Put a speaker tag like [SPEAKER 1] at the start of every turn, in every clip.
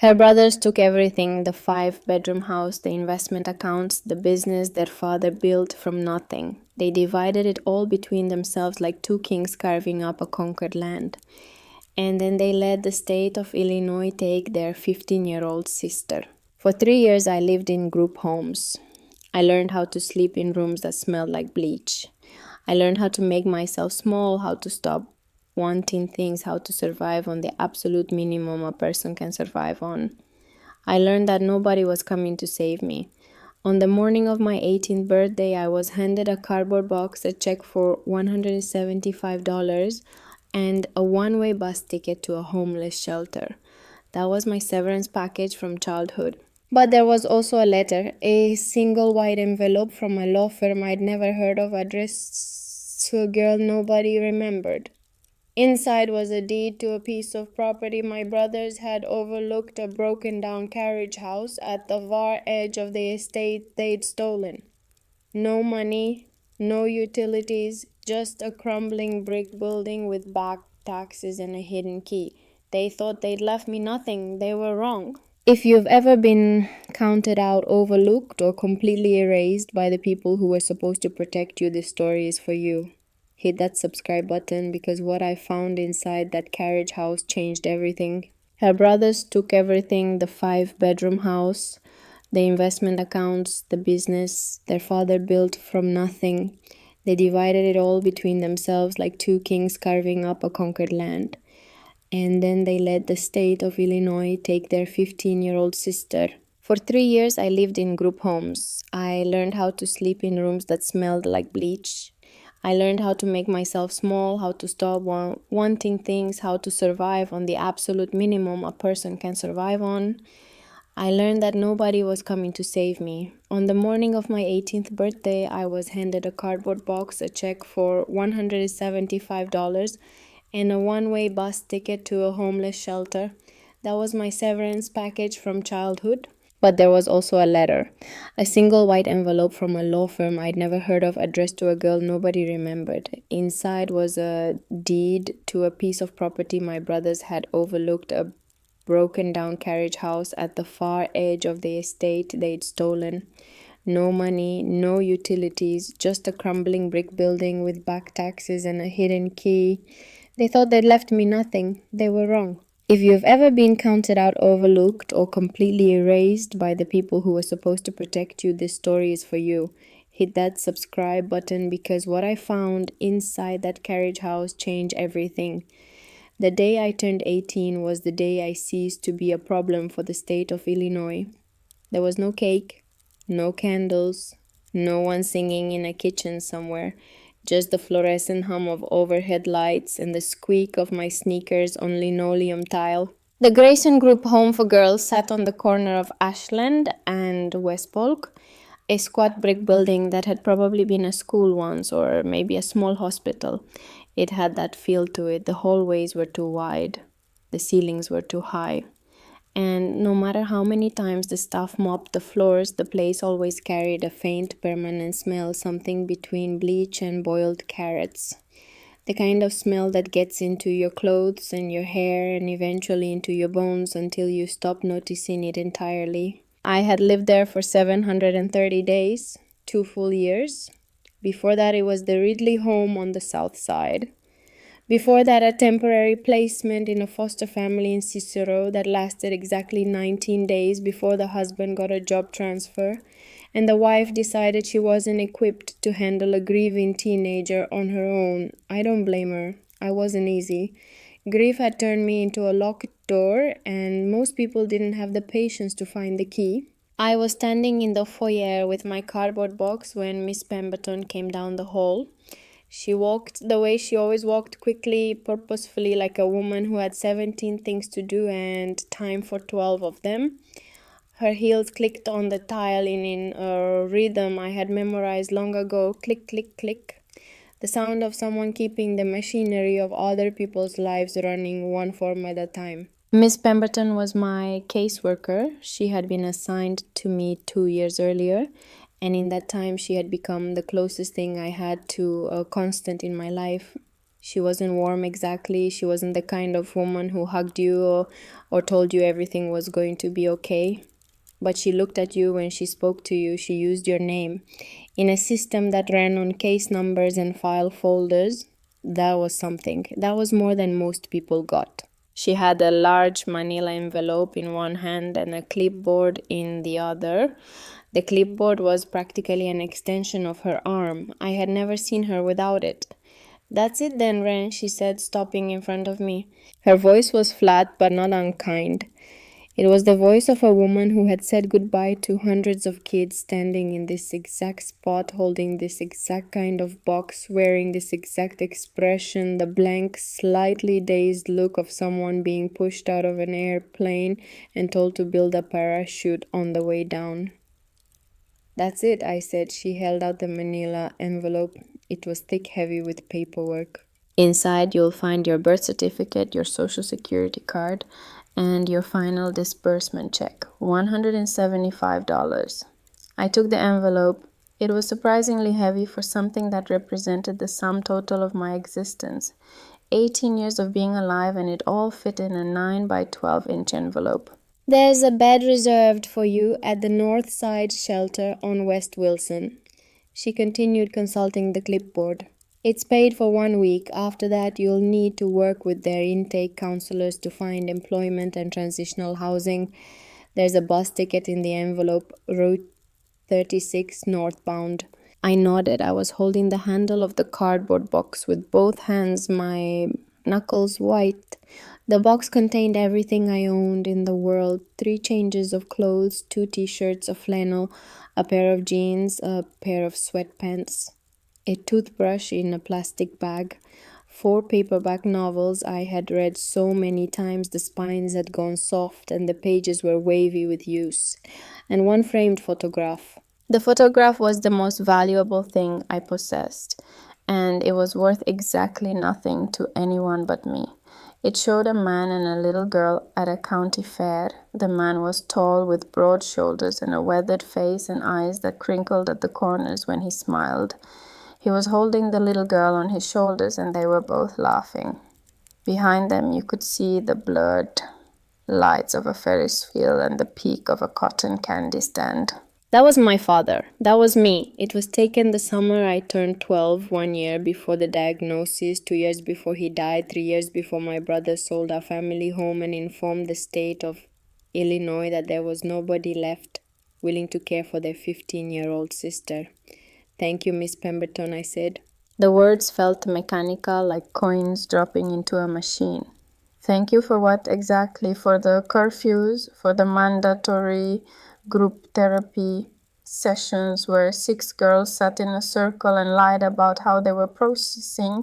[SPEAKER 1] Her brothers took everything: the 5 bedroom house, the investment accounts, the business their father built from nothing. They divided it all between themselves like two kings carving up a conquered land. And then they let the state of Illinois take their 15-year-old sister. For 3 years, I lived in group homes. I learned how to sleep in rooms that smelled like bleach. I learned how to make myself small, how to stop wanting things, how to survive on the absolute minimum a person can survive on. I learned that nobody was coming to save me. On the morning of my 18th birthday, I was handed a cardboard box, a check for $175, and a one-way bus ticket to a homeless shelter. That was my severance package from childhood. But there was also a letter, a single white envelope from a law firm I'd never heard of, addressed to a girl nobody remembered. Inside was a deed to a piece of property my brothers had overlooked, a broken down carriage house at the far edge of the estate they'd stolen. No money, no utilities, just a crumbling brick building with back taxes and a hidden key. They thought they'd left me nothing. They were wrong. If you've ever been counted out, overlooked, or completely erased by the people who were supposed to protect you, this story is for you. Hit that subscribe button because what I found inside that carriage house changed everything. Her brothers took everything: the 5 bedroom house, the investment accounts, the business their father built from nothing. They divided it all between themselves like two kings carving up a conquered land. And then they let the state of Illinois take their 15-year-old sister. For 3 years, I lived in group homes. I learned how to sleep in rooms that smelled like bleach. I learned how to make myself small, how to stop wanting things, how to survive on the absolute minimum a person can survive on. I learned that nobody was coming to save me. On the morning of my 18th birthday, I was handed a cardboard box, a check for $175, and a one-way bus ticket to a homeless shelter. That was my severance package from childhood. But there was also a letter, a single white envelope from a law firm I'd never heard of, addressed to a girl nobody remembered. Inside was a deed to a piece of property my brothers had overlooked, a broken down carriage house at the far edge of the estate they'd stolen. No money, no utilities, just a crumbling brick building with back taxes and a hidden key. They thought they'd left me nothing. They were wrong. If you've ever been counted out, overlooked, or completely erased by the people who were supposed to protect you, this story is for you. Hit that subscribe button because what I found inside that carriage house changed everything. The day I turned 18 was the day I ceased to be a problem for the state of Illinois. There was no cake, no candles, no one singing in a kitchen somewhere. Just the fluorescent hum of overhead lights and the squeak of my sneakers on linoleum tile. The Grayson Group Home for Girls sat on the corner of Ashland and West Polk, a squat brick building that had probably been a school once or maybe a small hospital. It had that feel to it. The hallways were too wide. The ceilings were too high. And no matter how many times the staff mopped the floors, the place always carried a faint, permanent smell, something between bleach and boiled carrots. The kind of smell that gets into your clothes and your hair and eventually into your bones until you stop noticing it entirely. I had lived there for 730 days, 2 full years. Before that, it was the Ridley home on the south side. Before that, a temporary placement in a foster family in Cicero that lasted exactly 19 days before the husband got a job transfer and the wife decided she wasn't equipped to handle a grieving teenager on her own. I don't blame her. I wasn't easy. Grief had turned me into a locked door, and most people didn't have the patience to find the key. I was standing in the foyer with my cardboard box when Miss Pemberton came down the hall. She walked the way she always walked, quickly, purposefully, like a woman who had 17 things to do and time for 12 of them. Her heels clicked on the tile in a rhythm I had memorized long ago. Click, click, click. The sound of someone keeping the machinery of other people's lives running one form at a time. Miss Pemberton was my caseworker. She had been assigned to me 2 years earlier, and in that time she had become the closest thing I had to a constant in my life. She wasn't warm exactly. She wasn't the kind of woman who hugged you or told you everything was going to be okay. But she looked at you when she spoke to you. She used your name. In a system that ran on case numbers and file folders, that was something. That was more than most people got. She had a large manila envelope in one hand and a clipboard in the other. The clipboard was practically an extension of her arm. I had never seen her without it. That's it then, Ren, she said, stopping in front of me. Her voice was flat but not unkind. It was the voice of a woman who had said goodbye to hundreds of kids standing in this exact spot, holding this exact kind of box, wearing this exact expression, the blank, slightly dazed look of someone being pushed out of an airplane and told to build a parachute on the way down. That's it, I said. She held out the manila envelope. It was thick, heavy with paperwork. Inside, you'll find your birth certificate, your social security card, and your final disbursement check, $175. I took the envelope. It was surprisingly heavy for something that represented the sum total of my existence. 18 years of being alive, and it all fit in a 9 by 12-inch envelope. There's a bed reserved for you at the North Side shelter on West Wilson. She continued consulting the clipboard. It's paid for 1 week. After that, you'll need to work with their intake counselors to find employment and transitional housing. There's a bus ticket in the envelope, Route 36 northbound. I nodded. I was holding the handle of the cardboard box with both hands, my knuckles white. The box contained everything I owned in the world: 3 changes of clothes, 2 t-shirts of flannel, a pair of jeans, a pair of sweatpants, a toothbrush in a plastic bag, 4 paperback novels I had read so many times the spines had gone soft and the pages were wavy with use, and 1 framed photograph. The photograph was the most valuable thing I possessed, and it was worth exactly nothing to anyone but me. It showed a man and a little girl at a county fair. The man was tall, with broad shoulders and a weathered face and eyes that crinkled at the corners when he smiled. He was holding the little girl on his shoulders, and they were both laughing. Behind them you could see the blurred lights of a Ferris wheel and the peak of a cotton candy stand. That was my father. That was me. It was taken the summer I turned 12, 1 year before the diagnosis, 2 years before he died, 3 years before my brother sold our family home and informed the state of Illinois that there was nobody left willing to care for their 15-year-old sister. Thank you, Miss Pemberton, I said. The words felt mechanical, like coins dropping into a machine. Thank you for what exactly? For the curfews, for the mandatory group therapy sessions where 6 girls sat in a circle and lied about how they were processing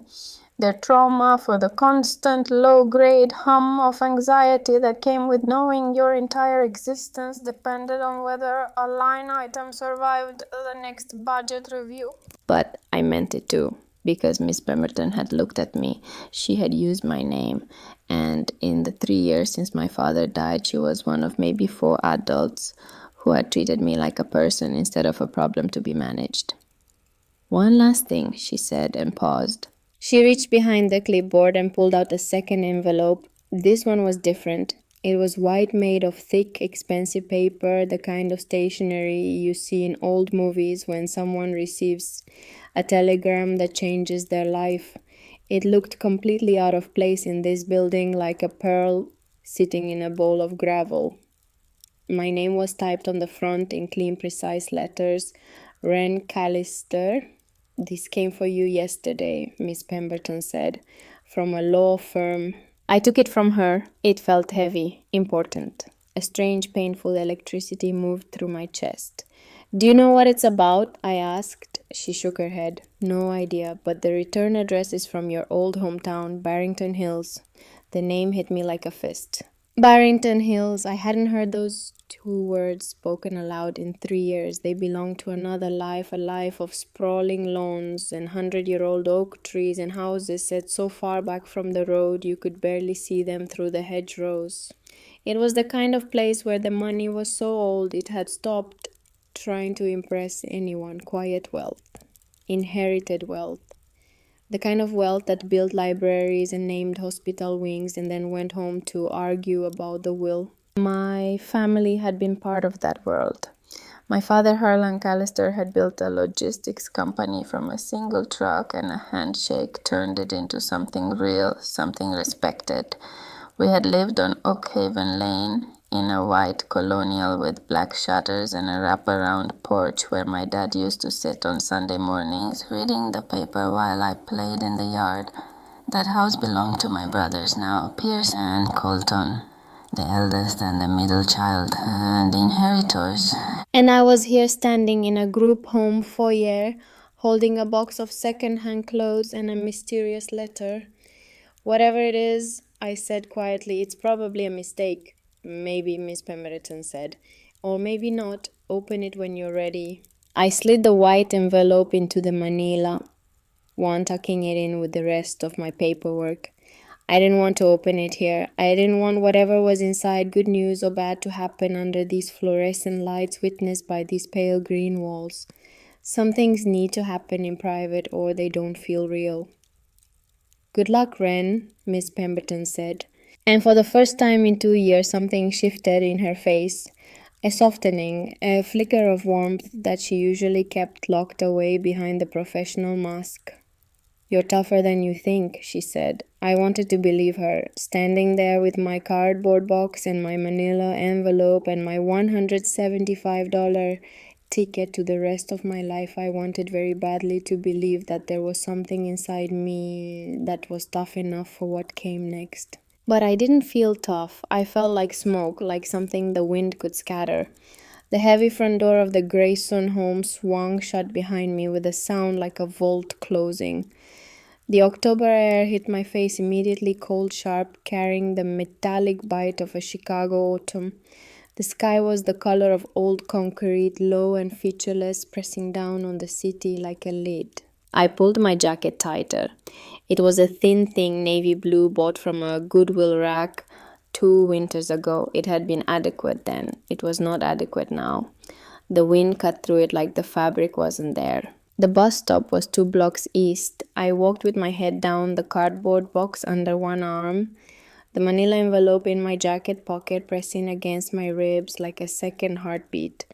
[SPEAKER 1] their trauma, for the constant low-grade hum of anxiety that came with knowing your entire existence depended on whether a line item survived the next budget review. But I meant it too, because Miss Pemberton had looked at me. She had used my name, and in the 3 years since my father died, she was one of maybe 4 adults who had treated me like a person instead of a problem to be managed. One last thing, she said, and paused. She reached behind the clipboard and pulled out a second envelope. This one was different. It was white, made of thick, expensive paper, the kind of stationery you see in old movies when someone receives a telegram that changes their life. It looked completely out of place in this building, like a pearl sitting in a bowl of gravel. My name was typed on the front in clean, precise letters. Ren Callister. This came for you yesterday, Miss Pemberton said, from a law firm. I took it from her. It felt heavy, important. A strange, painful electricity moved through my chest. Do you know what it's about? I asked. She shook her head. No idea, but the return address is from your old hometown, Barrington Hills. The name hit me like a fist. Barrington Hills. I hadn't heard those 2 words spoken aloud in 3 years. They belonged to another life, a life of sprawling lawns and 100-year-old oak trees and houses set so far back from the road you could barely see them through the hedgerows. It was the kind of place where the money was so old it had stopped trying to impress anyone. Quiet wealth, inherited wealth, The kind of wealth that built libraries and named hospital wings and then went home to argue about the will. My family had been part of that world. My father, Harlan Callister, had built a logistics company from a single truck and a handshake, turned it into something real, something respected. We had lived on Oakhaven Lane in a white colonial with black shutters and a wraparound porch where my dad used to sit on Sunday mornings reading the paper while I played in the yard. That house belonged to my brothers now, Pierce and Colton, the eldest and the middle child, and the inheritors. And I was here standing in a group home foyer, holding a box of second-hand clothes and a mysterious letter. Whatever it is, I said quietly, it's probably a mistake. Maybe, Miss Pemberton said. Or maybe not. Open it when you're ready. I slid the white envelope into the manila, one tucking it in with the rest of my paperwork. I didn't want to open it here. I didn't want whatever was inside, good news or bad, to happen under these fluorescent lights witnessed by these pale green walls. Some things need to happen in private or they don't feel real. Good luck, Wren, Miss Pemberton said. And for the first time in 2 years, something shifted in her face. A softening, a flicker of warmth that she usually kept locked away behind the professional mask. You're tougher than you think, she said. I wanted to believe her, standing there with my cardboard box and my manila envelope and my $175 ticket to the rest of my life. I wanted very badly to believe that there was something inside me that was tough enough for what came next. But I didn't feel tough. I felt like smoke, like something the wind could scatter. The heavy front door of the Grayson home swung shut behind me with a sound like a vault closing. The October air hit my face immediately cold sharp, carrying the metallic bite of a Chicago autumn. The sky was the color of old concrete, low and featureless, pressing down on the city like a lid. I pulled my jacket tighter. It was a thin thing, navy blue, bought from a Goodwill rack 2 winters ago. It had been adequate then. It was not adequate now. The wind cut through it like the fabric wasn't there. The bus stop was 2 blocks east. I walked with my head down, the cardboard box under one arm, the manila envelope in my jacket pocket pressing against my ribs like a second heartbeat.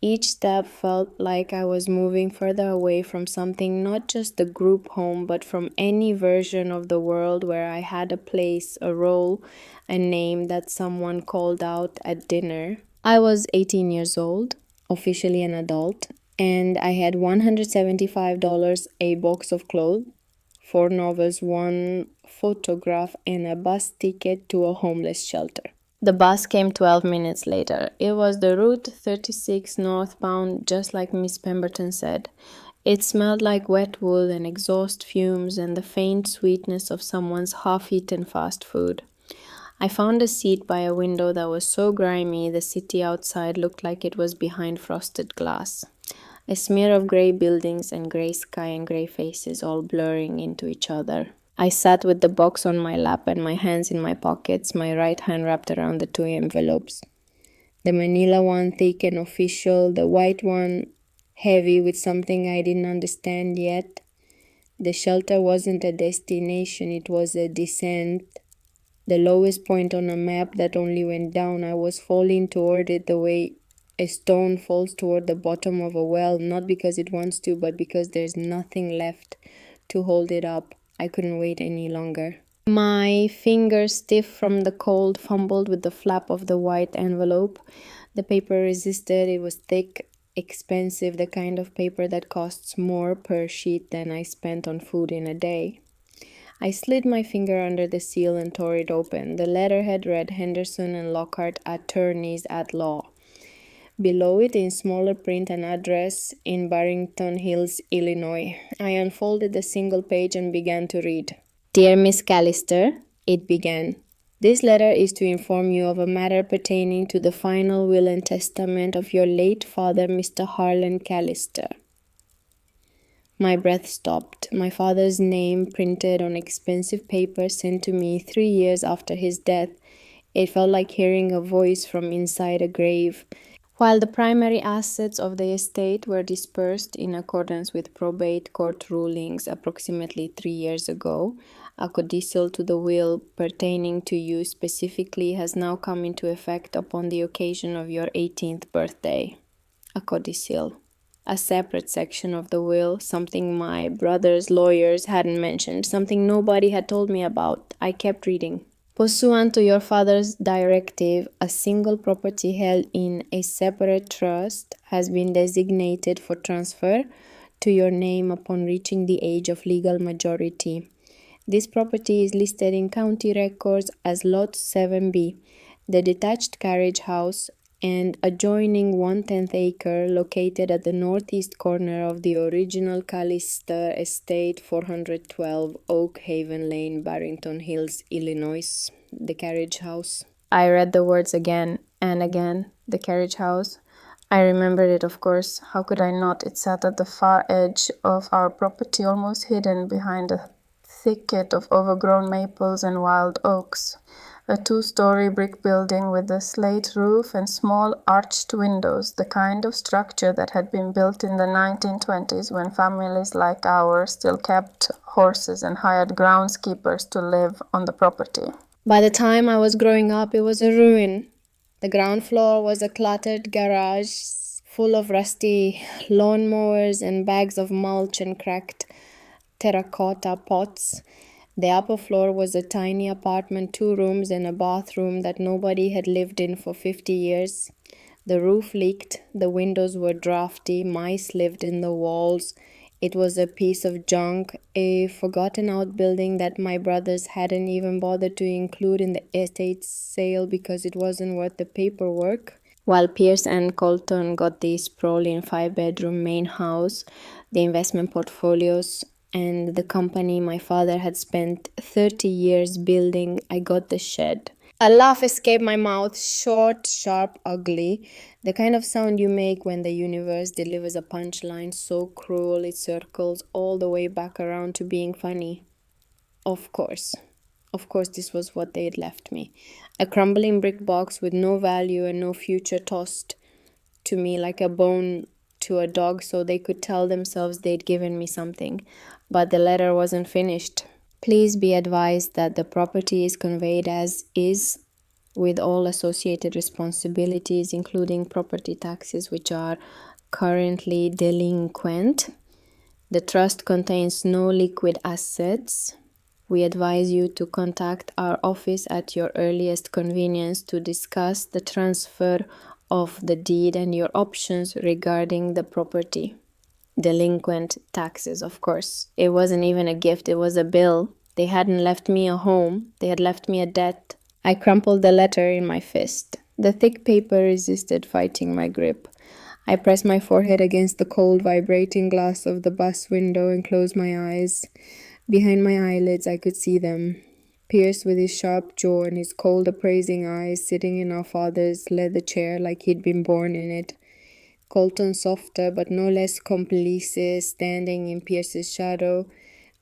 [SPEAKER 1] Each step felt like I was moving further away from something, not just the group home, but from any version of the world where I had a place, a role, a name that someone called out at dinner. I was 18 years old, officially an adult, and I had $175, a box of clothes, 4 novels, one photograph, and a bus ticket to a homeless shelter. The bus came 12 minutes later. It was the Route 36 northbound, just like Miss Pemberton said. It smelled like wet wool and exhaust fumes and the faint sweetness of someone's half-eaten fast food. I found a seat by a window that was so grimy the city outside looked like it was behind frosted glass. A smear of gray buildings and gray sky and gray faces all blurring into each other. I sat with the box on my lap and my hands in my pockets, my right hand wrapped around the 2 envelopes. The manila one thick and official, the white one heavy with something I didn't understand yet. The shelter wasn't a destination, it was a descent. The lowest point on a map that only went down. I was falling toward it the way a stone falls toward the bottom of a well, not because it wants to, but because there's nothing left to hold it up. I couldn't wait any longer. My fingers, stiff from the cold, fumbled with the flap of the white envelope. The paper resisted. It was thick, expensive, the kind of paper that costs more per sheet than I spent on food in a day. I slid my finger under the seal and tore it open. The letterhead read Henderson and Lockhart, attorneys at law. Below it, in smaller print, an address in Barrington Hills, Illinois. I unfolded the single page and began to read. Dear Miss Callister, it began. This letter is to inform you of a matter pertaining to the final will and testament of your late father, Mr. Harlan Callister. My breath stopped. My father's name printed on expensive paper sent to me 3 years after his death. It felt like hearing a voice from inside a grave. While the primary assets of the estate were dispersed in accordance with probate court rulings approximately 3 years ago, a codicil to the will pertaining to you specifically has now come into effect upon the occasion of your 18th birthday. A codicil. A separate section of the will, something my brother's lawyers hadn't mentioned, something nobody had told me about. I kept reading. Pursuant to your father's directive, a single property held in a separate trust has been designated for transfer to your name upon reaching the age of legal majority. This property is listed in county records as Lot 7B, the detached carriage house, and adjoining 1/10 acre located at the northeast corner of the original Callister Estate, 412 Oak Haven Lane, Barrington Hills, Illinois. The carriage house. I read the words again and again. The carriage house. I remembered it, of course. How could I not? It sat at the far edge of our property, almost hidden behind a thicket of overgrown maples and wild oaks. A 2-story brick building with a slate roof and small arched windows, the kind of structure that had been built in the 1920s when families like ours still kept horses and hired groundskeepers to live on the property. By the time I was growing up, it was a ruin. The ground floor was a cluttered garage full of rusty lawnmowers and bags of mulch and cracked terracotta pots. The upper floor was a tiny apartment, 2 rooms and a bathroom that nobody had lived in for 50 years. The roof leaked, the windows were drafty, mice lived in the walls. It was a piece of junk, a forgotten outbuilding that my brothers hadn't even bothered to include in the estate sale because it wasn't worth the paperwork. While Pierce and Colton got the sprawling 5-bedroom main house, the investment portfolios, and the company my father had spent 30 years building, I got the shed. A laugh escaped my mouth, short, sharp, ugly, the kind of sound you make when the universe delivers a punchline so cruel it circles all the way back around to being funny. Of course, this was what they had left me. A crumbling brick box with no value and no future, tossed to me like a bone to a dog so they could tell themselves they'd given me something. But the letter wasn't finished. Please be advised that the property is conveyed as is, with all associated responsibilities, including property taxes, which are currently delinquent. The trust contains no liquid assets. We advise you to contact our office at your earliest convenience to discuss the transfer of the deed and your options regarding the property. Delinquent taxes, of course. It wasn't even a gift, it was a bill. They hadn't left me a home, they had left me a debt. I crumpled the letter in my fist. The thick paper resisted fighting my grip. I pressed my forehead against the cold, vibrating glass of the bus window and closed my eyes. Behind my eyelids, I could see them. Pierce, with his sharp jaw and his cold, appraising eyes, sitting in our father's leather chair like he'd been born in it. Colton, softer but no less complice, standing in Pierce's shadow,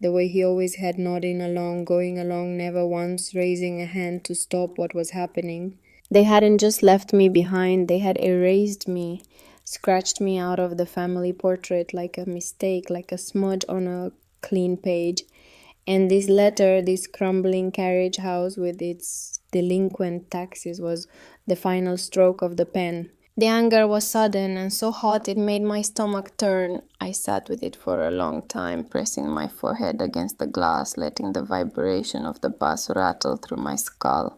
[SPEAKER 1] the way he always had, nodding along, going along, never once raising a hand to stop what was happening. They hadn't just left me behind, they had erased me, scratched me out of the family portrait like a mistake, like a smudge on a clean page. And this letter, this crumbling carriage house with its delinquent taxes, was the final stroke of the pen. The anger was sudden and so hot it made my stomach turn. I sat with it for a long time, pressing my forehead against the glass, letting the vibration of the bus rattle through my skull.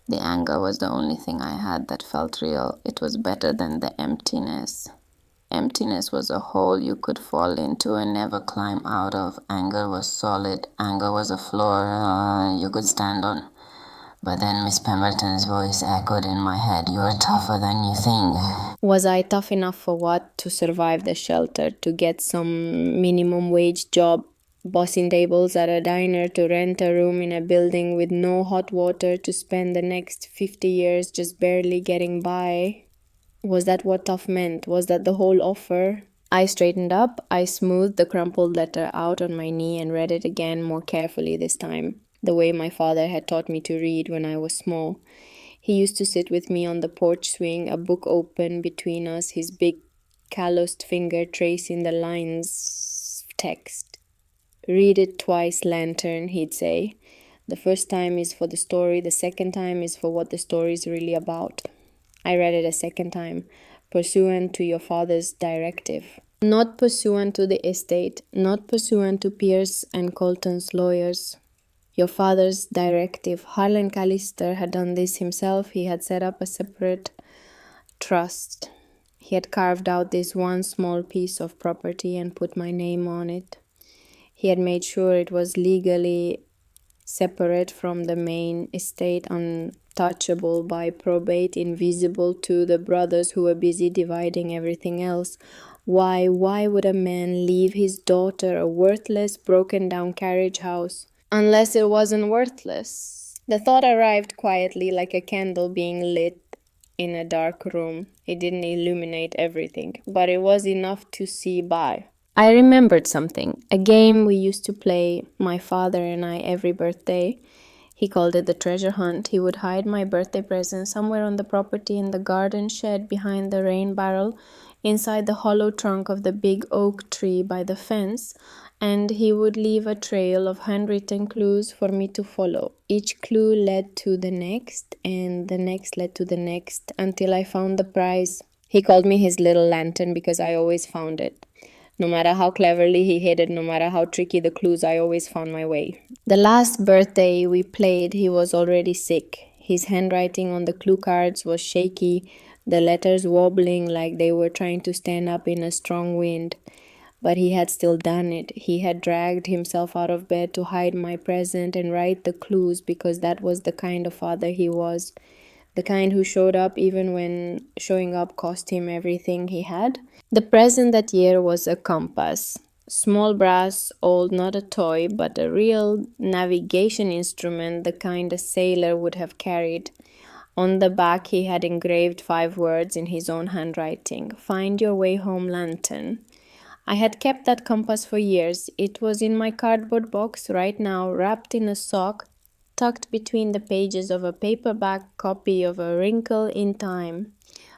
[SPEAKER 1] The anger was the only thing I had that felt real. It was better than the emptiness. Emptiness was a hole you could fall into and never climb out of. Anger was solid. Anger was a floor you could stand on. But then Miss Pemberton's voice echoed in my head. "You're tougher than you think." Was I tough enough for what? To survive the shelter, to get some minimum wage job, bossing tables at a diner, to rent a room in a building with no hot water, to spend the next 50 years just barely getting by? Was that what tough meant? Was that the whole offer? I straightened up. I smoothed the crumpled letter out on my knee and read it again, more carefully this time, the way my father had taught me to read when I was small. He used to sit with me on the porch swing, a book open between us, his big calloused finger tracing the lines of text. Read it twice, Lantern, he'd say. The first time is for the story, the second time is for what the story is really about. I read it a second time, pursuant to your father's directive. Not pursuant to the estate, not pursuant to Pierce and Colton's lawyers. Your father's directive. Harlan Callister had done this himself. He had set up a separate trust. He had carved out this one small piece of property and put my name on it. He had made sure it was legally separate from the main estate, untouchable by probate, invisible to the brothers who were busy dividing everything else. Why would a man leave his daughter a worthless, broken-down carriage house? Unless it wasn't worthless. The thought arrived quietly like a candle being lit in a dark room. It didn't illuminate everything, but it was enough to see by. I remembered something, a game we used to play, my father and I, every birthday. He called it the treasure hunt. He would hide my birthday present somewhere on the property in the garden shed behind the rain barrel, inside the hollow trunk of the big oak tree by the fence, and he would leave a trail of handwritten clues for me to follow. Each clue led to the next, and the next led to the next, until I found the prize. He called me his little lantern because I always found it. No matter how cleverly he hid it, no matter how tricky the clues, I always found my way. The last birthday we played, he was already sick. His handwriting on the clue cards was shaky, the letters wobbling like they were trying to stand up in a strong wind. But he had still done it. He had dragged himself out of bed to hide my present and write the clues because that was the kind of father he was. The kind who showed up even when showing up cost him everything he had. The present that year was a compass. Small brass, old, not a toy, but a real navigation instrument, the kind a sailor would have carried. On the back he had engraved 5 words in his own handwriting. Find your way home, lantern. I had kept that compass for years. It was in my cardboard box right now, wrapped in a sock, tucked between the pages of a paperback copy of A Wrinkle in Time.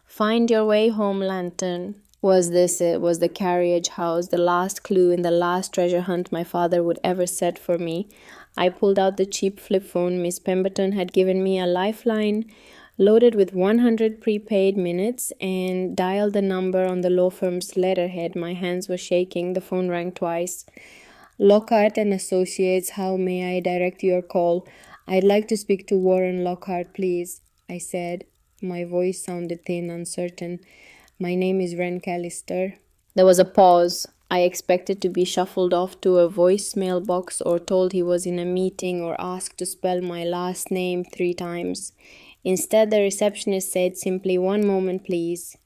[SPEAKER 1] Find your way home, lantern. Was the Carriage house, the last clue in the last treasure hunt my father would ever set for me. I pulled out the cheap flip phone. Miss Pemberton had given me a lifeline loaded with 100 prepaid minutes and dialed the number on the law firm's letterhead. My hands were shaking. The phone rang twice. Lockhart and Associates, how may I direct your call? I'd like to speak to Warren Lockhart, please, I said. My voice sounded thin, uncertain. My name is Wren Callister. There was a pause. I expected to be shuffled off to a voicemail box or told he was in a meeting or asked to spell my last name 3 times. Instead, the receptionist said simply, 1 moment, please.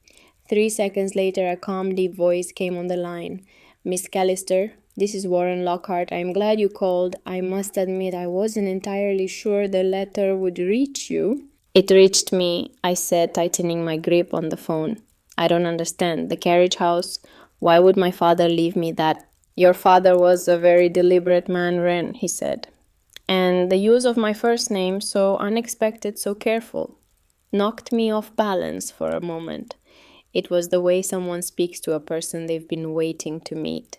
[SPEAKER 1] 3 seconds later, a calm, deep voice came on the line. Miss Callister, this is Warren Lockhart. I'm glad you called. I must admit I wasn't entirely sure the letter would reach you. It reached me, I said, tightening my grip on the phone. I don't understand. The Carriage house. Why would my father leave me that? Your father was a very deliberate man, Wren, he said. And the use of my first name, so unexpected, so careful, knocked me off balance for a moment. It was the way someone speaks to a person they've been waiting to meet.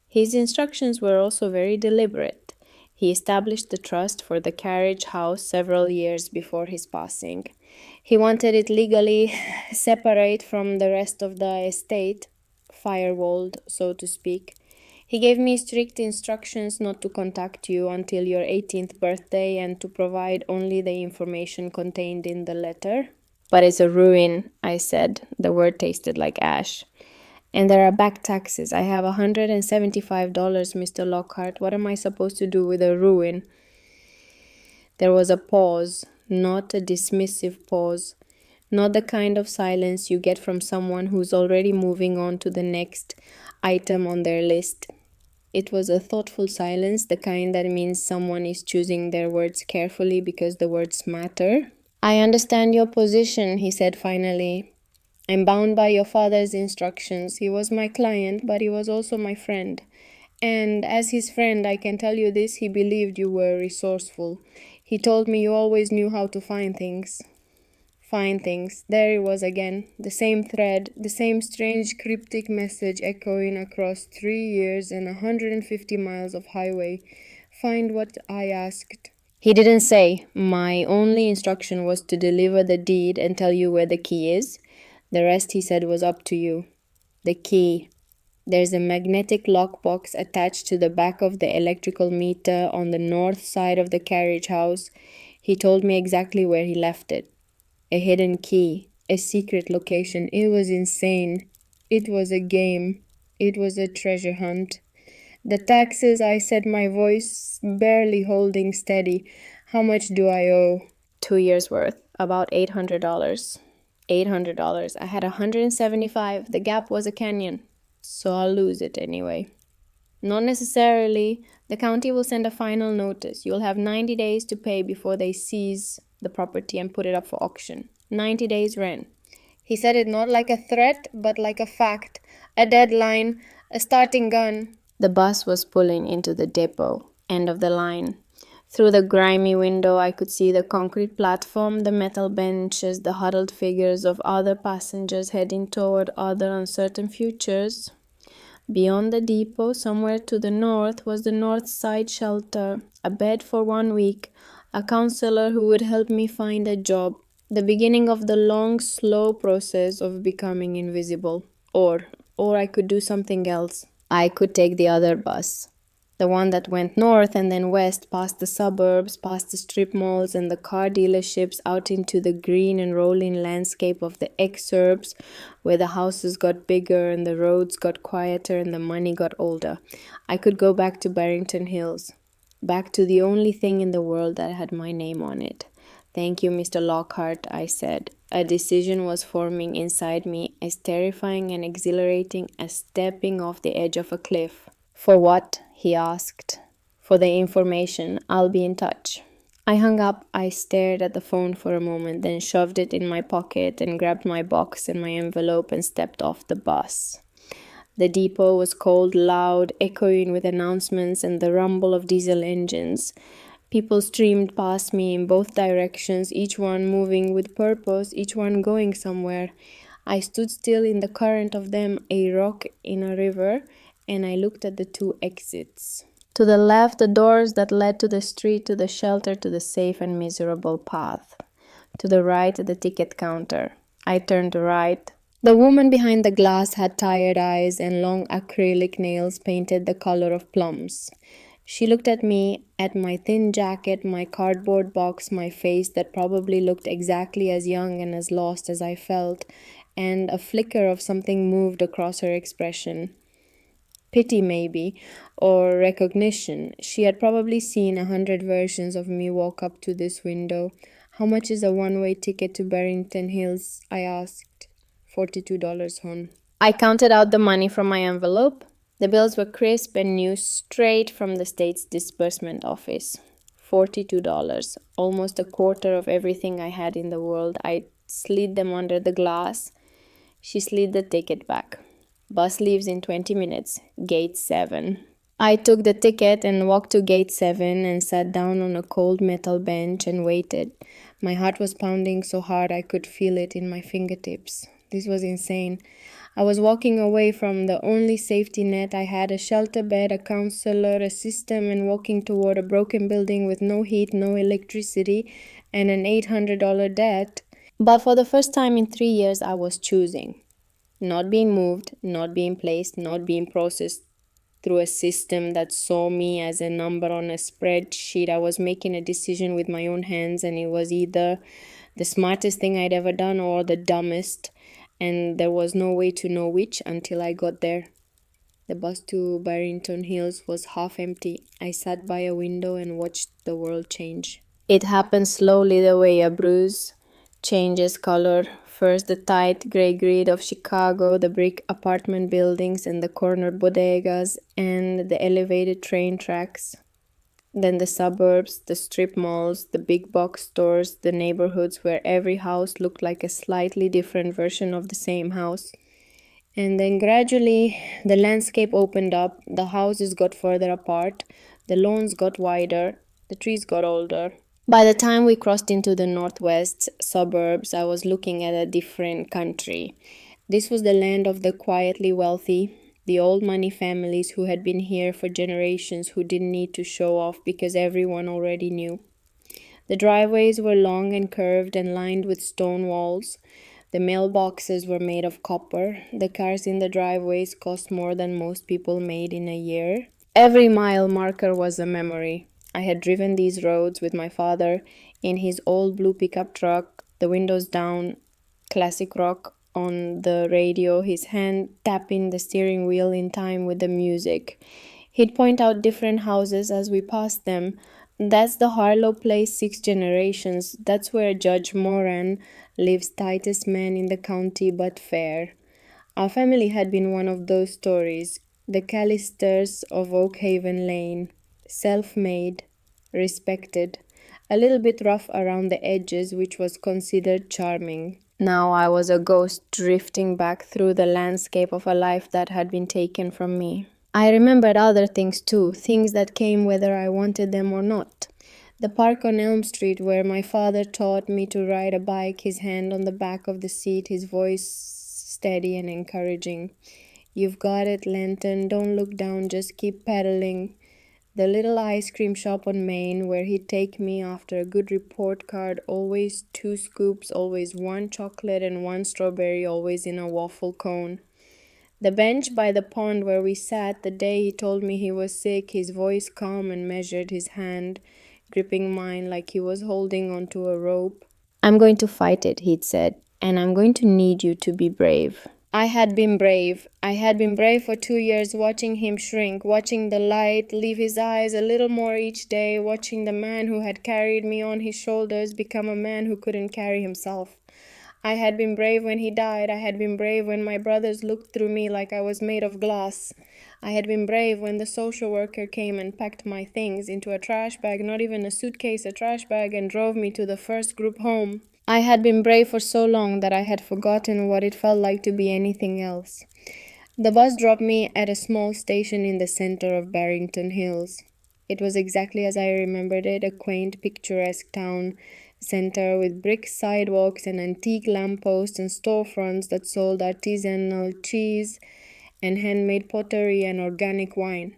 [SPEAKER 1] His instructions were also very deliberate. He established the trust for the Carriage house several years before his passing. He wanted it legally separate from the rest of the estate, firewalled, so to speak. He gave me strict instructions not to contact you until your 18th birthday and to provide only the information contained in the letter. But it's a ruin, I said. The word tasted like ash. And there are back taxes. I have $175, Mr. Lockhart. What am I supposed to do with a ruin? There was a pause, not a dismissive pause, not the kind of silence you get from someone who's already moving on to the next item on their list. It was a thoughtful silence, the kind that means someone is choosing their words carefully because the words matter. I understand your position, he said finally. I'm bound by your father's instructions. He was my client, but he was also my friend. And as his friend, I can tell you this, he believed you were resourceful. He told me you always knew how to find things. Fine things. There it was again. The same thread, the same strange cryptic message echoing across 3 years and 150 miles of highway. Find what I asked. He didn't say. My only instruction was to deliver the deed and tell you where the key is. The rest, he said, was up to you. The key. There's a magnetic lockbox attached to the back of the electrical meter on the north side of the carriage house. He told me exactly where he left it. A hidden key, a secret location. It was insane. It was a game. It was a treasure hunt. The taxes, I said, my voice barely holding steady. How much do I owe? 2 years worth, about $800. $800. I had 175. The gap was a canyon. So I'll lose it anyway. Not necessarily. The county will send a final notice. You'll have 90 days to pay before they seize the property and put it up for auction. 90 days rent. He said it not like a threat, but like a fact. A deadline, a starting gun. The bus was pulling into the depot, end of the line. Through the grimy window, I could see the concrete platform, the metal benches, the huddled figures of other passengers heading toward other uncertain futures. Beyond the depot, somewhere to the north, was the north side shelter, a bed for 1 week, a counselor who would help me find a job, the beginning of the long, slow process of becoming invisible. Or I could do something else. I could take the other bus. The one that went north and then west, past the suburbs, past the strip malls and the car dealerships, out into the green and rolling landscape of the exurbs, where the houses got bigger and the roads got quieter and the money got older. I could go back to Barrington Hills, back to the only thing in the world that had my name on it. Thank you, Mr. Lockhart, I said. A decision was forming inside me, as terrifying and exhilarating as stepping off the edge of a cliff. For what? He asked. For the information. I'll be in touch. I hung up. I stared at the phone for a moment, then shoved it in my pocket and grabbed my box and my envelope and stepped off the bus. The depot was cold, loud, echoing with announcements and the rumble of diesel engines. People streamed past me in both directions, each one moving with purpose, each one going somewhere. I stood still in the current of them, a rock in a river, and I looked at the 2 exits. To the left, the doors that led to the street, to the shelter, to the safe and miserable path. To the right, the ticket counter. I turned right. The woman behind the glass had tired eyes and long acrylic nails painted the color of plums. She looked at me, at my thin jacket, my cardboard box, my face that probably looked exactly as young and as lost as I felt, and a flicker of something moved across her expression. Pity, maybe, or recognition. She had probably seen 100 versions of me walk up to this window. How much is a one-way ticket to Barrington Hills? I asked. $42, hon. I counted out the money from my envelope. The bills were crisp and new, straight from the state's disbursement office. $42, almost a quarter of everything I had in the world. I slid them under the glass. She slid the ticket back. Bus leaves in 20 minutes. Gate 7. I took the ticket and walked to Gate 7 and sat down on a cold metal bench and waited. My heart was pounding so hard I could feel it in my fingertips. This was insane. I was walking away from the only safety net I had, a shelter bed, a counselor, a system, and walking toward a broken building with no heat, no electricity, and an $800 debt. But for the first time in 3 years, I was choosing. Not being moved, not being placed, not being processed through a system that saw me as a number on a spreadsheet. I was making a decision with my own hands, and it was either the smartest thing I'd ever done or the dumbest. And there was no way to know which until I got there. The bus to Barrington Hills was half empty. I sat by a window and watched the world change. It happened slowly, the way a bruise changes color. First the tight gray grid of Chicago, the brick apartment buildings and the corner bodegas and the elevated train tracks. Then the suburbs, the strip malls, the big box stores, the neighborhoods where every house looked like a slightly different version of the same house. And then gradually the landscape opened up, the houses got further apart, the lawns got wider, the trees got older. By the time we crossed into the northwest suburbs, I was looking at a different country. This was the land of the quietly wealthy, the old money families who had been here for generations who didn't need to show off because everyone already knew. The driveways were long and curved and lined with stone walls. The mailboxes were made of copper. The cars in the driveways cost more than most people made in a year. Every mile marker was a memory. I had driven these roads with my father in his old blue pickup truck, the windows down, classic rock on the radio, his hand tapping the steering wheel in time with the music. He'd point out different houses as we passed them. That's the Harlow Place 6 generations. That's where Judge Moran lives, tightest man in the county but fair. Our family had been one of those stories, the Callisters of Oakhaven Lane, self made, respected, a little bit rough around the edges, which was considered charming. Now I was a ghost drifting back through the landscape of a life that had been taken from me. I remembered other things too, things that came whether I wanted them or not. The park on Elm Street where my father taught me to ride a bike, his hand on the back of the seat, his voice steady and encouraging. You've got it, Lenton. Don't look down, just keep pedaling. The little ice cream shop on Main where he'd take me after a good report card, always 2 scoops, always 1 chocolate and 1 strawberry, always in a waffle cone. The bench by the pond where we sat the day he told me he was sick, his voice calm and measured, his hand gripping mine like he was holding onto a rope. I'm going to fight it, he'd said, and I'm going to need you to be brave. I had been brave. I had been brave for 2 years, watching him shrink, watching the light leave his eyes a little more each day, watching the man who had carried me on his shoulders become a man who couldn't carry himself. I had been brave when he died. I had been brave when my brothers looked through me like I was made of glass. I had been brave when the social worker came and packed my things into a trash bag, not even a suitcase, a trash bag, and drove me to the first group home. I had been brave for so long that I had forgotten what it felt like to be anything else. The bus dropped me at a small station in the center of Barrington Hills. It was exactly as I remembered it, a quaint, picturesque town center with brick sidewalks and antique lampposts and storefronts that sold artisanal cheese and handmade pottery and organic wine.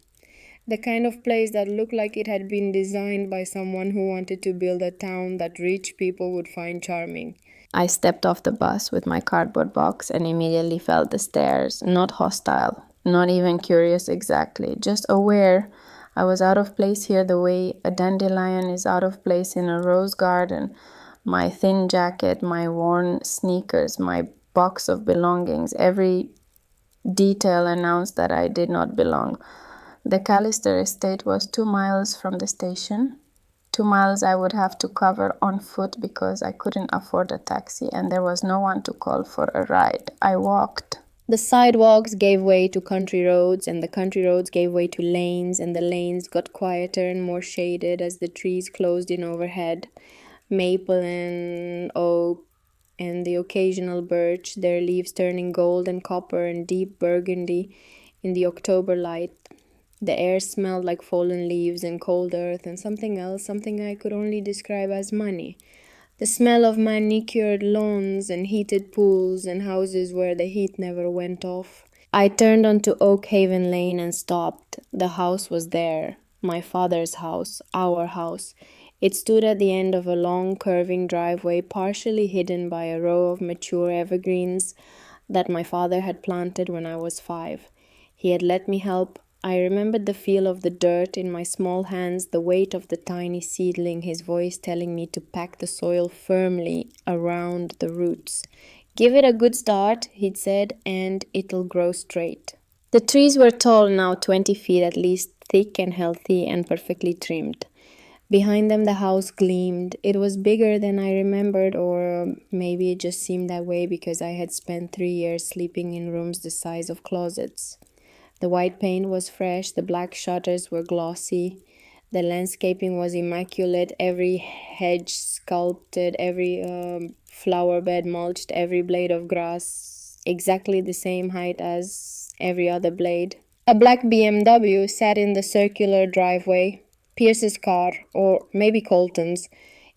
[SPEAKER 1] The kind of place that looked like it had been designed by someone who wanted to build a town that rich people would find charming. I stepped off the bus with my cardboard box and immediately felt the stares, not hostile, not even curious exactly, just aware I was out of place here the way a dandelion is out of place in a rose garden. My thin jacket, my worn sneakers, my box of belongings, every detail announced that I did not belong. The Callister estate was 2 miles from the station. 2 miles I would have to cover on foot because I couldn't afford a taxi and there was no one to call for a ride. I walked. The sidewalks gave way to country roads, and the country roads gave way to lanes, and the lanes got quieter and more shaded as the trees closed in overhead. Maple and oak and the occasional birch, their leaves turning gold and copper and deep burgundy in the October light. The air smelled like fallen leaves and cold earth and something else, something I could only describe as money. The smell of manicured lawns and heated pools and houses where the heat never went off. I turned onto Oakhaven Lane and stopped. The house was there. My father's house, our house. It stood at the end of a long, curving driveway, partially hidden by a row of mature evergreens that my father had planted when I was 5. He had let me help. I remembered the feel of the dirt in my small hands, the weight of the tiny seedling, his voice telling me to pack the soil firmly around the roots. Give it a good start, he'd said, and it'll grow straight. The trees were tall now, 20 feet at least, thick and healthy and perfectly trimmed. Behind them, the house gleamed. It was bigger than I remembered, or maybe it just seemed that way because I had spent 3 years sleeping in rooms the size of closets. The white paint was fresh, the black shutters were glossy, the landscaping was immaculate, every hedge sculpted, every flower bed mulched, every blade of grass exactly the same height as every other blade. A black BMW sat in the circular driveway, Pierce's car, or maybe Colton's.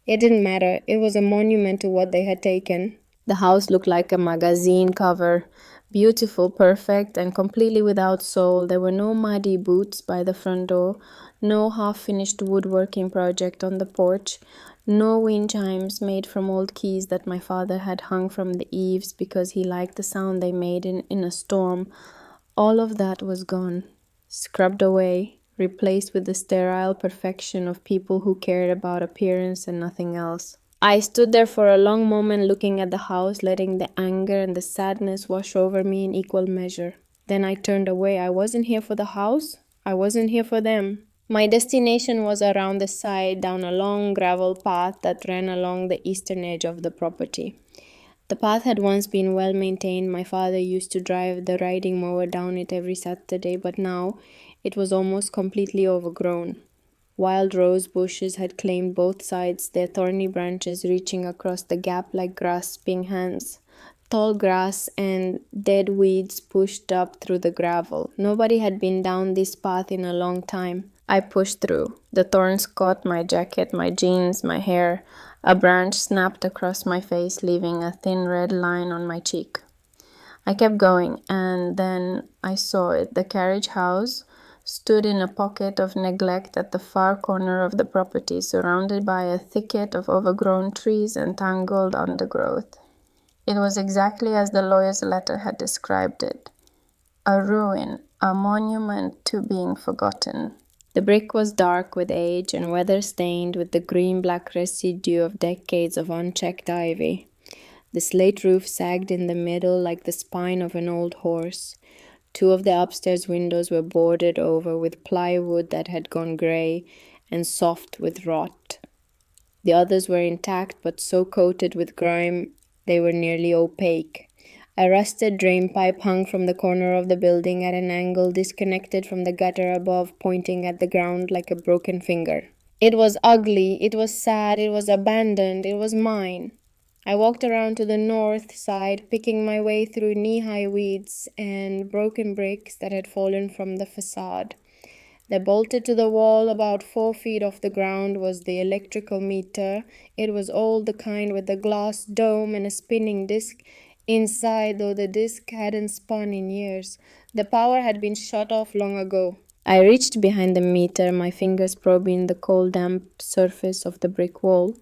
[SPEAKER 1] It didn't matter, it was a monument to what they had taken. The house looked like a magazine cover, beautiful, perfect, and completely without soul. There were no muddy boots by the front door, no half finished woodworking project on the porch, no wind chimes made from old keys that my father had hung from the eaves because he liked the sound they made in a storm. All of that was gone, scrubbed away, replaced with the sterile perfection of people who cared about appearance and nothing else. I stood there for a long moment looking at the house, letting the anger and the sadness wash over me in equal measure. Then I turned away. I wasn't here for the house. I wasn't here for them. My destination was around the side, down a long gravel path that ran along the eastern edge of the property. The path had once been well maintained. My father used to drive the riding mower down it every Saturday, but now it was almost completely overgrown. Wild rose bushes had claimed both sides, their thorny branches reaching across the gap like grasping hands. Tall grass and dead weeds pushed up through the gravel. Nobody had been down this path in a long time. I pushed through. The thorns caught my jacket, my jeans, my hair. A branch snapped across my face, leaving a thin red line on my cheek. I kept going, and then I saw it. The carriage house stood in a pocket of neglect at the far corner of the property, surrounded by a thicket of overgrown trees and tangled undergrowth. It was exactly as the lawyer's letter had described it. A ruin, a monument to being forgotten. The brick was dark with age and weather-stained with the green-black residue of decades of unchecked ivy. The slate roof sagged in the middle like the spine of an old horse. Two of the upstairs windows were boarded over with plywood that had gone gray and soft with rot. The others were intact but so coated with grime they were nearly opaque. A rusted drain pipe hung from the corner of the building at an angle disconnected from the gutter above, pointing at the ground like a broken finger. It was ugly, it was sad, it was abandoned, it was mine. I walked around to the north side, picking my way through knee-high weeds and broken bricks that had fallen from the facade. There, bolted to the wall about 4 feet off the ground, was the electrical meter. It was old, the kind with the glass dome and a spinning disc inside, though the disc hadn't spun in years. The power had been shut off long ago. I reached behind the meter, my fingers probing the cold, damp surface of the brick wall.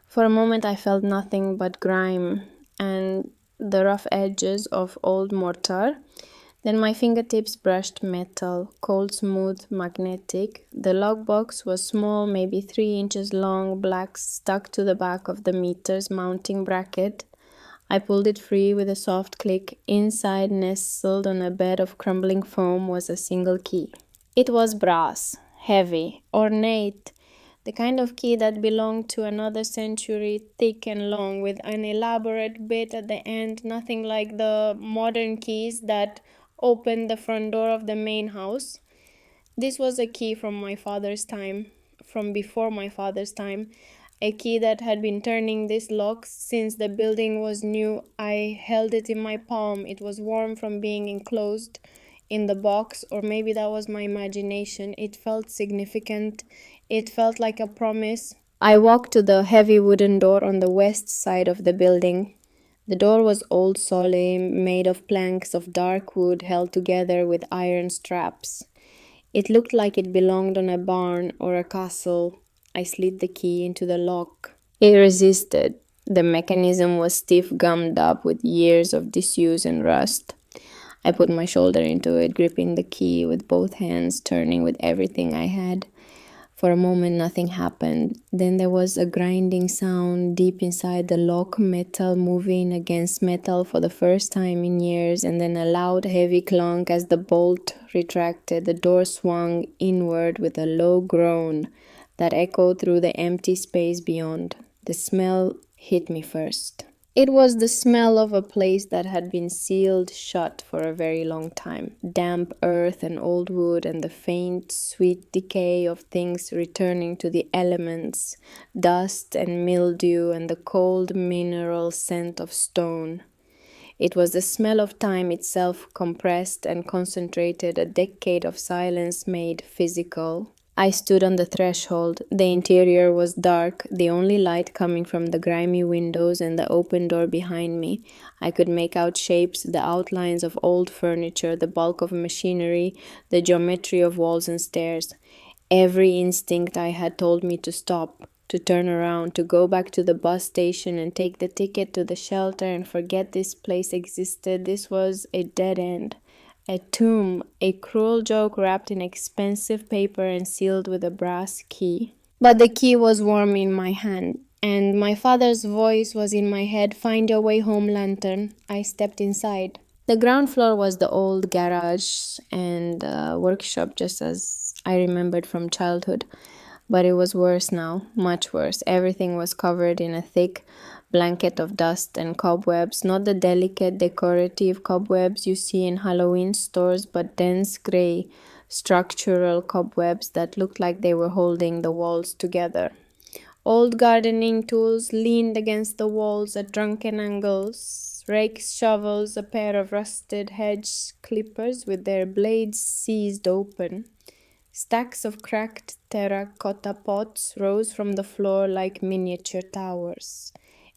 [SPEAKER 1] For a moment I felt nothing but grime and the rough edges of old mortar. Then my fingertips brushed metal, cold, smooth, magnetic. The lockbox was small, maybe 3 inches long, black, stuck to the back of the meter's mounting bracket. I pulled it free with a soft click. Inside, nestled on a bed of crumbling foam, was a single key. It was brass, heavy, ornate, the kind of key that belonged to another century, thick and long, with an elaborate bit at the end, nothing like the modern keys that opened the front door of the main house. This was a key from my father's time, from before my father's time, a key that had been turning this lock since the building was new. I held it in my palm. It was warm from being enclosed in the box, or maybe that was my imagination. It felt significant. It felt like a promise. I walked to the heavy wooden door on the west side of the building. The door was old solid, made of planks of dark wood held together with iron straps. It looked like it belonged on a barn or a castle. I slid the key into the lock. It resisted. The mechanism was stiff, gummed up with years of disuse and rust. I put my shoulder into it, gripping the key with both hands, turning with everything I had. For a moment, nothing happened. Then there was a grinding sound deep inside the lock, metal moving against metal for the first time in years, and then a loud, heavy clunk as the bolt retracted. The door swung inward with a low groan that echoed through the empty space beyond. The smell hit me first. It was the smell of a place that had been sealed shut for a very long time. Damp earth and old wood and the faint, sweet decay of things returning to the elements, dust and mildew and the cold mineral scent of stone. It was the smell of time itself compressed and concentrated, a decade of silence made physical. I stood on the threshold. The interior was dark, the only light coming from the grimy windows and the open door behind me. I could make out shapes, the outlines of old furniture, the bulk of machinery, the geometry of walls and stairs. Every instinct I had told me to stop, to turn around, to go back to the bus station and take the ticket to the shelter and forget this place existed. This was a dead end. A tomb, a cruel joke wrapped in expensive paper and sealed with a brass key. But the key was warm in my hand, and my father's voice was in my head, "Find your way home, lantern." I stepped inside. The ground floor was the old garage and workshop, just as I remembered from childhood. But it was worse now, much worse. Everything was covered in a thick blanket of dust and cobwebs, not the delicate decorative cobwebs you see in Halloween stores, but dense gray structural cobwebs that looked like they were holding the walls together. Old gardening tools leaned against the walls at drunken angles. Rakes, shovels, a pair of rusted hedge clippers with their blades seized open. Stacks of cracked terracotta pots rose from the floor like miniature towers.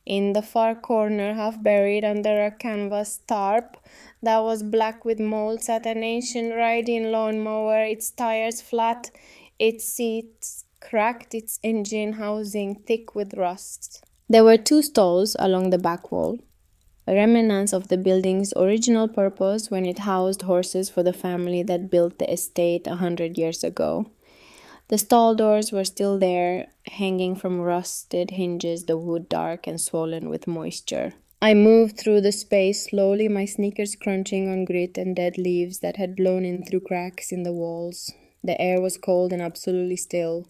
[SPEAKER 1] In the far corner, half buried under a canvas tarp that was black with mold, sat an ancient riding lawnmower, its tires flat, its seats cracked, its engine housing thick with rust. There were two stalls along the back wall, remnants of the building's original purpose when it housed horses for the family that built the estate 100 years ago. The stall doors were still there, hanging from rusted hinges, the wood dark and swollen with moisture. I moved through the space slowly, my sneakers crunching on grit and dead leaves that had blown in through cracks in the walls. The air was cold and absolutely still.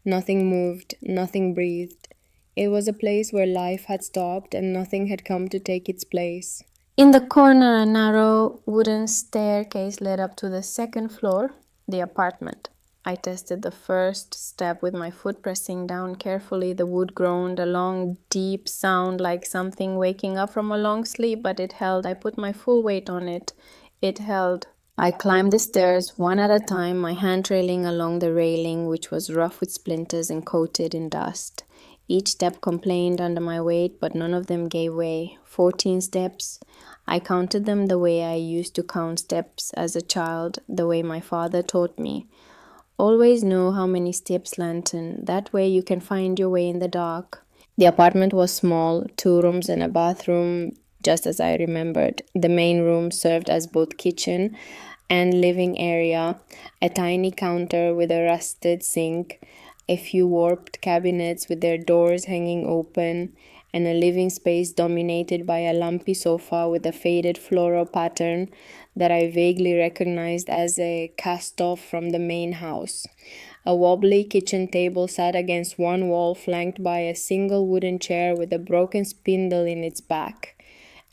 [SPEAKER 1] Nothing moved, nothing breathed. It was a place where life had stopped and nothing had come to take its place. In the corner, a narrow wooden staircase led up to the second floor, the apartment. I tested the first step with my foot, pressing down carefully. The wood groaned, a long, deep sound like something waking up from a long sleep, but it held. I put my full weight on it. It held. I climbed the stairs one at a time, my hand trailing along the railing, which was rough with splinters and coated in dust. Each step complained under my weight, but none of them gave way. 14 steps. I counted them the way I used to count steps as a child, the way my father taught me. Always know how many steps, lantern. That way you can find your way in the dark. The apartment was small, 2 rooms and a bathroom, just as I remembered. The main room served as both kitchen and living area, a tiny counter with a rusted sink, a few warped cabinets with their doors hanging open, and a living space dominated by a lumpy sofa with a faded floral pattern that I vaguely recognized as a cast-off from the main house. A wobbly kitchen table sat against one wall, flanked by a single wooden chair with a broken spindle in its back.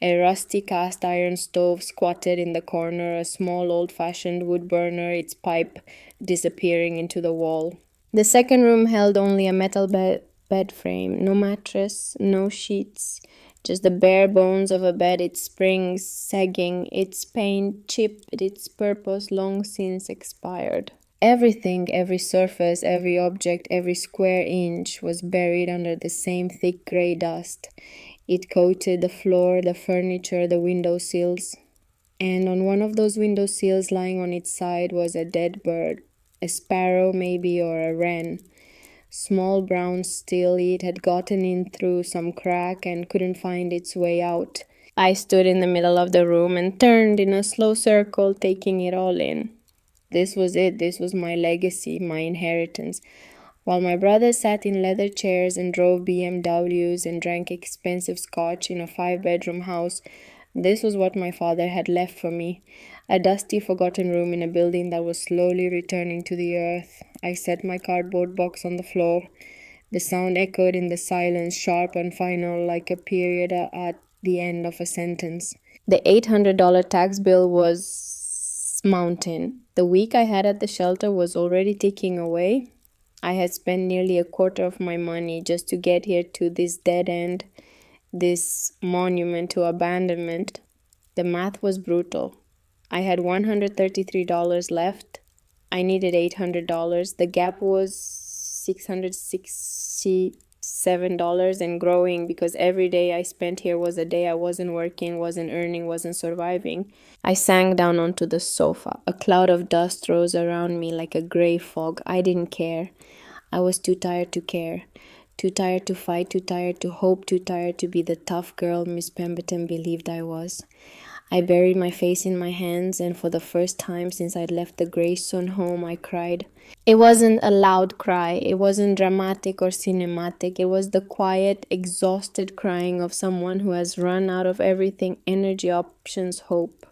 [SPEAKER 1] A rusty cast iron stove squatted in the corner, a small old-fashioned wood burner, its pipe disappearing into the wall. The second room held only a metal bed frame, no mattress, no sheets, just the bare bones of a bed, its springs sagging, its paint chipped, its purpose long since expired. Everything, every surface, every object, every square inch was buried under the same thick gray dust. It coated the floor, the furniture, the window sills. And on one of those window sills, lying on its side, was a dead bird. A sparrow, maybe, or a wren. Small brown still, it had gotten in through some crack and couldn't find its way out. I stood in the middle of the room and turned in a slow circle, taking it all in. This was it. This was my legacy, my inheritance. While my brothers sat in leather chairs and drove BMWs and drank expensive scotch in a 5-bedroom house, this was what my father had left for me. A dusty, forgotten room in a building that was slowly returning to the earth. I set my cardboard box on the floor. The sound echoed in the silence, sharp and final, like a period at the end of a sentence. The $800 tax bill was mounting. The week I had at the shelter was already ticking away. I had spent nearly a quarter of my money just to get here to this dead end, this monument to abandonment. The math was brutal. I had $133 left, I needed $800. The gap was $667 and growing because every day I spent here was a day I wasn't working, wasn't earning, wasn't surviving. I sank down onto the sofa. A cloud of dust rose around me like a gray fog. I didn't care. I was too tired to care. Too tired to fight, too tired to hope, too tired to be the tough girl Miss Pemberton believed I was. I buried my face in my hands, and for the first time since I'd left the Greystone home, I cried. It wasn't a loud cry, it wasn't dramatic or cinematic, it was the quiet, exhausted crying of someone who has run out of everything energy, options, hope.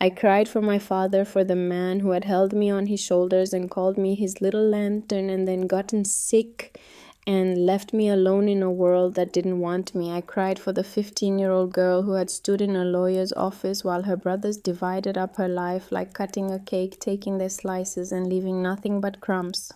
[SPEAKER 1] I cried for my father, for the man who had held me on his shoulders and called me his little lantern and then gotten sick and left me alone in a world that didn't want me. I cried for the 15-year-old girl who had stood in a lawyer's office while her brothers divided up her life like cutting a cake, taking their slices and leaving nothing but crumbs.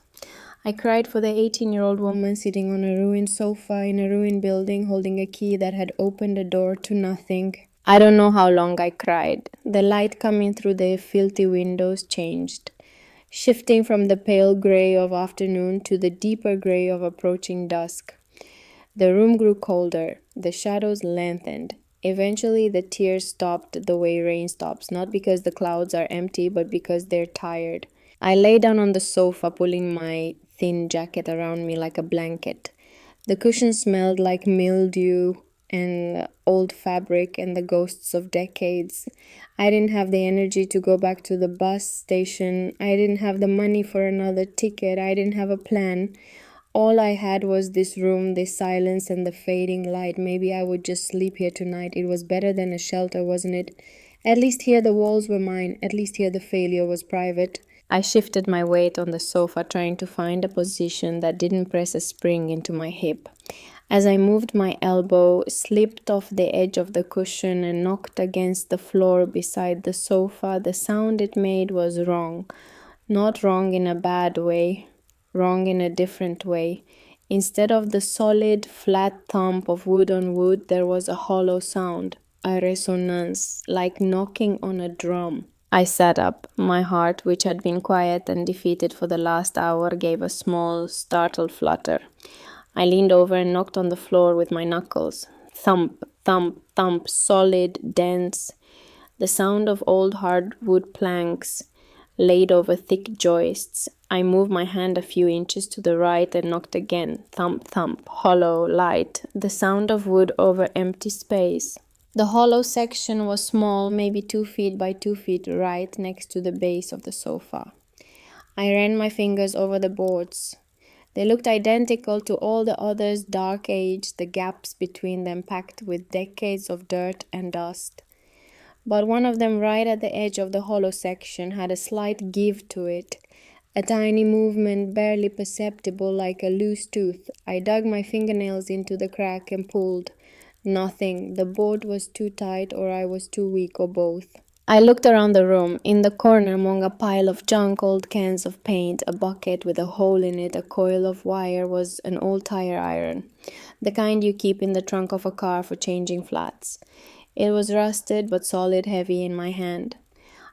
[SPEAKER 1] I cried for the 18-year-old woman sitting on a ruined sofa in a ruined building holding a key that had opened a door to nothing. I don't know how long I cried. The light coming through the filthy windows changed, shifting from the pale gray of afternoon to the deeper gray of approaching dusk. The room grew colder. The shadows lengthened. Eventually, the tears stopped the way rain stops, not because the clouds are empty, but because they're tired. I lay down on the sofa, pulling my thin jacket around me like a blanket. The cushion smelled like mildew and old fabric and the ghosts of decades. I didn't have the energy to go back to the bus station. I didn't have the money for another ticket. I didn't have a plan. All I had was this room, this silence, and the fading light. Maybe I would just sleep here tonight. It was better than a shelter, wasn't it? At least here the walls were mine. At least here the failure was private. I shifted my weight on the sofa, trying to find a position that didn't press a spring into my hip. As I moved, my elbow slipped off the edge of the cushion and knocked against the floor beside the sofa. The sound it made was wrong. Not wrong in a bad way, wrong in a different way. Instead of the solid, flat thump of wood on wood, there was a hollow sound, a resonance, like knocking on a drum. I sat up. My heart, which had been quiet and defeated for the last hour, gave a small, startled flutter. I leaned over and knocked on the floor with my knuckles. Thump, thump, thump, solid, dense. The sound of old hardwood planks laid over thick joists. I moved my hand a few inches to the right and knocked again. Thump, thump, hollow, light. The sound of wood over empty space. The hollow section was small, maybe 2 feet by 2 feet, right next to the base of the sofa. I ran my fingers over the boards. They looked identical to all the others, dark age, the gaps between them packed with decades of dirt and dust. But one of them right at the edge of the hollow section had a slight give to it, a tiny movement barely perceptible like a loose tooth. I dug my fingernails into the crack and pulled. Nothing. The board was too tight or I was too weak or both. I looked around the room. In the corner among a pile of junk, old cans of paint, a bucket with a hole in it, a coil of wire, was an old tire iron, the kind you keep in the trunk of a car for changing flats. It was rusted but solid, heavy in my hand.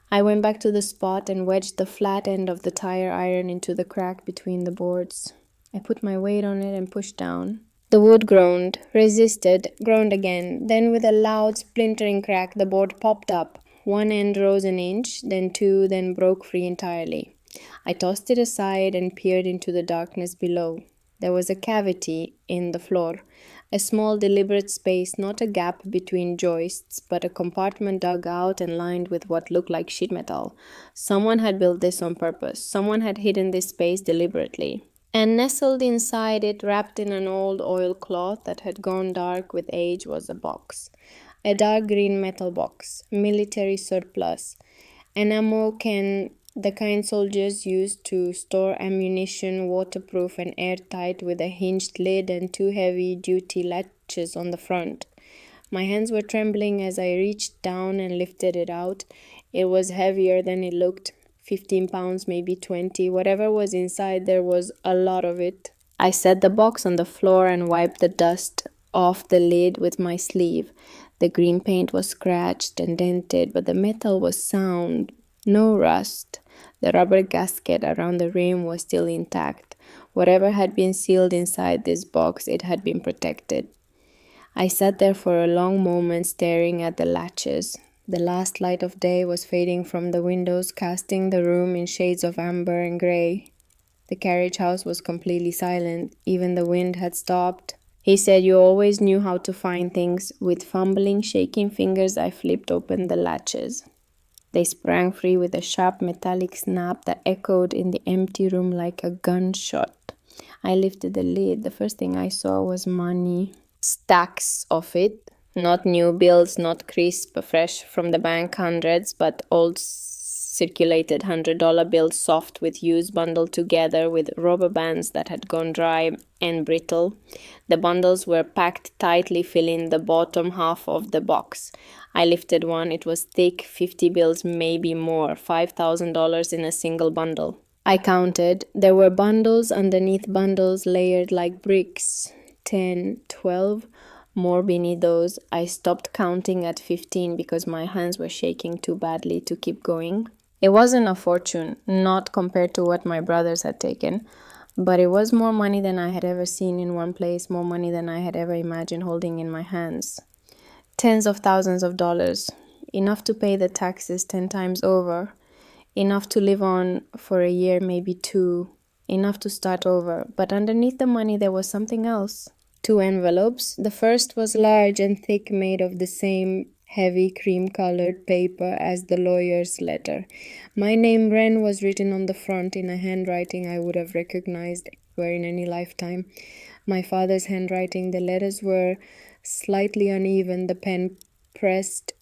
[SPEAKER 1] I went back to the spot and wedged the flat end of the tire iron into the crack between the boards. I put my weight on it and pushed down. The wood groaned, resisted, groaned again. Then with a loud splintering crack, the board popped up. One end rose an inch, then two, then broke free entirely. I tossed it aside and peered into the darkness below. There was a cavity in the floor, a small deliberate space, not a gap between joists, but a compartment dug out and lined with what looked like sheet metal. Someone had built this on purpose. Someone had hidden this space deliberately. And nestled inside it, wrapped in an old oilcloth that had gone dark with age, was a box. A dark green metal box, military surplus, an ammo can, the kind soldiers used to store ammunition, waterproof and airtight, with a hinged lid and two heavy-duty latches on the front. My hands were trembling as I reached down and lifted it out. It was heavier than it looked, 15 pounds, maybe 20. Whatever was inside, there was a lot of it. I set the box on the floor and wiped the dust off the lid with my sleeve. The green paint was scratched and dented, but the metal was sound. No rust. The rubber gasket around the rim was still intact. Whatever had been sealed inside this box, it had been protected. I sat there for a long moment staring at the latches. The last light of day was fading from the windows, casting the room in shades of amber and gray. The carriage house was completely silent. Even the wind had stopped. He said you always knew how to find things. With fumbling, shaking fingers, I flipped open the latches. They sprang free with a sharp metallic snap that echoed in the empty room like a gunshot. I lifted the lid. The first thing I saw was money. Stacks of it. Not new bills, not crisp, fresh from the bank hundreds, but old circulated $100 bills, soft with use, bundled together with rubber bands that had gone dry and brittle. The bundles were packed tightly, filling the bottom half of the box. I lifted one. It was thick, 50 bills, maybe more, $5,000 in a single bundle. I counted. There were bundles underneath bundles layered like bricks. 10, 12, more beneath those. I stopped counting at 15 because my hands were shaking too badly to keep going. It wasn't a fortune, not compared to what my brothers had taken, but it was more money than I had ever seen in one place, more money than I had ever imagined holding in my hands. Tens of thousands of dollars, enough to pay the taxes 10 times over, enough to live on for a year, maybe two, enough to start over. But underneath the money there was something else. 2 envelopes. The first was large and thick, made of the same heavy cream-colored paper as the lawyer's letter. My name, Wren, was written on the front in a handwriting I would have recognized anywhere in any lifetime. My father's handwriting. The letters were slightly uneven, the pen pressed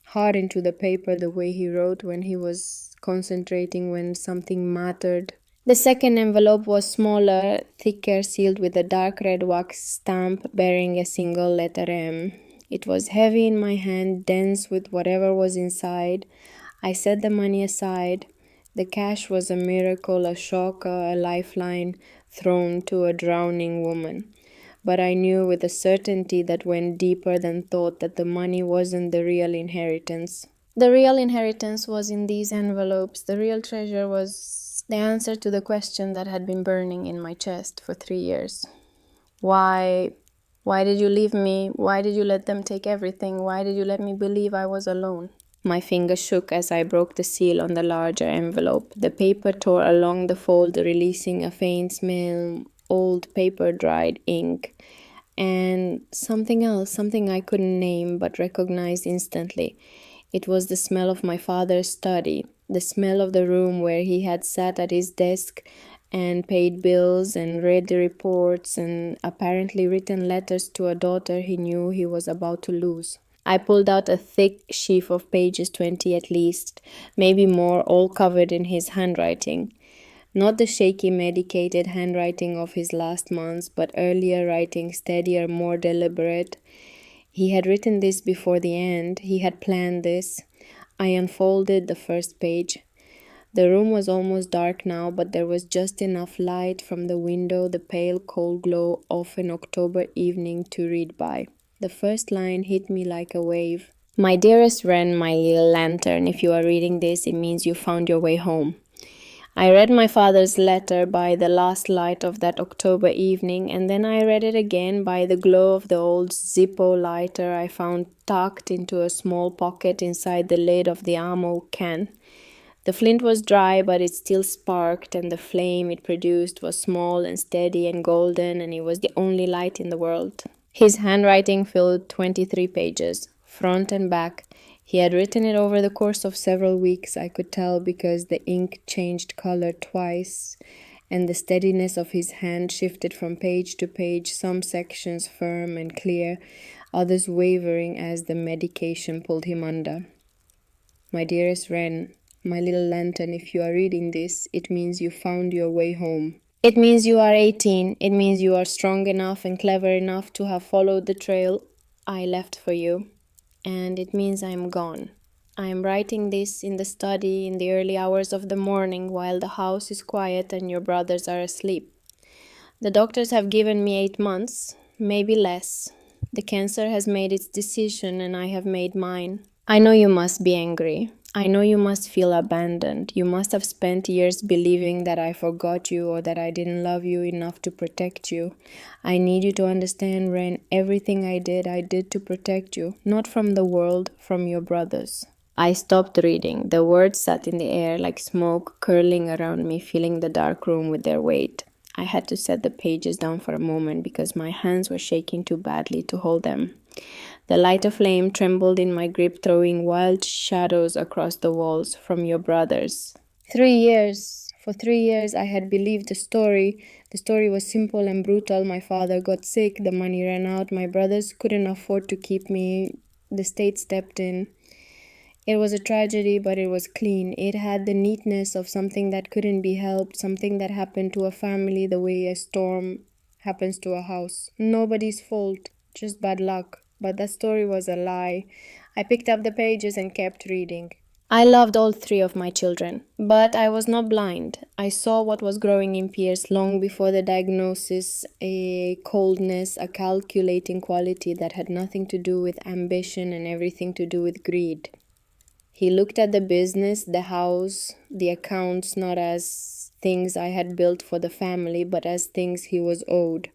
[SPEAKER 1] hard into the paper the way he wrote when he was concentrating, when something mattered. The second envelope was smaller, thicker, sealed with a dark red wax stamp bearing a single letter M. It was heavy in my hand, dense with whatever was inside. I set the money aside. The cash was a miracle, a shock, a lifeline thrown to a drowning woman. But I knew with a certainty that went deeper than thought that the money wasn't the real inheritance. The real inheritance was in these envelopes. The real treasure was the answer to the question that had been burning in my chest for 3 years. Why did you leave me? Why did you let them take everything? Why did you let me believe I was alone? My fingers shook as I broke the seal on the larger envelope. The paper tore along the fold, releasing a faint smell, old paper, dried ink, and something else, something I couldn't name but recognized instantly. It was the smell of my father's study, the smell of the room where he had sat at his desk and paid bills and read the reports and apparently written letters to a daughter he knew he was about to lose. I pulled out a thick sheaf of pages, 20 at least, maybe more, all covered in his handwriting. Not the shaky, medicated handwriting of his last months, but earlier writing, steadier, more deliberate. He had written this before the end. He had planned this. I unfolded the first page. The room was almost dark now, but there was just enough light from the window, the pale, cold glow of an October evening, to read by. The first line hit me like a wave. My dearest Wren, my little lantern, if you are reading this, it means you found your way home. I read my father's letter by the last light of that October evening, and then I read it again by the glow of the old Zippo lighter I found tucked into a small pocket inside the lid of the ammo can. The flint was dry, but it still sparked, and the flame it produced was small and steady and golden, and it was the only light in the world. His handwriting filled 23 pages, front and back. He had written it over the course of several weeks, I could tell, because the ink changed color twice, and the steadiness of his hand shifted from page to page, some sections firm and clear, others wavering as the medication pulled him under. My dearest Wren, my little lantern, if you are reading this, it means you found your way home. It means you are 18. It means you are strong enough and clever enough to have followed the trail I left for you. And it means I am gone. I am writing this in the study in the early hours of the morning while the house is quiet and your brothers are asleep. The doctors have given me 8 months, maybe less. The cancer has made its decision and I have made mine. I know you must be angry. I know you must feel abandoned. You must have spent years believing that I forgot you or that I didn't love you enough to protect you. I need you to understand, Ren, everything I did to protect you, not from the world, from your brothers. I stopped reading. The words sat in the air like smoke curling around me, filling the dark room with their weight. I had to set the pages down for a moment because my hands were shaking too badly to hold them. The lighter flame trembled in my grip, throwing wild shadows across the walls. From your brothers. 3 years. For 3 years, I had believed the story. The story was simple and brutal. My father got sick, the money ran out, my brothers couldn't afford to keep me. The state stepped in. It was a tragedy, but it was clean. It had the neatness of something that couldn't be helped, something that happened to a family the way a storm happens to a house. Nobody's fault, just bad luck. But that story was a lie. I picked up the pages and kept reading. I loved all three of my children, but I was not blind. I saw what was growing in Pierce long before the diagnosis, a coldness, a calculating quality that had nothing to do with ambition and everything to do with greed. He looked at the business, the house, the accounts not as things I had built for the family, but as things he was owed.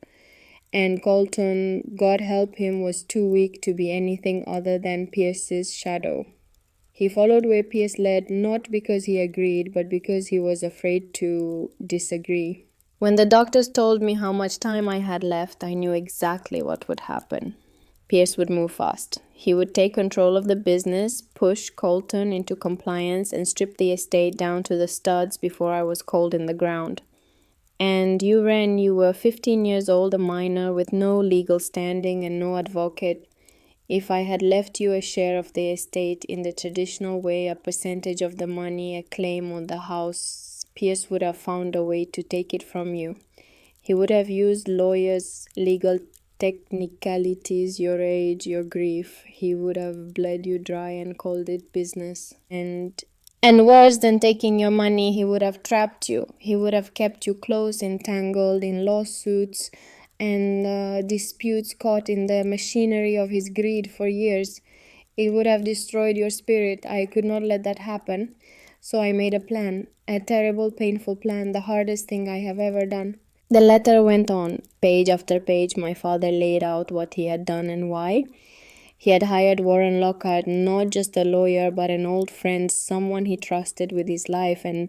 [SPEAKER 1] And Colton, God help him, was too weak to be anything other than Pierce's shadow. He followed where Pierce led, not because he agreed, but because he was afraid to disagree. When the doctors told me how much time I had left, I knew exactly what would happen. Pierce would move fast. He would take control of the business, push Colton into compliance, and strip the estate down to the studs before I was cold in the ground. And you, Ren, you were 15 years old, a minor with no legal standing and no advocate. If I had left you a share of the estate in the traditional way, a percentage of the money, a claim on the house, Pierce would have found a way to take it from you. He would have used lawyers, legal technicalities, your age, your grief. He would have bled you dry and called it business. And worse than taking your money, he would have trapped you. He would have kept you close, entangled in lawsuits and disputes, caught in the machinery of his greed for years. It would have destroyed your spirit. I could not let that happen. So I made a plan, a terrible, painful plan, the hardest thing I have ever done. The letter went on. Page after page, my father laid out what he had done and why. He had hired Warren Lockhart, not just a lawyer, but an old friend, someone he trusted with his life, and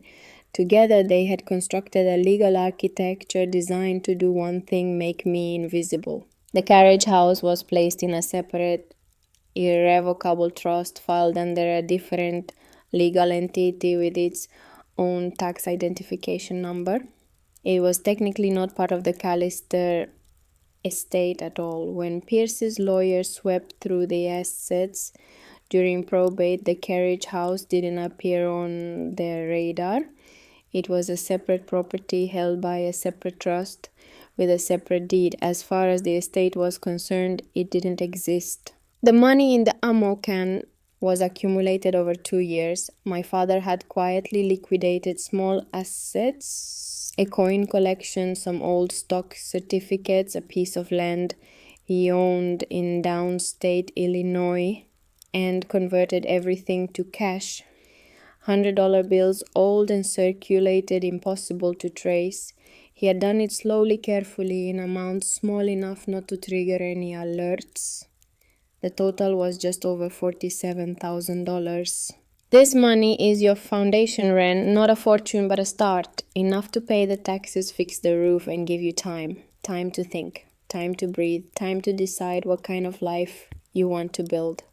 [SPEAKER 1] together they had constructed a legal architecture designed to do one thing: make me invisible. The Carriage house was placed in a separate, irrevocable trust filed under a different legal entity with its own tax identification number. It was technically not part of the Callister estate at all. When Pierce's lawyer swept through the assets during probate, the Carriage house didn't appear on their radar. It was a separate property held by a separate trust with a separate deed. As far as the estate was concerned, it didn't exist. The money in the ammo can was accumulated over 2 years. My father had quietly liquidated small assets, a coin collection, some old stock certificates, a piece of land he owned in downstate Illinois, and converted everything to cash. $100 bills, old and circulated, impossible to trace. He had done it slowly, carefully, in amounts small enough not to trigger any alerts. The total was just over $47,000. This money is your foundation, Ren, not a fortune but a start. Enough to pay the taxes, fix the roof, and give you time. Time to think, time to breathe, time to decide what kind of life you want to build.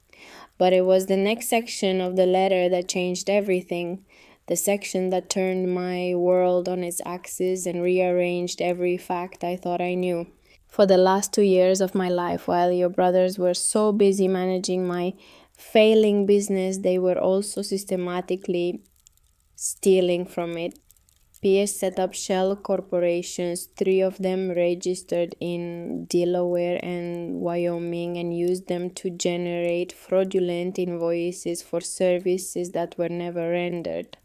[SPEAKER 1] But it was the next section of the letter that changed everything. The section that turned my world on its axis and rearranged every fact I thought I knew. For the last 2 years of my life, while your brothers were so busy managing my failing business, they were also systematically stealing from it. Pierce set up shell corporations, 3 of them registered in Delaware and Wyoming, and used them to generate fraudulent invoices for services that were never rendered.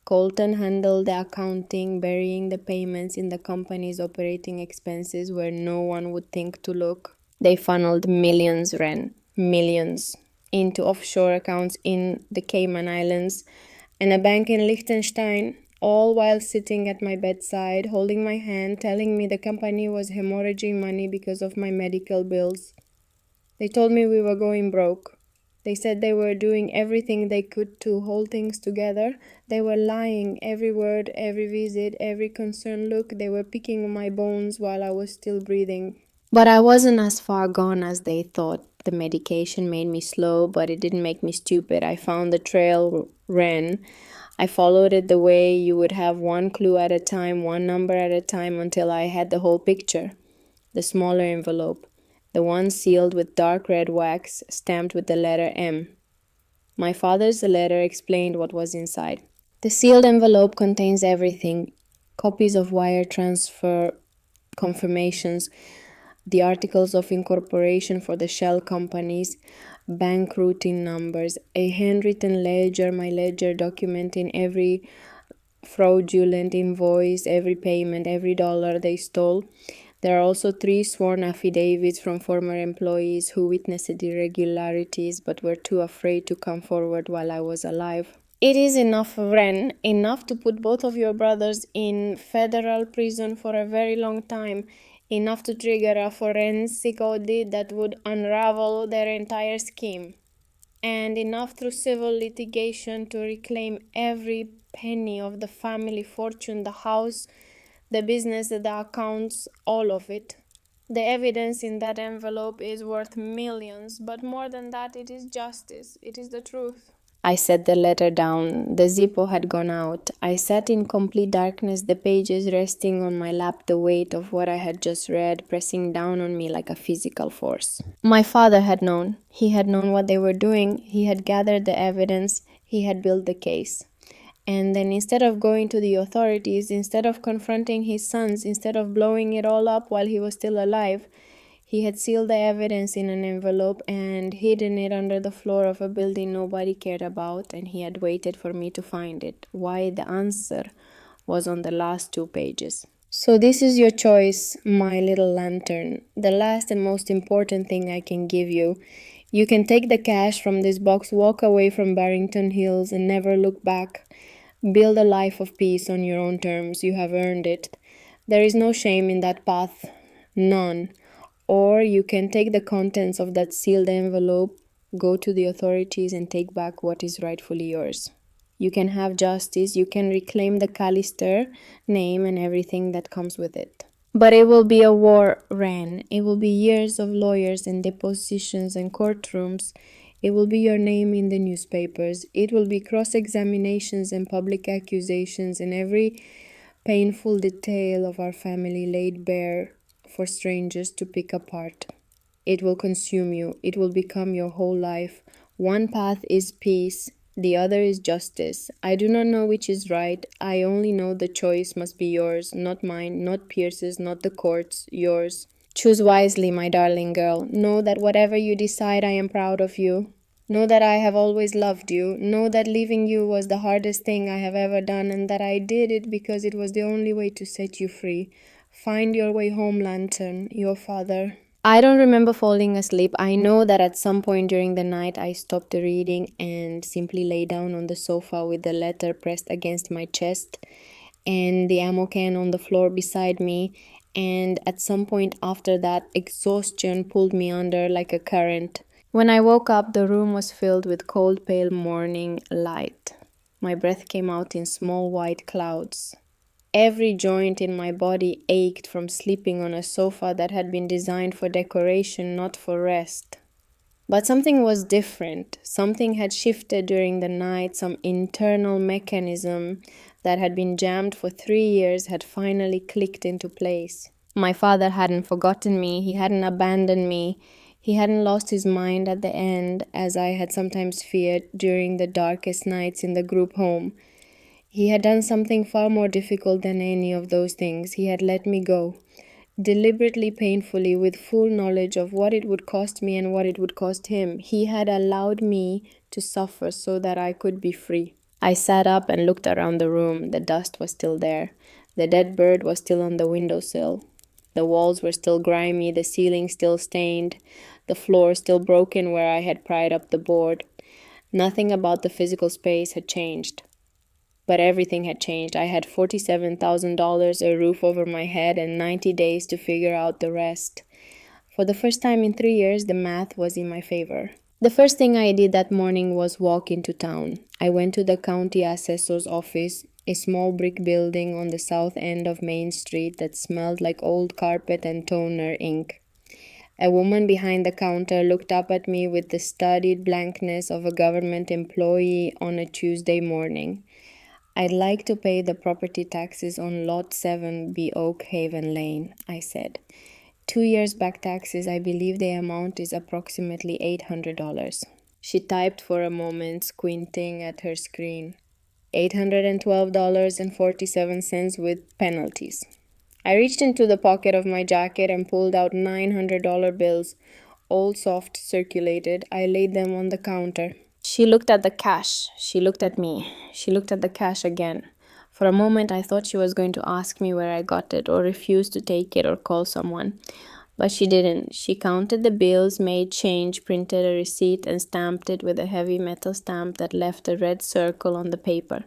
[SPEAKER 1] Colton handled the accounting, burying the payments in the company's operating expenses where no one would think to look. They funneled millions, Ren. Millions. into offshore accounts in the Cayman Islands, and a bank in Liechtenstein, all while sitting at my bedside, holding my hand, telling me the company was hemorrhaging money because of my medical bills. They told me we were going broke. They said they were doing everything they could to hold things together. They were lying every word, every visit, every concerned look. They were picking my bones while I was still breathing. But I wasn't as far gone as they thought. The medication made me slow, but it didn't make me stupid. I found the trail, ran. I followed it the way you would have one clue at a time, one number at a time, until I had the whole picture. The smaller envelope, the one sealed with dark red wax, stamped with the letter M. My father's letter explained what was inside. The sealed envelope contains everything: copies of wire transfer confirmations, the articles of incorporation for the shell companies, bank routing numbers, a handwritten ledger, my ledger documenting every fraudulent invoice, every payment, every dollar they stole. There are also 3 sworn affidavits from former employees who witnessed irregularities but were too afraid to come forward while I was alive. It is enough, Ren, enough to put both of your brothers in federal prison for a very long time, enough to trigger a forensic audit that would unravel their entire scheme, and enough through civil litigation to reclaim every penny of the family fortune, the house, the business, the accounts, all of it. The evidence in that envelope is worth millions, but more than that, it is justice. It is the truth. I set the letter down. The Zippo had gone out. I sat in complete darkness, the pages resting on my lap, the weight of what I had just read pressing down on me like a physical force. My father had known. He had known what they were doing. He had gathered the evidence. He had built the case. And then instead of going to the authorities, instead of confronting his sons, instead of blowing it all up while he was still alive, he had sealed the evidence in an envelope and hidden it under the floor of a building nobody cared about, and he had waited for me to find it. Why, the answer was on the last 2 pages. So this is your choice, my little lantern. The last and most important thing I can give you. You can take the cash from this box, walk away from Barrington Hills, and never look back. Build a life of peace on your own terms. You have earned it. There is no shame in that path. None. Or you can take the contents of that sealed envelope, go to the authorities, and take back what is rightfully yours. You can have justice. You can reclaim the Callister name and everything that comes with it. But it will be a war, Ren. It will be years of lawyers and depositions and courtrooms. It will be your name in the newspapers. It will be cross-examinations and public accusations, and every painful detail of our family laid bare for strangers to pick apart. It will consume you. It will become your whole life. One path is peace. The other is justice. I do not know which is right. I only know the choice must be yours, not mine, not Pierce's, not the court's, yours. Choose wisely, my darling girl. Know that whatever you decide, I am proud of you. Know that I have always loved you. Know that leaving you was the hardest thing I have ever done, and that I did it because it was the only way to set you free. Find your way home, Lantern, your father. I don't remember falling asleep. I know that at some point during the night I stopped reading and simply lay down on the sofa with the letter pressed against my chest and the ammo can on the floor beside me. And at some point after that, exhaustion pulled me under like a current. When I woke up, the room was filled with cold, pale morning light. My breath came out in small white clouds. Every joint in my body ached from sleeping on a sofa that had been designed for decoration, not for rest. But something was different. Something had shifted during the night. Some internal mechanism that had been jammed for 3 years had finally clicked into place. My father hadn't forgotten me. He hadn't abandoned me. He hadn't lost his mind at the end, as I had sometimes feared during the darkest nights in the group home. He had done something far more difficult than any of those things. He had let me go, deliberately, painfully, with full knowledge of what it would cost me and what it would cost him. He had allowed me to suffer so that I could be free. I sat up and looked around the room. The dust was still there. The dead bird was still on the windowsill. The walls were still grimy, the ceiling still stained, the floor still broken where I had pried up the board. Nothing about the physical space had changed. But everything had changed. I had $47,000, a roof over my head, and 90 days to figure out the rest. For the first time in 3 years, the math was in my favor. The first thing I did that morning was walk into town. I went to the county assessor's office, a small brick building on the south end of Main Street that smelled like old carpet and toner ink. A woman behind the counter looked up at me with the studied blankness of a government employee on a Tuesday morning. "I'd like to pay the property taxes on Lot 7B Oak Haven Lane," I said. 2 years back taxes, I believe the amount is approximately $800. She typed for a moment, squinting at her screen. $812.47 with penalties. I reached into the pocket of my jacket and pulled out $900 bills, all soft circulated. I laid them on the counter. She looked at the cash. She looked at me. She looked at the cash again. For a moment, I thought she was going to ask me where I got it, or refuse to take it, or call someone. But she didn't. She counted the bills, made change, printed a receipt, and stamped it with a heavy metal stamp that left a red circle on the paper.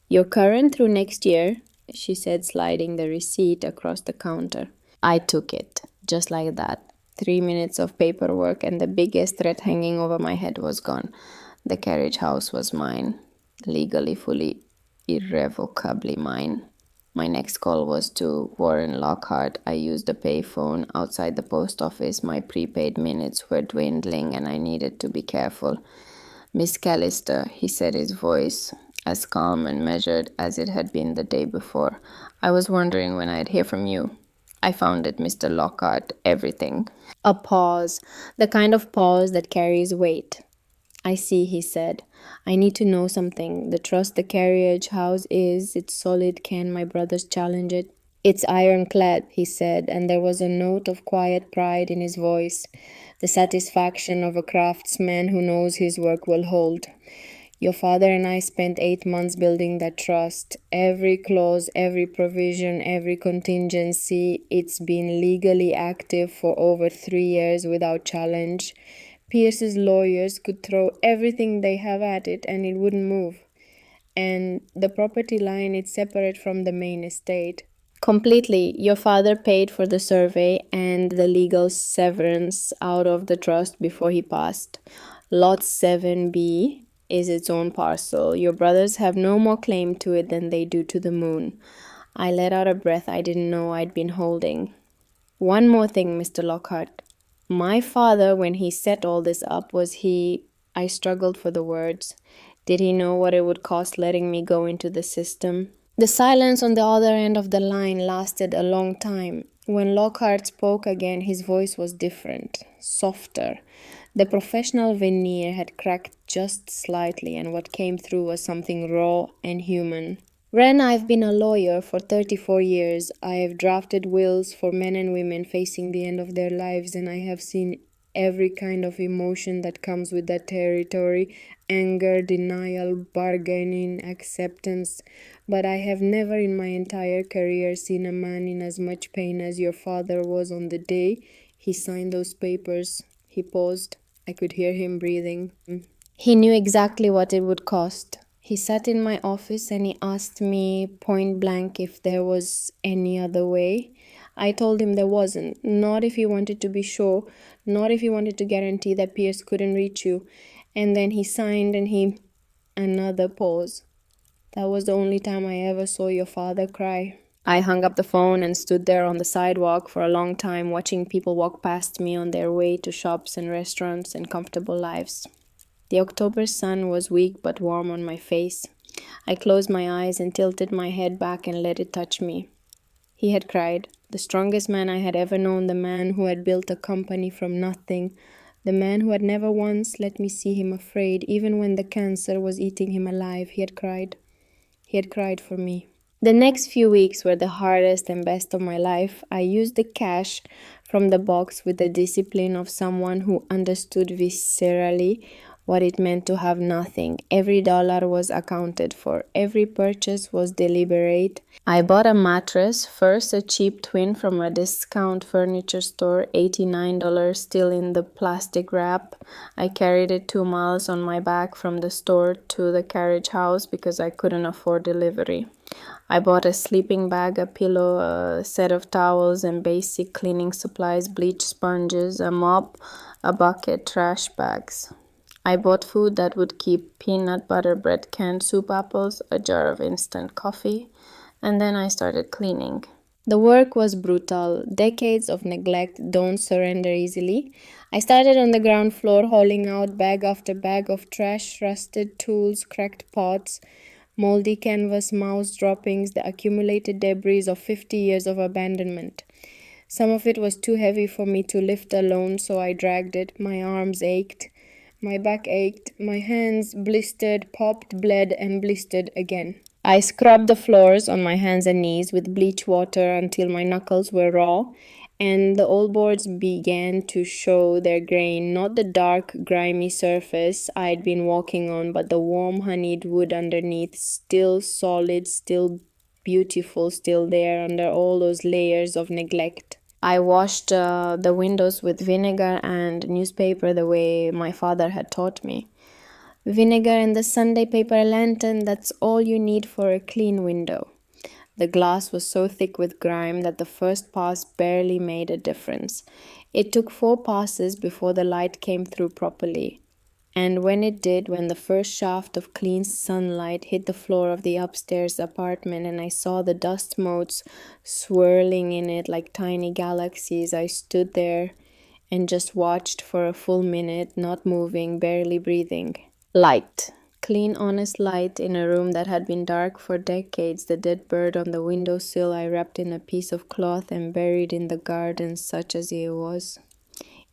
[SPEAKER 1] "You're current through next year," she said, sliding the receipt across the counter. I took it, just like that. 3 minutes of paperwork, and the biggest threat hanging over my head was gone. The carriage house was mine, legally, fully, irrevocably mine. My next call was to Warren Lockhart. I used a payphone outside the post office. My prepaid minutes were dwindling, and I needed to be careful. "Miss Callister," he said, his voice as calm and measured as it had been the day before. "I was wondering when I'd hear from you." "I found it, Mr. Lockhart, everything." A pause, the kind of pause that carries weight. "I see," he said. "I need to know something. The trust the carriage house is, it's solid. Can my brothers challenge it?" "It's ironclad," he said, and there was a note of quiet pride in his voice, the satisfaction of a craftsman who knows his work will hold. "Your father and I spent 8 months building that trust. Every clause, every provision, every contingency. It's been legally active for over 3 years without challenge. Pierce's lawyers could throw everything they have at it and it wouldn't move. And the property line is separate from the main estate. Completely. Your father paid for the survey and the legal severance out of the trust before he passed. Lot 7B is its own parcel. Your brothers have no more claim to it than they do to the moon." I let out a breath I didn't know I'd been holding. "One more thing, Mr. Lockhart. My father, when he set all this up, I struggled for the words. Did he know what it would cost letting me go into the system?" The silence on the other end of the line lasted a long time. When Lockhart spoke again, his voice was different, softer. The professional veneer had cracked just slightly, and what came through was something raw and human. "Ren, I've been a lawyer for 34 years. I have drafted wills for men and women facing the end of their lives, and I have seen every kind of emotion that comes with that territory: anger, denial, bargaining, acceptance. But I have never in my entire career seen a man in as much pain as your father was on the day he signed those papers." He paused. I could hear him breathing. He knew exactly what it would cost. He sat in my office and he asked me point blank if there was any other way. I told him there wasn't. Not if he wanted to be sure. Not if he wanted to guarantee that Pierce couldn't reach you. And then he signed and he... Another pause. "That was the only time I ever saw your father cry." I hung up the phone and stood there on the sidewalk for a long time, watching people walk past me on their way to shops and restaurants and comfortable lives. The October sun was weak but warm on my face. I closed my eyes and tilted my head back and let it touch me. He had cried. The strongest man I had ever known, the man who had built a company from nothing, the man who had never once let me see him afraid, even when the cancer was eating him alive. He had cried. He had cried for me. The next few weeks were the hardest and best of my life. I used the cash from the box with the discipline of someone who understood viscerally what it meant to have nothing. Every dollar was accounted for, every purchase was deliberate. I bought a mattress, first a cheap twin from a discount furniture store, $89, still in the plastic wrap. I carried it 2 miles on my back from the store to the carriage house because I couldn't afford delivery. I bought a sleeping bag, a pillow, a set of towels, and basic cleaning supplies, bleach sponges, a mop, a bucket, trash bags. I bought food that would keep peanut butter, bread, canned soup, apples, a jar of instant coffee, and then I started cleaning. The work was brutal. Decades of neglect don't surrender easily. I started on the ground floor, hauling out bag after bag of trash, rusted tools, cracked pots, moldy canvas, mouse droppings, the accumulated debris of 50 years of abandonment. Some of it was too heavy for me to lift alone, so I dragged it. My arms ached. My back ached. My hands blistered, popped, bled, and blistered again. I scrubbed the floors on my hands and knees with bleach water until my knuckles were raw, and the old boards began to show their grain, not the dark, grimy surface I'd been walking on, but the warm, honeyed wood underneath, still solid, still beautiful, still there under all those layers of neglect. I washed the windows with vinegar and newspaper the way my father had taught me. Vinegar and the Sunday paper lantern, that's all you need for a clean window. The glass was so thick with grime that the first pass barely made a difference. It took 4 passes before the light came through properly. And when it did, when the first shaft of clean sunlight hit the floor of the upstairs apartment and I saw the dust motes swirling in it like tiny galaxies, I stood there and just watched for a full minute, not moving, barely breathing. Light. Clean, honest light in a room that had been dark for decades. The dead bird on the windowsill I wrapped in a piece of cloth and buried in the garden, such as it was.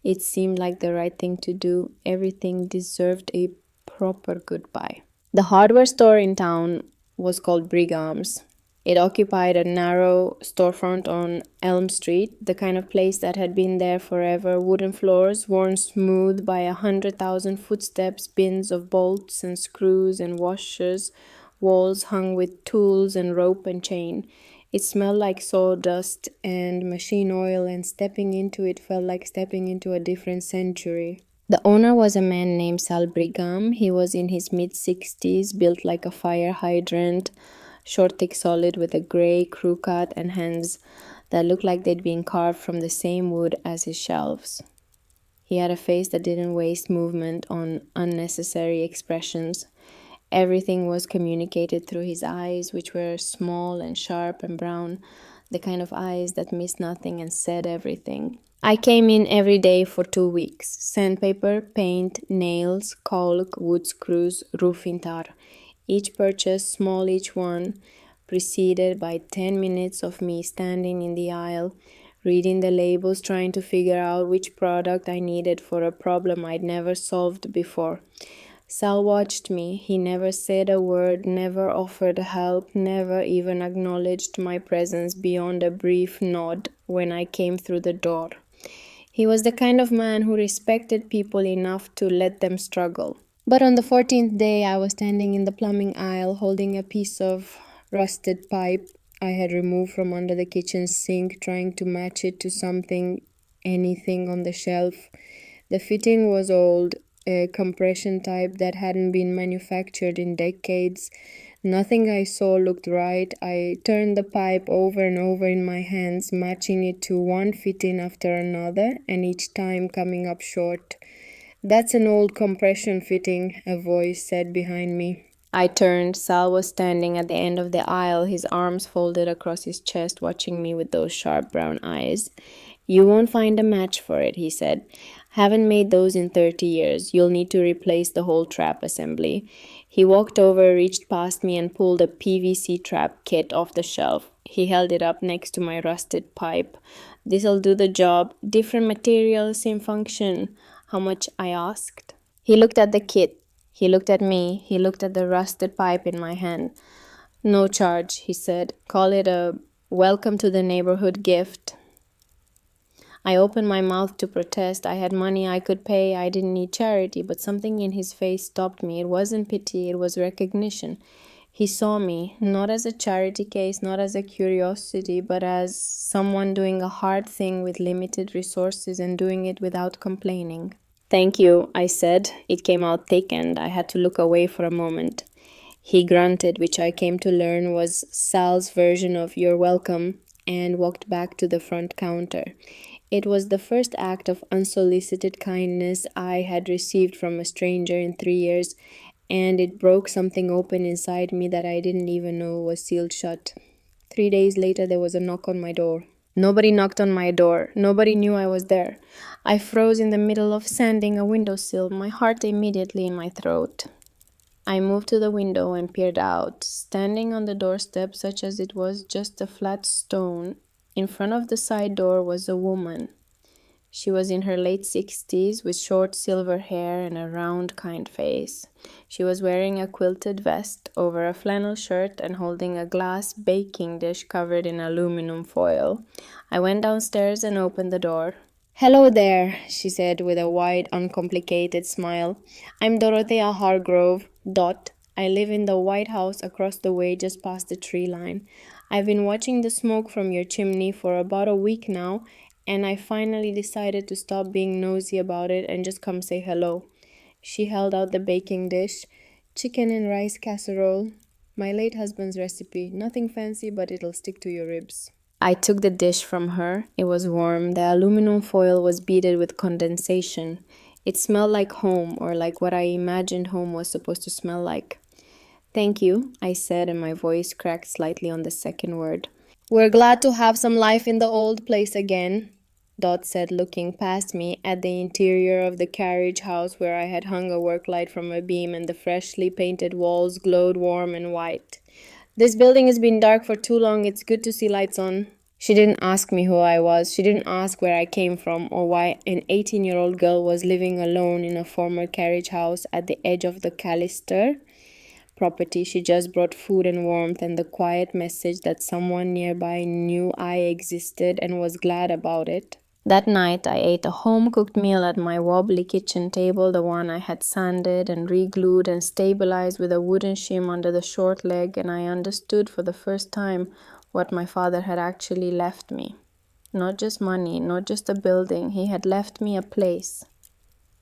[SPEAKER 1] It seemed like the right thing to do. Everything deserved a proper goodbye. The hardware store in town was called Brigham's. It occupied a narrow storefront on Elm Street, the kind of place that had been there forever. Wooden floors worn smooth by 100,000 footsteps, bins of bolts and screws and washers, walls hung with tools and rope and chain. It smelled like sawdust and machine oil, and stepping into it felt like stepping into a different century. The owner was a man named Sal Brigham. He was in his mid-60s, built like a fire hydrant, short, thick, solid, with a gray crew cut and hands that looked like they'd been carved from the same wood as his shelves. He had a face that didn't waste movement on unnecessary expressions. Everything was communicated through his eyes, which were small and sharp and brown, the kind of eyes that missed nothing and said everything. I came in every day for 2 weeks. Sandpaper, paint, nails, caulk, wood screws, roofing tar. Each purchase, small each one, preceded by 10 minutes of me standing in the aisle, reading the labels, trying to figure out which product I needed for a problem I'd never solved before. Sal watched me. He never said a word, never offered help, never even acknowledged my presence beyond a brief nod when I came through the door. He was the kind of man who respected people enough to let them struggle. But on the 14th day, I was standing in the plumbing aisle holding a piece of rusted pipe I had removed from under the kitchen sink, trying to match it to something, anything on the shelf. The fitting was old, a compression type that hadn't been manufactured in decades. Nothing I saw looked right. I turned the pipe over and over in my hands, matching it to one fitting after another, and each time coming up short. "That's an old compression fitting," a voice said behind me. I turned. Sal was standing at the end of the aisle, his arms folded across his chest, watching me with those sharp brown eyes. "You won't find a match for it," he said. "Haven't made those in 30 years. You'll need to replace the whole trap assembly." He walked over, reached past me, and pulled a PVC trap kit off the shelf. He held it up next to my rusted pipe. "This'll do the job. Different material, same function." "How much?" I asked. He looked at the kit. He looked at me. He looked at the rusted pipe in my hand. "No charge," he said. "Call it a welcome to the neighborhood gift." I opened my mouth to protest. I had money I could pay. I didn't need charity, but something in his face stopped me. It wasn't pity, it was recognition. He saw me, not as a charity case, not as a curiosity, but as someone doing a hard thing with limited resources and doing it without complaining. Thank you, I said. It came out thick and I had to look away for a moment. He grunted, which I came to learn was Sal's version of "you're welcome," and walked back to the front counter. It was the first act of unsolicited kindness I had received from a stranger in 3 years, and it broke something open inside me that I didn't even know was sealed shut. 3 days later, there was a knock on my door. Nobody knocked on my door. Nobody knew I was there. I froze in the middle of sanding a windowsill, my heart immediately in my throat. I moved to the window and peered out. Standing on the doorstep, such as it was just a flat stone, in front of the side door was a woman. She was in her late 60s with short silver hair and a round, kind face. She was wearing a quilted vest over a flannel shirt and holding a glass baking dish covered in aluminum foil. I went downstairs and opened the door. "Hello there," she said with a wide, uncomplicated smile. "I'm Dorothea Hargrove. I live in the White House across the way just past the tree line. I've been watching the smoke from your chimney for about a week now, and I finally decided to stop being nosy about it and just come say hello." She held out the baking dish. "Chicken and rice casserole. My late husband's recipe. Nothing fancy, but it'll stick to your ribs." I took the dish from her. It was warm. The aluminum foil was beaded with condensation. It smelled like home, or like what I imagined home was supposed to smell like. "Thank you," I said, and my voice cracked slightly on the second word. "We're glad to have some life in the old place again," Dot said, looking past me at the interior of the Carriage house where I had hung a work light from a beam and the freshly painted walls glowed warm and white. "This building has been dark for too long. It's good to see lights on." She didn't ask me who I was. She didn't ask where I came from or why an 18-year-old girl was living alone in a former carriage house at the edge of the Callister property. She just brought food and warmth and the quiet message that someone nearby knew I existed and was glad about it. That night, I ate a home-cooked meal at my wobbly kitchen table, the one I had sanded and re-glued and stabilized with a wooden shim under the short leg, and I understood for the first time what my father had actually left me. Not just money, not just a building. He had left me a place,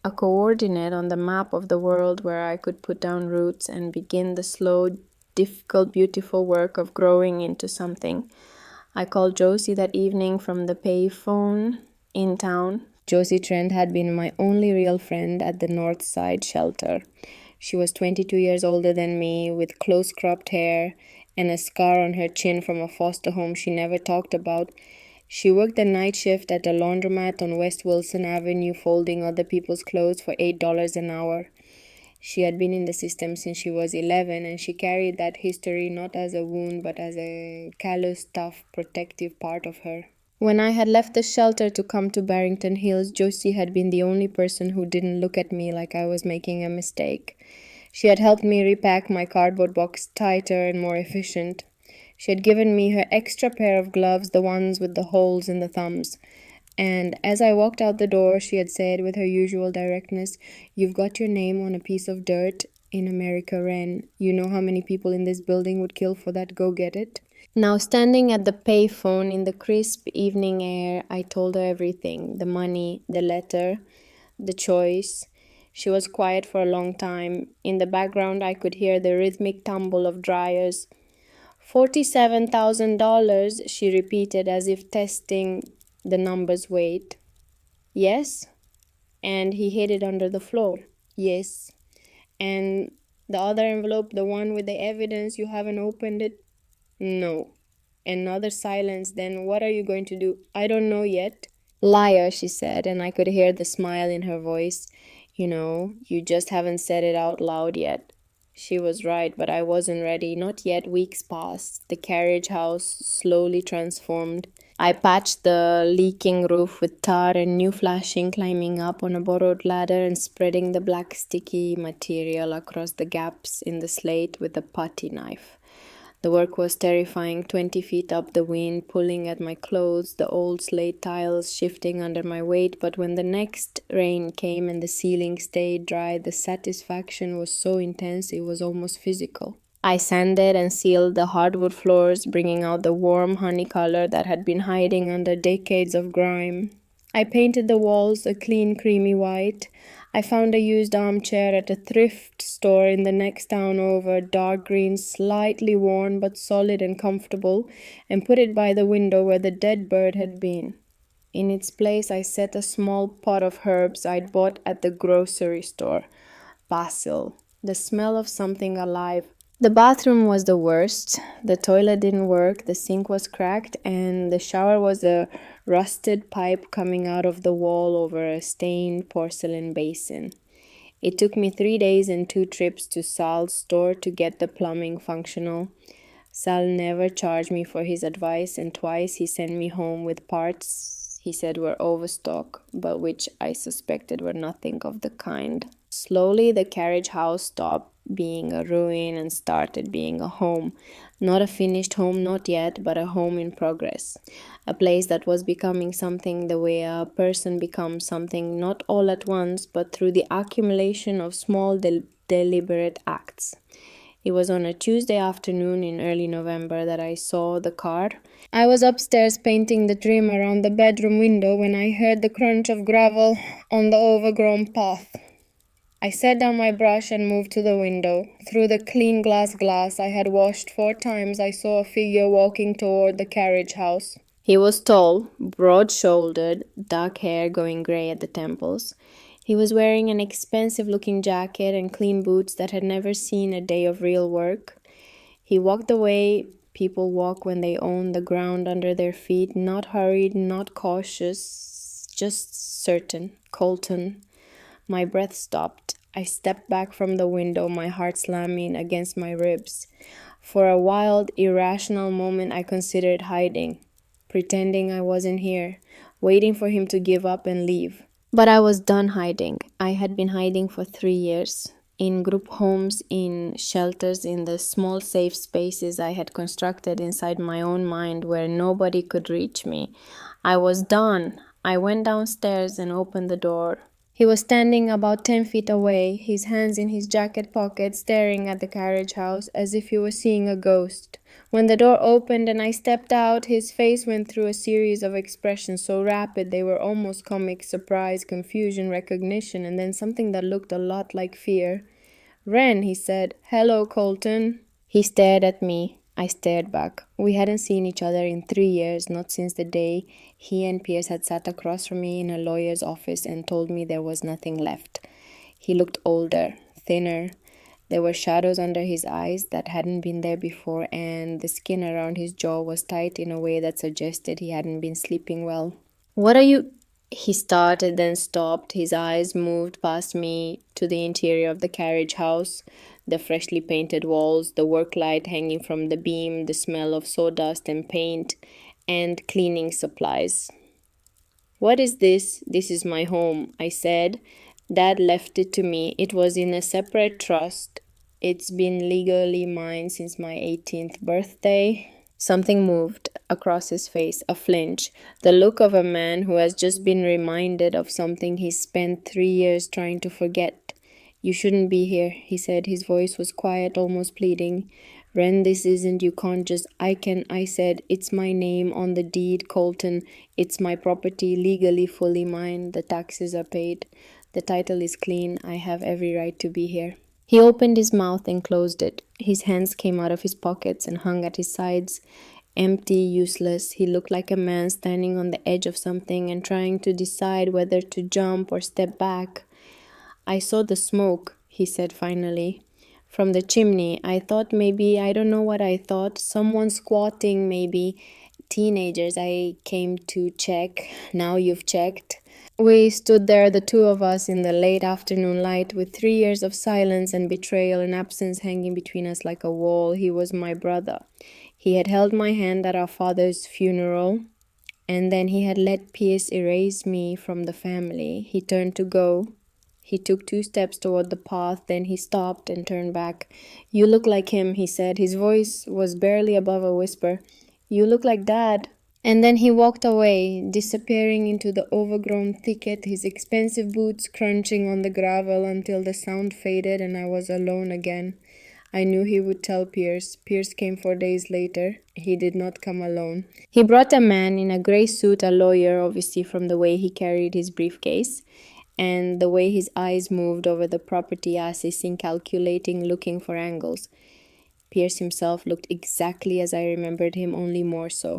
[SPEAKER 1] a coordinate on the map of the world where I could put down roots and begin the slow, difficult, beautiful work of growing into something. I called Josie that evening from the payphone in town. Josie Trent had been my only real friend at the North Side shelter. She was 22 years older than me, with close-cropped hair and a scar on her chin from a foster home she never talked about. She worked the night shift at a laundromat on West Wilson Avenue, folding other people's clothes for $8 an hour. She had been in the system since she was 11, and she carried that history not as a wound but as a callous, tough, protective part of her. When I had left the shelter to come to Barrington Hills, Josie had been the only person who didn't look at me like I was making a mistake. She had helped me repack my cardboard box tighter and more efficient. She had given me her extra pair of gloves, the ones with the holes in the thumbs. And as I walked out the door, she had said with her usual directness, "You've got your name on a piece of dirt in America, Wren. You know how many people in this building would kill for that? Go get it." Now, standing at the payphone in the crisp evening air, I told her everything: the money, the letter, the choice. She was quiet for a long time. In the background, I could hear the rhythmic tumble of dryers. $47,000, she repeated as if testing the number's weight. "Yes?" And he hid it under the floor. "Yes." "And the other envelope, the one with the evidence, you haven't opened it?" "No." Another silence. "Then what are you going to do?" "I don't know yet." "Liar," she said, and I could hear the smile in her voice. "You know, you just haven't said it out loud yet." She was right, but I wasn't ready. Not yet. Weeks passed. The carriage house slowly transformed. I patched the leaking roof with tar and new flashing, climbing up on a borrowed ladder and spreading the black sticky material across the gaps in the slate with a putty knife. The work was terrifying, 20 feet up the wind, pulling at my clothes, the old slate tiles shifting under my weight. But when the next rain came and the ceiling stayed dry, the satisfaction was so intense it was almost physical. I sanded and sealed the hardwood floors, bringing out the warm honey color that had been hiding under decades of grime. I painted the walls a clean, creamy white. I found a used armchair at a thrift store in the next town over, dark green, slightly worn but solid and comfortable, and put it by the window where the dead bird had been. In its place, I set a small pot of herbs I'd bought at the grocery store. Basil, the smell of something alive. The bathroom was the worst. The toilet didn't work, the sink was cracked, and the shower was a rusted pipe coming out of the wall over a stained porcelain basin. It took me 3 days and 2 trips to Sal's store to get the plumbing functional. Sal never charged me for his advice, and twice he sent me home with parts he said were overstock, but which I suspected were nothing of the kind. Slowly, the carriage house stopped being a ruin and started being a home. Not a finished home, not yet, but a home in progress. A place that was becoming something the way a person becomes something, not all at once, but through the accumulation of small, deliberate acts. It was on a Tuesday afternoon in early November that I saw the car. I was upstairs painting the trim around the bedroom window when I heard the crunch of gravel on the overgrown path. I set down my brush and moved to the window. Through the clean glass I had washed 4 times, I saw a figure walking toward the carriage house. He was tall, broad-shouldered, dark hair going grey at the temples. He was wearing an expensive-looking jacket and clean boots that had never seen a day of real work. He walked the way people walk when they own the ground under their feet, not hurried, not cautious, just certain. Colton. My breath stopped. I stepped back from the window, my heart slamming against my ribs. For a wild, irrational moment, I considered hiding, pretending I wasn't here, waiting for him to give up and leave. But I was done hiding. I had been hiding for 3 years. In group homes, in shelters, in the small safe spaces I had constructed inside my own mind where nobody could reach me. I was done. I went downstairs and opened the door. He was standing about 10 feet away, his hands in his jacket pocket, staring at the carriage house as if he was seeing a ghost. When the door opened and I stepped out, his face went through a series of expressions so rapid they were almost comic: surprise, confusion, recognition, and then something that looked a lot like fear. "Wren," he said. "Hello, Colton." He stared at me. I stared back. We hadn't seen each other in 3 years, not since the day he and Pierce had sat across from me in a lawyer's office and told me there was nothing left. He looked older, thinner. There were shadows under his eyes that hadn't been there before, and the skin around his jaw was tight in a way that suggested he hadn't been sleeping well. "What are you—" He started, then stopped. His eyes moved past me to the interior of the carriage house. The freshly painted walls, the work light hanging from the beam, the smell of sawdust and paint, and cleaning supplies. "What is this?" "This is my home," I said. "Dad left it to me. It was in a separate trust. It's been legally mine since my 18th birthday. Something moved across his face, a flinch, the look of a man who has just been reminded of something he's spent 3 years trying to forget. "You shouldn't be here," he said. His voice was quiet, almost pleading. "Wren, this isn't, you can't just—" I said. "It's my name on the deed, Colton. It's my property, legally fully mine. The taxes are paid. The title is clean. I have every right to be here." He opened his mouth and closed it. His hands came out of his pockets and hung at his sides. Empty, useless. He looked like a man standing on the edge of something and trying to decide whether to jump or step back. "I saw the smoke," he said finally, "from the chimney. I thought maybe, I don't know what I thought, someone squatting maybe. Teenagers, I came to check. Now you've checked." We stood there, the two of us, in the late afternoon light, with 3 years of silence and betrayal and absence hanging between us like a wall. He was my brother. He had held my hand at our father's funeral, and then he had let Pierce erase me from the family. He turned to go. He took 2 steps toward the path, then he stopped and turned back. "You look like him," he said. His voice was barely above a whisper. "You look like Dad." And then he walked away, disappearing into the overgrown thicket, his expensive boots crunching on the gravel until the sound faded and I was alone again. I knew he would tell Pierce. Pierce came 4 days later. He did not come alone. He brought a man in a gray suit, a lawyer, obviously from the way he carried his briefcase and the way his eyes moved over the property, assessing, calculating, looking for angles. Pierce himself looked exactly as I remembered him, only more so.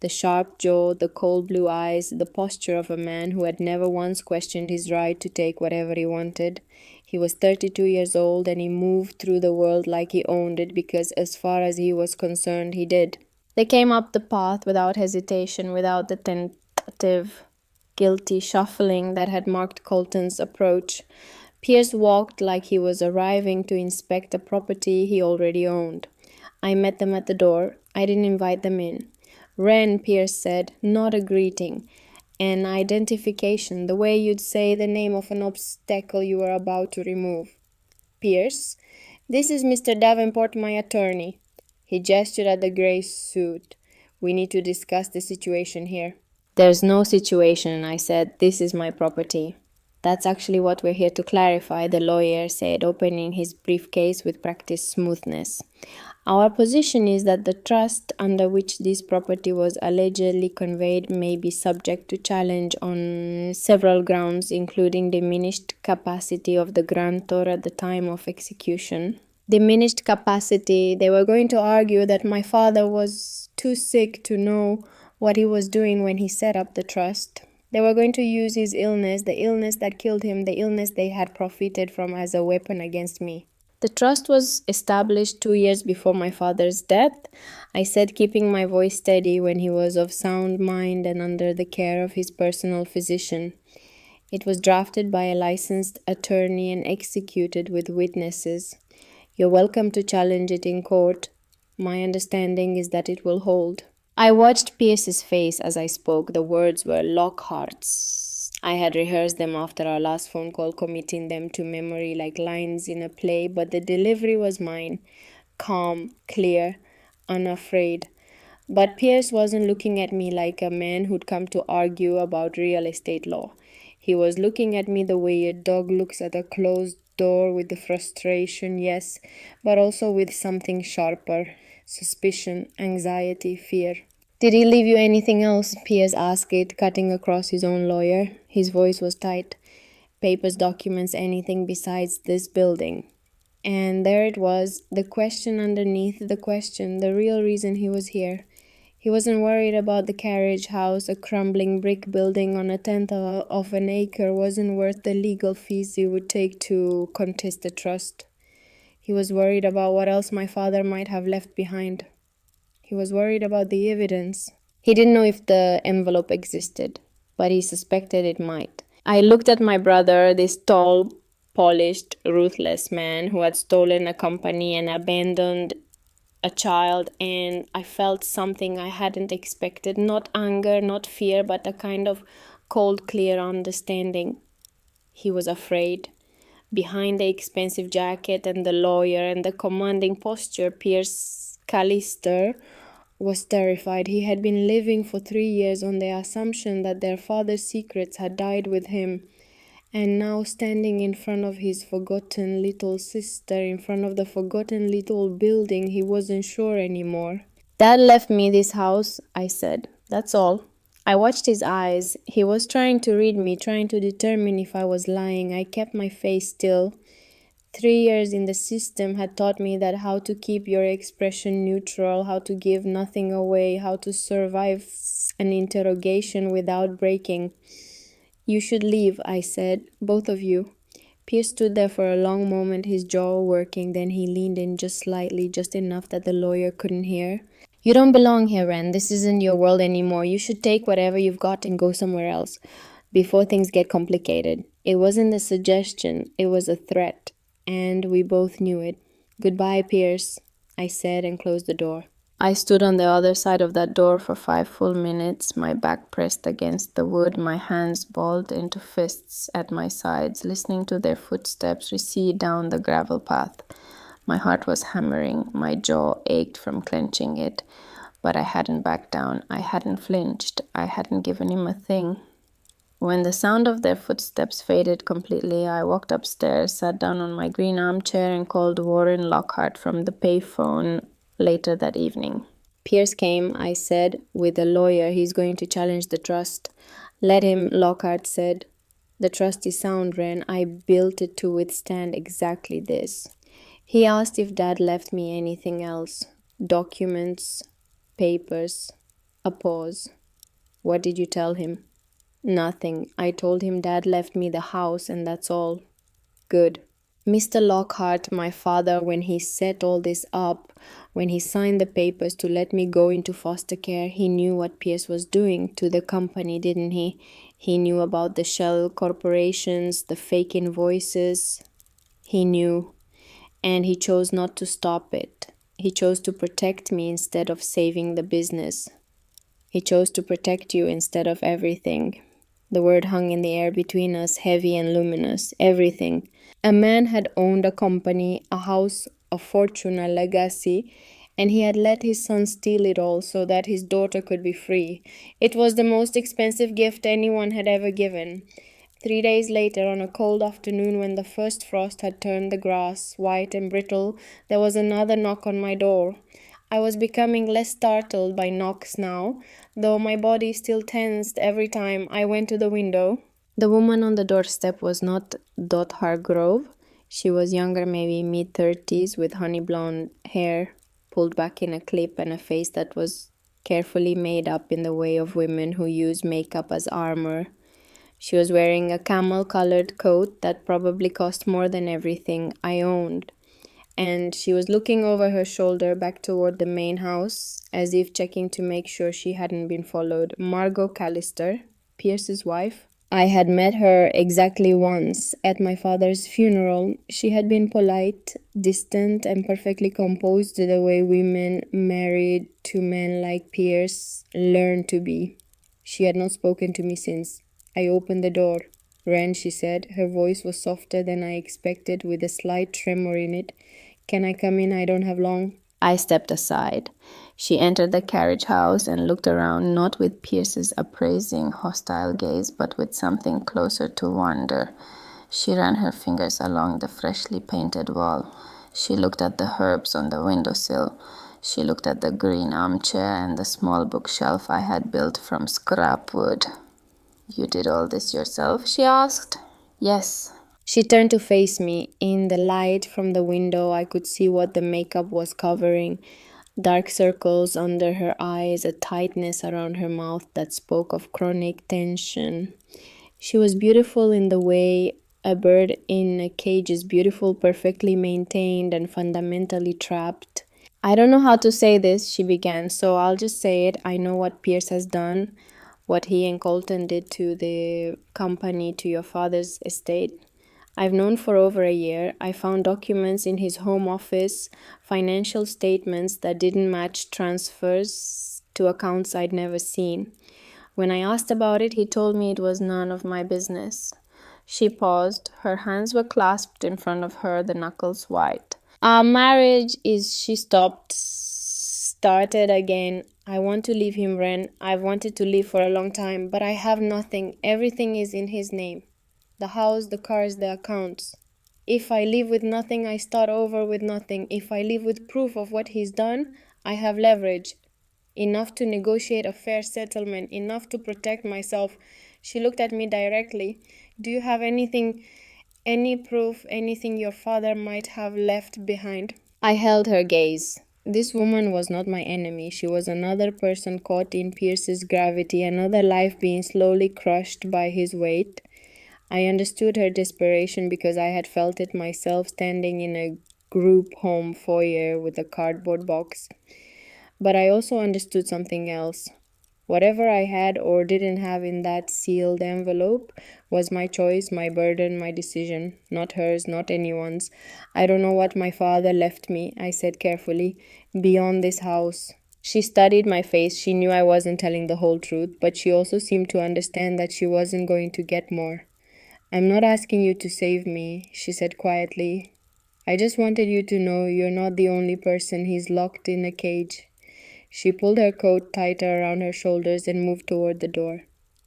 [SPEAKER 1] The sharp jaw, the cold blue eyes, the posture of a man who had never once questioned his right to take whatever he wanted. He was 32 years old and he moved through the world like he owned it because as far as he was concerned, he did. They came up the path without hesitation, without the tentative, guilty shuffling that had marked Colton's approach. Pierce walked like he was arriving to inspect a property he already owned. I met them at the door. I didn't invite them in. "Wren," Pierce said, not a greeting, an identification, the way you'd say the name of an obstacle you were about to remove. "Pierce, this is Mr. Davenport, my attorney." He gestured at the gray suit. "We need to discuss the situation here." "There's no situation," I said. "This is my property." "That's actually what we're here to clarify," the lawyer said, opening his briefcase with practiced smoothness. "Our position is that the trust under which this property was allegedly conveyed may be subject to challenge on several grounds, including diminished capacity of the grantor at the time of execution." Diminished capacity. They were going to argue that my father was too sick to know what he was doing when he set up the trust. They were going to use his illness, the illness that killed him, the illness they had profited from, as a weapon against me. "The trust was established 2 years before my father's death," I said, keeping my voice steady when he was of sound mind and under the care of his personal physician. "It was drafted by a licensed attorney and executed with witnesses. You're welcome to challenge it in court. My understanding is that it will hold." I watched Pierce's face as I spoke. The words were Lockhart's. I had rehearsed them after our last phone call, committing them to memory like lines in a play, but the delivery was mine. Calm, clear, unafraid. But Pierce wasn't looking at me like a man who'd come to argue about real estate law. He was looking at me the way a dog looks at a closed door, with the frustration, yes, but also with something sharper. Suspicion, anxiety, fear. "Did he leave you anything else?" Pierce asked it, cutting across his own lawyer. His voice was tight. "Papers, documents, anything besides this building." And there it was, the question underneath the question, the real reason he was here. He wasn't worried about the Carriage house. A crumbling brick building on a tenth of an acre wasn't worth the legal fees it would take to contest the trust. He was worried about what else my father might have left behind. He was worried about the evidence. He didn't know if the envelope existed, but he suspected it might. I looked at my brother, this tall, polished, ruthless man who had stolen a company and abandoned a child, and I felt something I hadn't expected. Not anger, not fear, but a kind of cold, clear understanding. He was afraid. Behind the expensive jacket and the lawyer and the commanding posture, Pierce Callister was terrified. He had been living for 3 years on the assumption that their father's secrets had died with him, and now standing in front of his forgotten little sister, in front of the forgotten little building, he wasn't sure anymore. "Dad left me this house," I said. "That's all." I watched his eyes. He was trying to read me, trying to determine if I was lying. I kept my face still. 3 years in the system had taught me that how to keep your expression neutral, how to give nothing away, how to survive an interrogation without breaking. "You should leave," I said, "both of you." Pierce stood there for a long moment, his jaw working. Then he leaned in just slightly, just enough that the lawyer couldn't hear. "You don't belong here, Wren. This isn't your world anymore. You should take whatever you've got and go somewhere else before things get complicated." It wasn't a suggestion, it was a threat, and we both knew it. "Goodbye, Pierce," I said and closed the door. I stood on the other side of that door for 5 full minutes, my back pressed against the wood, my hands balled into fists at my sides, listening to their footsteps recede down the gravel path. My heart was hammering, my jaw ached from clenching it, but I hadn't backed down, I hadn't flinched, I hadn't given him a thing. When the sound of their footsteps faded completely, I walked upstairs, sat down on my green armchair, and called Warren Lockhart from the payphone later that evening. Pierce came, I said, with a lawyer. He's going to challenge the trust. Let him, Lockhart said. The trust is sound, Wren. I built it to withstand exactly this. He asked if Dad left me anything else. Documents, papers, a pause. What did you tell him? Nothing. I told him Dad left me the house and that's all. Good. Mr. Lockhart, my father, when he set all this up, when he signed the papers to let me go into foster care, he knew what Pierce was doing to the company, didn't he? He knew about the shell corporations, the fake invoices. He knew. And he chose not to stop it. He chose to protect me instead of saving the business. He chose to protect you instead of everything. The word hung in the air between us, heavy and luminous. Everything. A man had owned a company, a house, a fortune, a legacy, and he had let his son steal it all so that his daughter could be free. It was the most expensive gift anyone had ever given. 3 days later, on a cold afternoon when the first frost had turned the grass white and brittle, there was another knock on my door. I was becoming less startled by knocks now, though my body still tensed every time I went to the window. The woman on the doorstep was not Dot Hargrove. She was younger, maybe mid-30s, with honey blonde hair pulled back in a clip and a face that was carefully made up in the way of women who use makeup as armor. She was wearing a camel-colored coat that probably cost more than everything I owned, and she was looking over her shoulder back toward the main house, as if checking to make sure she hadn't been followed. Margot Callister, Pierce's wife. I had met her exactly once at my father's funeral. She had been polite, distant, and perfectly composed the way women married to men like Pierce learn to be. She had not spoken to me since. I opened the door. Wren, she said. Her voice was softer than I expected, with a slight tremor in it. Can I come in? I don't have long. I stepped aside. She entered the carriage house and looked around, not with Pierce's appraising, hostile gaze, but with something closer to wonder. She ran her fingers along the freshly painted wall. She looked at the herbs on the windowsill. She looked at the green armchair and the small bookshelf I had built from scrap wood. You did all this yourself? She asked. Yes. She turned to face me. In the light from the window, I could see what the makeup was covering. Dark circles under her eyes, a tightness around her mouth that spoke of chronic tension. She was beautiful in the way a bird in a cage is beautiful, perfectly maintained and fundamentally trapped. I don't know how to say this, she began, so I'll just say it. I know what Pierce has done, what he and Colton did to the company, to your father's estate. I've known for over a year. I found documents in his home office, financial statements that didn't match transfers to accounts I'd never seen. When I asked about it, he told me it was none of my business. She paused. Her hands were clasped in front of her, the knuckles white. Our marriage is, she stopped, started again. I want to leave him, Wren. I've wanted to leave for a long time, but I have nothing. Everything is in his name. The house, the cars, the accounts. If I leave with nothing, I start over with nothing. If I leave with proof of what he's done, I have leverage. Enough to negotiate a fair settlement, enough to protect myself. She looked at me directly. Do you have anything, any proof, anything your father might have left behind? I held her gaze. This woman was not my enemy. She was another person caught in Pierce's gravity, another life being slowly crushed by his weight. I understood her desperation because I had felt it myself standing in a group home foyer with a cardboard box. But I also understood something else. Whatever I had or didn't have in that sealed envelope was my choice, my burden, my decision, not hers, not anyone's. I don't know what my father left me, I said carefully, beyond this house. She studied my face. She knew I wasn't telling the whole truth, but she also seemed to understand that she wasn't going to get more. I'm not asking you to save me, she said quietly. I just wanted you to know you're not the only person he's locked in a cage. She pulled her coat tighter around her shoulders and moved toward the door.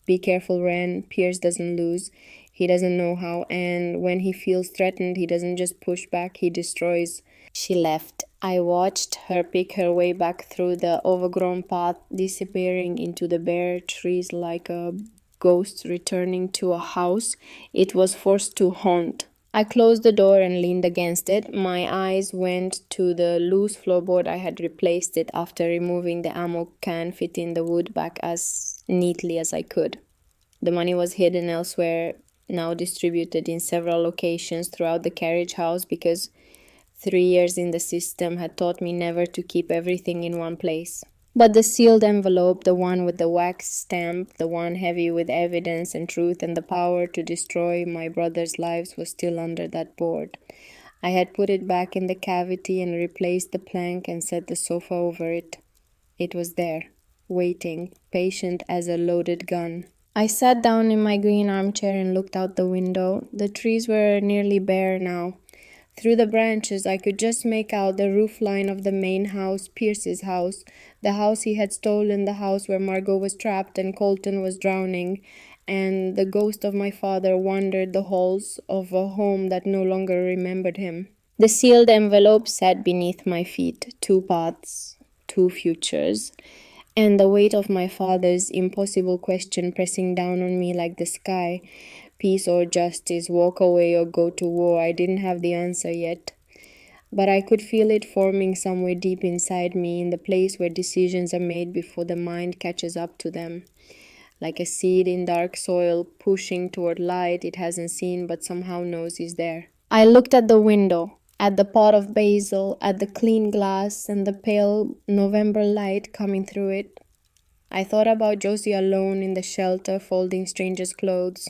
[SPEAKER 1] Be careful, Ren. Pierce doesn't lose. He doesn't know how, and when he feels threatened, he doesn't just push back, he destroys. She left. I watched her pick her way back through the overgrown path, disappearing into the bare trees like a ghost returning to a house it was forced to haunt. I closed the door and leaned against it. My eyes went to the loose floorboard. I had replaced it after removing the ammo can, fitting the wood back as neatly as I could. The money was hidden elsewhere, now distributed in several locations throughout the carriage house because 3 years in the system had taught me never to keep everything in one place. But the sealed envelope, the one with the wax stamp, the one heavy with evidence and truth and the power to destroy my brother's lives, was still under that board. I had put it back in the cavity and replaced the plank and set the sofa over it. It was there, waiting, patient as a loaded gun. I sat down in my green armchair and looked out the window. The trees were nearly bare now. Through the branches, I could just make out the roof line of the main house, Pierce's house, the house he had stolen, the house where Margot was trapped and Colton was drowning, and the ghost of my father wandered the halls of a home that no longer remembered him. The sealed envelope sat beneath my feet, two paths, two futures, and the weight of my father's impossible question pressing down on me like the sky. Peace or justice, walk away or go to war. I didn't have the answer yet, but I could feel it forming somewhere deep inside me, in the place where decisions are made before the mind catches up to them. Like a seed in dark soil pushing toward light it hasn't seen but somehow knows is there. I looked at the window, at the pot of basil, at the clean glass and the pale November light coming through it. I thought about Josie alone in the shelter folding strangers' clothes.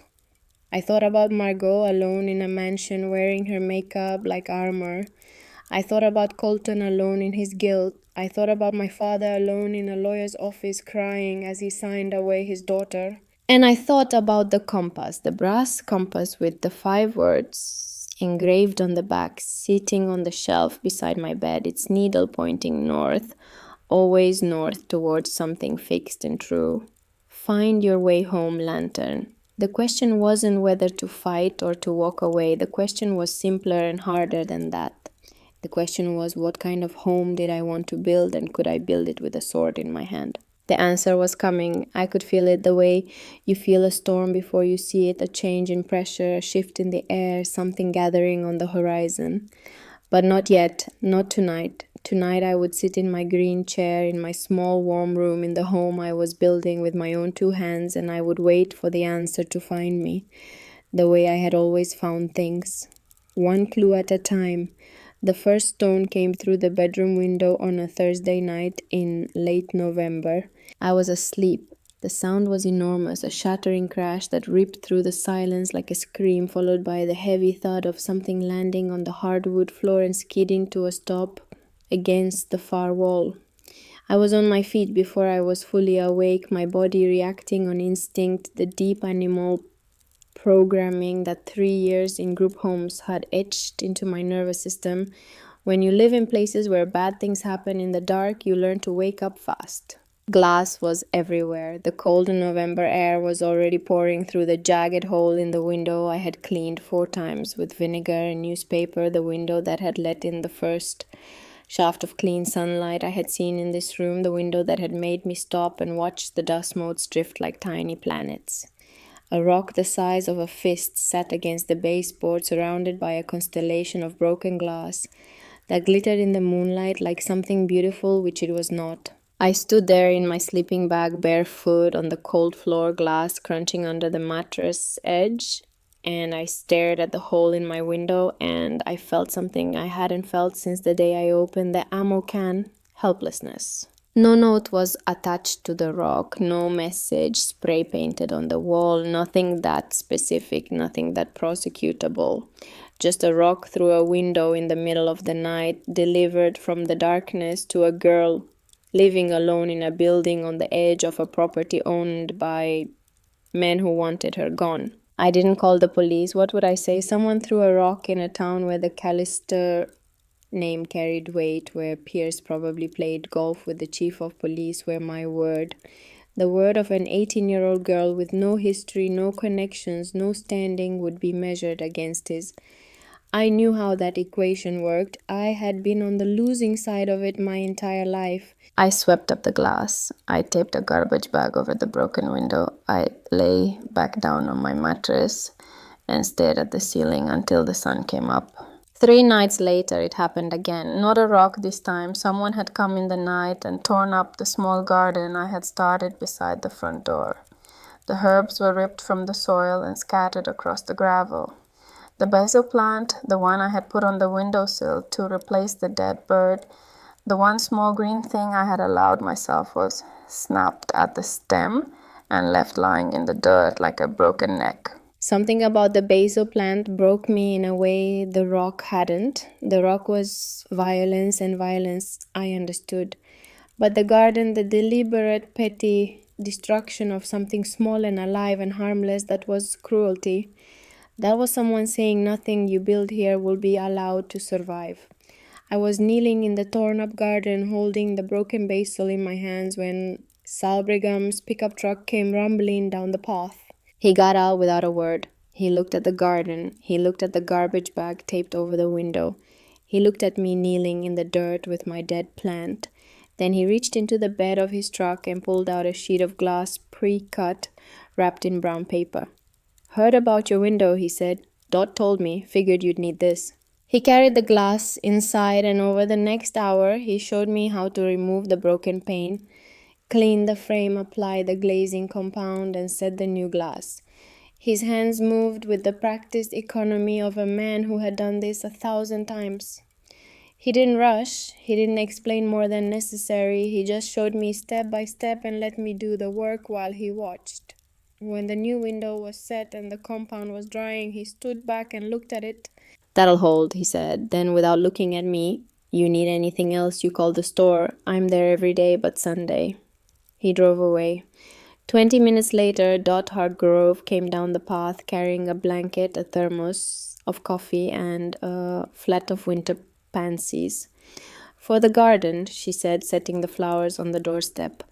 [SPEAKER 1] I thought about Margot alone in a mansion wearing her makeup like armor. I thought about Colton alone in his guilt. I thought about my father alone in a lawyer's office crying as he signed away his daughter. And I thought about the compass, the brass compass with the 5 words engraved on the back, sitting on the shelf beside my bed, its needle pointing north, always north towards something fixed and true. Find your way home, lantern. The question wasn't whether to fight or to walk away. The question was simpler and harder than that. The question was, what kind of home did I want to build, and could I build it with a sword in my hand? The answer was coming. I could feel it the way you feel a storm before you see it, a change in pressure, a shift in the air, something gathering on the horizon. But not yet, not tonight. Tonight I would sit in my green chair in my small warm room in the home I was building with my own 2 hands, and I would wait for the answer to find me, the way I had always found things. One clue at a time. The first stone came through the bedroom window on a Thursday night in late November. I was asleep. The sound was enormous, a shattering crash that ripped through the silence like a scream, followed by the heavy thud of something landing on the hardwood floor and skidding to a stop against the far wall. I was on my feet before I was fully awake, my body reacting on instinct, the deep animal programming that 3 years in group homes had etched into my nervous system. When you live in places where bad things happen in the dark, you learn to wake up fast. Glass was everywhere. The cold November air was already pouring through the jagged hole in the window I had cleaned 4 times with vinegar and newspaper, the window that had let in the first shaft of clean sunlight I had seen in this room, the window that had made me stop and watch the dust motes drift like tiny planets. A rock the size of a fist sat against the baseboard, surrounded by a constellation of broken glass that glittered in the moonlight like something beautiful which it was not. I stood there in my sleeping bag, barefoot on the cold floor, glass crunching under the mattress edge, and I stared at the hole in my window, and I felt something I hadn't felt since the day I opened the ammo can: helplessness. No note was attached to the rock, no message spray painted on the wall, nothing that specific, nothing that prosecutable. Just a rock through a window in the middle of the night, delivered from the darkness to a girl living alone in a building on the edge of a property owned by men who wanted her gone. I didn't call the police. What would I say? Someone threw a rock in a town where the Callister name carried weight, where Pierce probably played golf with the chief of police, where my word, the word of an 18-year-old girl with no history, no connections, no standing, would be measured against his. I knew how that equation worked. I had been on the losing side of it my entire life. I swept up the glass. I taped a garbage bag over the broken window. I lay back down on my mattress and stared at the ceiling until the sun came up. 3 nights later, it happened again. Not a rock this time. Someone had come in the night and torn up the small garden I had started beside the front door. The herbs were ripped from the soil and scattered across the gravel. The basil plant, the one I had put on the windowsill to replace the dead bird, the one small green thing I had allowed myself, was snapped at the stem and left lying in the dirt like a broken neck. Something about the basil plant broke me in a way the rock hadn't. The rock was violence, and violence I understood. But the garden, the deliberate, petty destruction of something small and alive and harmless, that was cruelty. That was someone saying nothing you build here will be allowed to survive. I was kneeling in the torn-up garden, holding the broken basil in my hands, when Sal Brigham's pickup truck came rumbling down the path. He got out without a word. He looked at the garden. He looked at the garbage bag taped over the window. He looked at me kneeling in the dirt with my dead plant. Then he reached into the bed of his truck and pulled out a sheet of glass pre-cut, wrapped in brown paper. "Heard about your window," he said. "Dot told me. Figured you'd need this." He carried the glass inside, and over the next hour he showed me how to remove the broken pane, clean the frame, apply the glazing compound, and set the new glass. His hands moved with the practiced economy of a man who had done this 1,000 times. He didn't rush. He didn't explain more than necessary. He just showed me step by step and let me do the work while he watched. When the new window was set and the compound was drying, he stood back and looked at it. "That'll hold," he said. Then, without looking at me, "You need anything else, you call the store. I'm there every day but Sunday." He drove away. 20 minutes later, Dot Hartgrove came down the path carrying a blanket, a thermos of coffee, and a flat of winter pansies. "For the garden," she said, setting the flowers on the doorstep.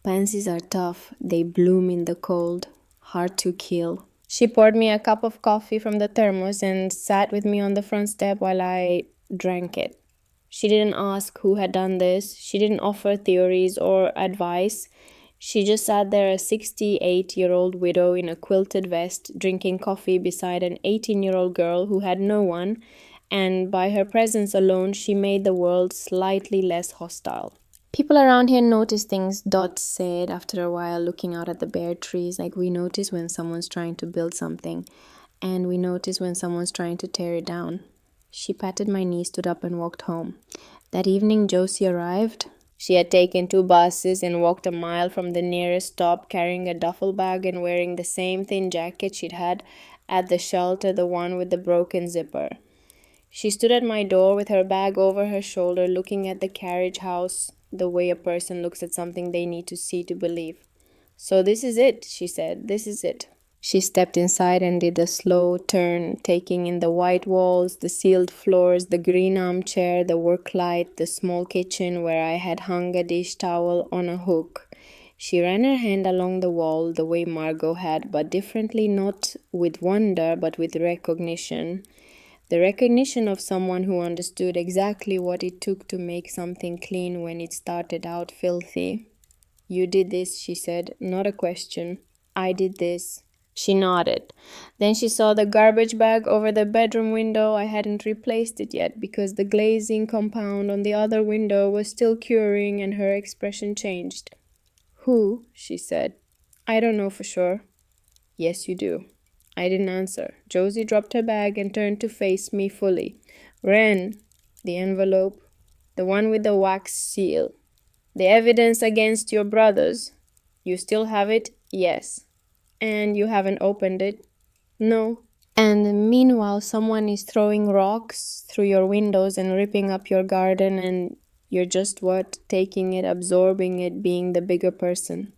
[SPEAKER 1] "Pansies are tough. They bloom in the cold. Hard to kill." She poured me a cup of coffee from the thermos and sat with me on the front step while I drank it. She didn't ask who had done this. She didn't offer theories or advice. She just sat there, a 68-year-old widow in a quilted vest, drinking coffee beside an 18-year-old girl who had no one, and by her presence alone she made the world slightly less hostile. "People around here notice things," Dot said after a while, looking out at the bare trees. "Like, we notice when someone's trying to build something, and we notice when someone's trying to tear it down." She patted my knee, stood up, and walked home. That evening, Josie arrived. She had taken 2 buses and walked a mile from the nearest stop, carrying a duffel bag and wearing the same thin jacket she'd had at the shelter, the one with the broken zipper. She stood at my door with her bag over her shoulder, looking at the carriage house the way a person looks at something they need to see to believe. "So this is it," she said. "This is it." She stepped inside and did a slow turn, taking in the white walls, the sealed floors, the green armchair, the work light, the small kitchen where I had hung a dish towel on a hook. She ran her hand along the wall the way Margot had, but differently, not with wonder, but with recognition. The recognition of someone who understood exactly what it took to make something clean when it started out filthy. "You did this," she said. "Not a question. I did this." She nodded. Then she saw the garbage bag over the bedroom window. I hadn't replaced it yet because the glazing compound on the other window was still curing, and her expression changed. "Who?" she said. "I don't know for sure." "Yes, you do." I didn't answer. Josie dropped her bag and turned to face me fully. "Wren, the envelope, the one with the wax seal. The evidence against your brothers. You still have it?" "Yes." "And you haven't opened it?" "No." "And meanwhile someone is throwing rocks through your windows and ripping up your garden, and You're just what? Taking it, absorbing it, being the bigger person.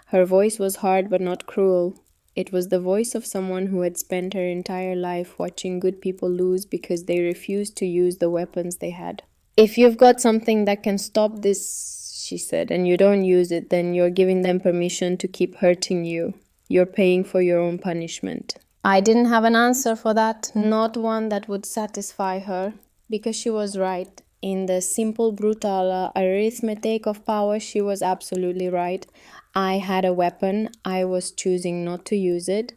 [SPEAKER 1] Her voice was hard but not cruel. It was the voice of someone who had spent her entire life watching good people lose because they refused to use the weapons they had. If you've got something that can stop this, she said, and you don't use it, then you're giving them permission to keep hurting you. You're paying for your own punishment. I didn't have an answer for that, not one that would satisfy her, because she was right. In the simple, brutal arithmetic of power, she was absolutely right. I had a weapon, I was choosing not to use it,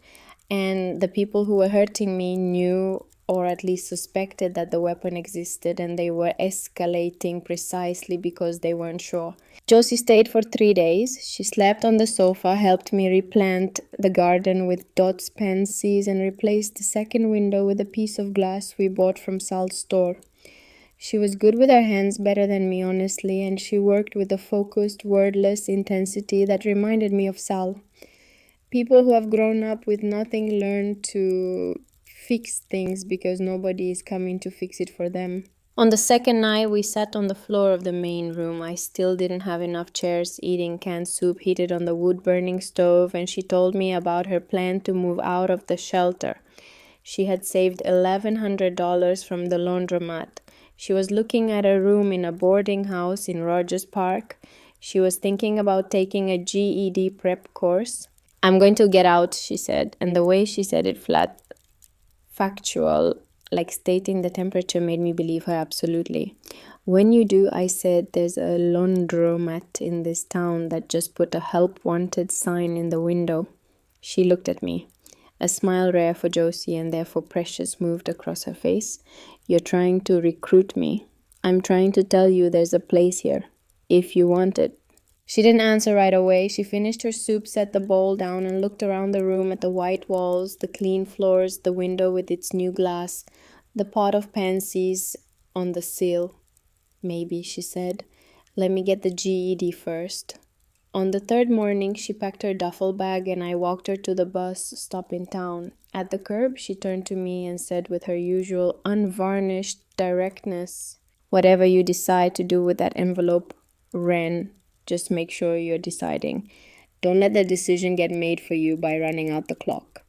[SPEAKER 1] and the people who were hurting me knew or at least suspected that the weapon existed, and they were escalating precisely because they weren't sure. Josie stayed for 3 days. She slept on the sofa, helped me replant the garden with Dot's pansies, and replaced the second window with a piece of glass we bought from Sal's store. She was good with her hands, better than me, honestly, and she worked with a focused, wordless intensity that reminded me of Sal. People who have grown up with nothing learn to fix things because nobody is coming to fix it for them. On the second night, we sat on the floor of the main room. I still didn't have enough chairs, eating canned soup heated on the wood-burning stove, and she told me about her plan to move out of the shelter. She had saved $1,100 from the laundromat. She was looking at a room in a boarding house in Rogers Park. She was thinking about taking a GED prep course. I'm going to get out, she said, and the way she said it flat, factual, like stating the temperature, made me believe her absolutely. When you do, I said, there's a laundromat in this town that just put a help wanted sign in the window. She looked at me. A smile rare for Josie and therefore precious moved across her face. You're trying to recruit me. I'm trying to tell you there's a place here, if you want it. She didn't answer right away. She finished her soup, set the bowl down, and looked around the room at the white walls, the clean floors, the window with its new glass, the pot of pansies on the sill. Maybe, she said. Let me get the GED first. On the third morning, she packed her duffel bag and I walked her to the bus stop in town. At the curb, she turned to me and said with her usual unvarnished directness, whatever you decide to do with that envelope, Ren, just make sure you're deciding. Don't let the decision get made for you by running out the clock.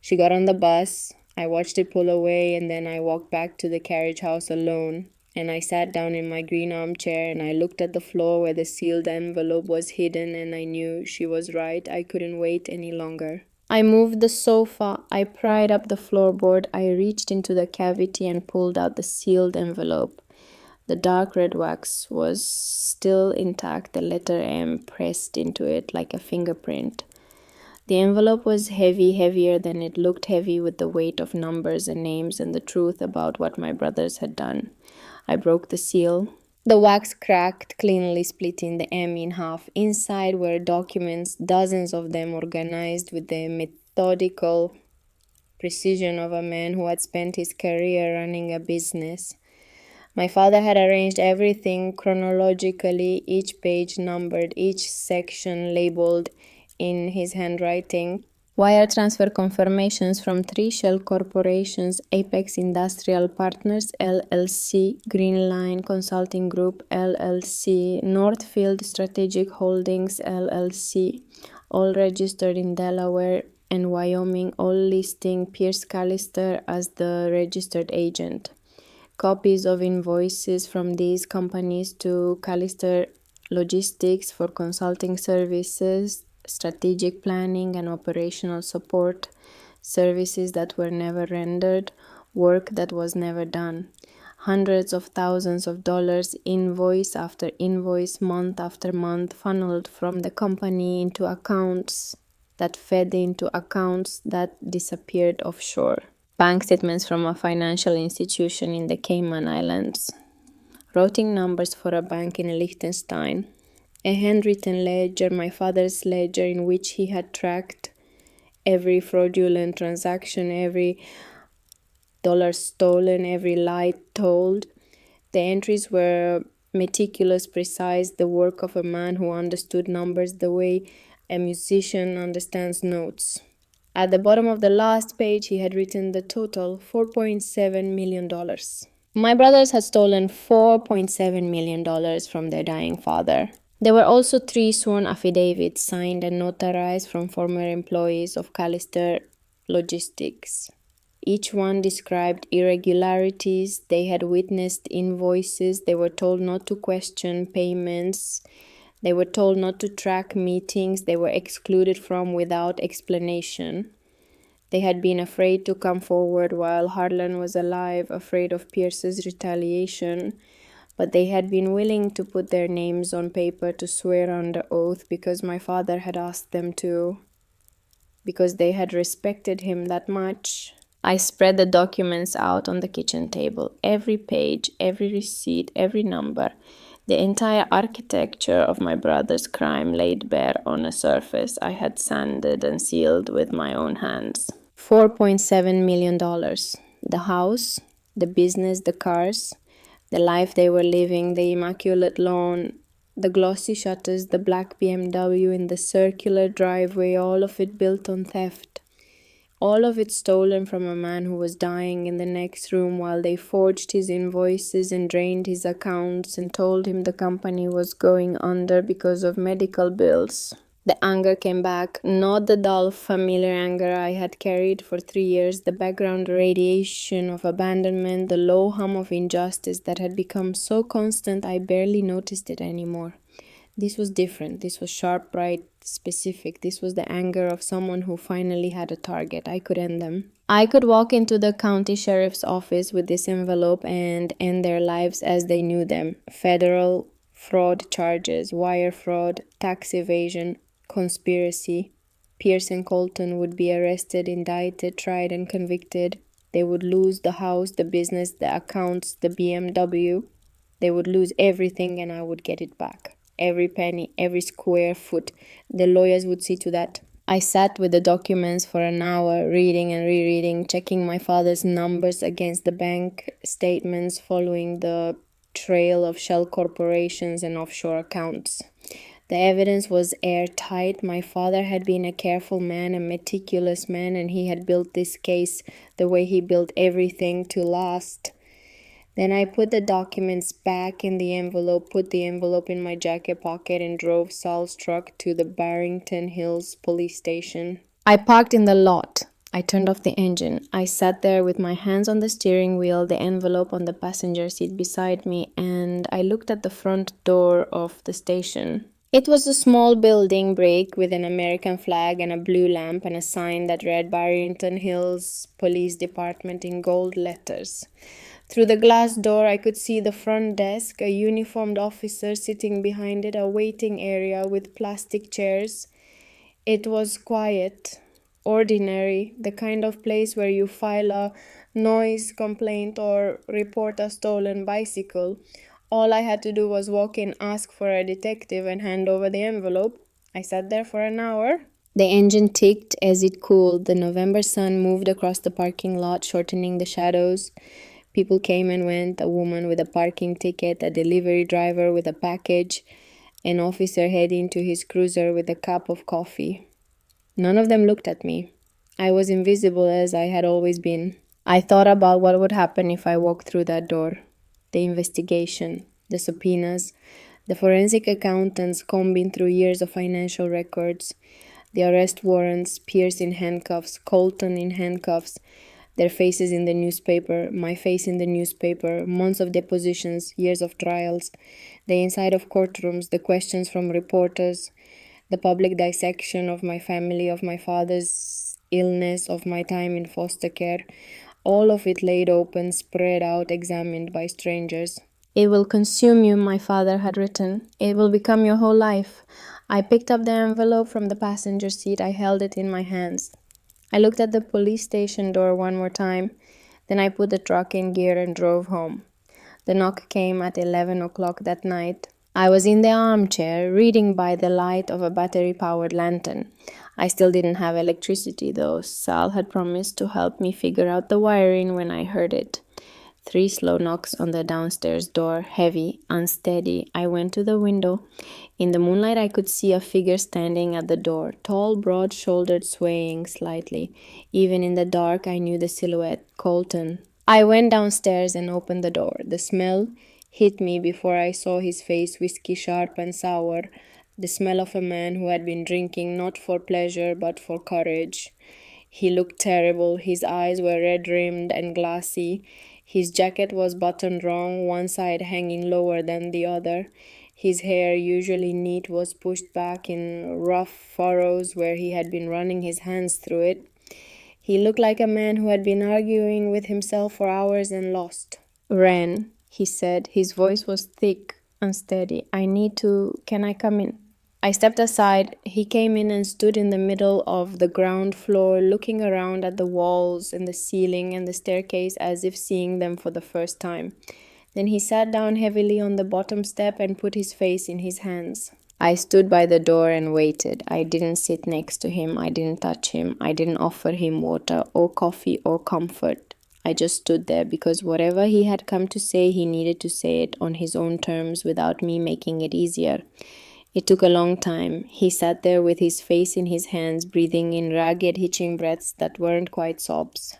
[SPEAKER 1] She got on the bus. I watched it pull away and then I walked back to the carriage house alone. And I sat down in my green armchair and I looked at the floor where the sealed envelope was hidden and I knew she was right. I couldn't wait any longer. I moved the sofa. I pried up the floorboard. I reached into the cavity and pulled out the sealed envelope. The dark red wax was still intact, the letter M pressed into it like a fingerprint. The envelope was heavy, heavier than it looked, heavy with the weight of numbers and names and the truth about what my brothers had done. I broke the seal. The wax cracked, cleanly splitting the M in half. Inside were documents, dozens of them organized with the methodical precision of a man who had spent his career running a business. My father had arranged everything chronologically, each page numbered, each section labeled in his handwriting. Wire transfer confirmations from three shell corporations: Apex Industrial Partners, LLC, Green Line Consulting Group, LLC, Northfield Strategic Holdings, LLC, all registered in Delaware and Wyoming, all listing Pierce Callister as the registered agent. Copies of invoices from these companies to Callister Logistics for consulting services, strategic planning and operational support, services that were never rendered, work that was never done. Hundreds of thousands of dollars, invoice after invoice, month after month, funneled from the company into accounts that fed into accounts that disappeared offshore. Bank statements from a financial institution in the Cayman Islands. Routing numbers for a bank in Liechtenstein. A handwritten ledger, my father's ledger, in which he had tracked every fraudulent transaction, every dollar stolen, every lie told. The entries were meticulous, precise, the work of a man who understood numbers the way a musician understands notes. At the bottom of the last page, he had written the total, $4.7 million. My brothers had stolen $4.7 million from their dying father. There were also three sworn affidavits signed and notarized from former employees of Callister Logistics. Each one described irregularities. They had witnessed invoices. They were told not to question payments. They were told not to track meetings. They were excluded from without explanation. They had been afraid to come forward while Harlan was alive, afraid of Pierce's retaliation, but they had been willing to put their names on paper to swear under oath because my father had asked them to, because they had respected him that much. I spread the documents out on the kitchen table, every page, every receipt, every number. The entire architecture of my brother's crime laid bare on a surface I had sanded and sealed with my own hands. $4.7 million. The house, the business, the cars, the life they were living, the immaculate lawn, the glossy shutters, the black BMW in the circular driveway, all of it built on theft. All of it stolen from a man who was dying in the next room while they forged his invoices and drained his accounts and told him the company was going under because of medical bills. The anger came back, not the dull, familiar anger I had carried for 3 years, the background radiation of abandonment, the low hum of injustice that had become so constant I barely noticed it anymore. This was different. This was sharp, bright, specific. This was the anger of someone who finally had a target. I could end them. I could walk into the county sheriff's office with this envelope and end their lives as they knew them. Federal fraud charges, wire fraud, tax evasion, conspiracy. Pierce and Colton would be arrested, indicted, tried, and convicted. They would lose the house, the business, the accounts, the BMW. They would lose everything and I would get it back. Every penny, every square foot. The lawyers would see to that. I sat with the documents for an hour, reading and rereading, checking my father's numbers against the bank statements, following the trail of shell corporations and offshore accounts. The evidence was airtight. My father had been a careful man, a meticulous man, and he had built this case the way he built everything to last. Then I put the documents back in the envelope, put the envelope in my jacket pocket, and drove Sal's truck to the Barrington Hills police station. I parked in the lot. I turned off the engine. I sat there with my hands on the steering wheel, the envelope on the passenger seat beside me, and I looked at the front door of the station. It was a small building brick with an American flag and a blue lamp and a sign that read Barrington Hills Police Department in gold letters. Through the glass door, I could see the front desk, a uniformed officer sitting behind it, a waiting area with plastic chairs. It was quiet, ordinary, the kind of place where you file a noise complaint or report a stolen bicycle. All I had to do was walk in, ask for a detective, and hand over the envelope. I sat there for an hour. The engine ticked as it cooled. The November sun moved across the parking lot, shortening the shadows. People came and went, a woman with a parking ticket, a delivery driver with a package, an officer heading to his cruiser with a cup of coffee. None of them looked at me. I was invisible as I had always been. I thought about what would happen if I walked through that door. The investigation, the subpoenas, the forensic accountants combing through years of financial records, the arrest warrants, Pierce in handcuffs, Colton in handcuffs, their faces in the newspaper, my face in the newspaper, months of depositions, years of trials, the inside of courtrooms, the questions from reporters, the public dissection of my family, of my father's illness, of my time in foster care, all of it laid open, spread out, examined by strangers. It will consume you, my father had written. It will become your whole life. I picked up the envelope from the passenger seat. I held it in my hands. I looked at the police station door one more time. Then I put the truck in gear and drove home. The knock came at 11 o'clock that night. I was in the armchair, reading by the light of a battery-powered lantern. I still didn't have electricity, though. Sal had promised to help me figure out the wiring when I heard it. 3 slow knocks on the downstairs door, heavy, unsteady. I went to the window. In the moonlight, I could see a figure standing at the door, tall, broad-shouldered, swaying slightly. Even in the dark, I knew the silhouette. Colton. I went downstairs and opened the door. The smell hit me before I saw his face, whiskey sharp and sour. The smell of a man who had been drinking not for pleasure but for courage. He looked terrible. His eyes were red rimmed and glassy. His jacket was buttoned wrong, one side hanging lower than the other. His hair, usually neat, was pushed back in rough furrows where he had been running his hands through it. He looked like a man who had been arguing with himself for hours and lost. "Ren," he said. His voice was thick, unsteady. Can I come in?" I stepped aside. He came in and stood in the middle of the ground floor, looking around at the walls and the ceiling and the staircase as if seeing them for the first time. Then he sat down heavily on the bottom step and put his face in his hands. I stood by the door and waited. I didn't sit next to him. I didn't touch him. I didn't offer him water or coffee or comfort. I just stood there because whatever he had come to say, he needed to say it on his own terms without me making it easier. It took a long time. He sat there with his face in his hands, breathing in ragged, hitching breaths that weren't quite sobs.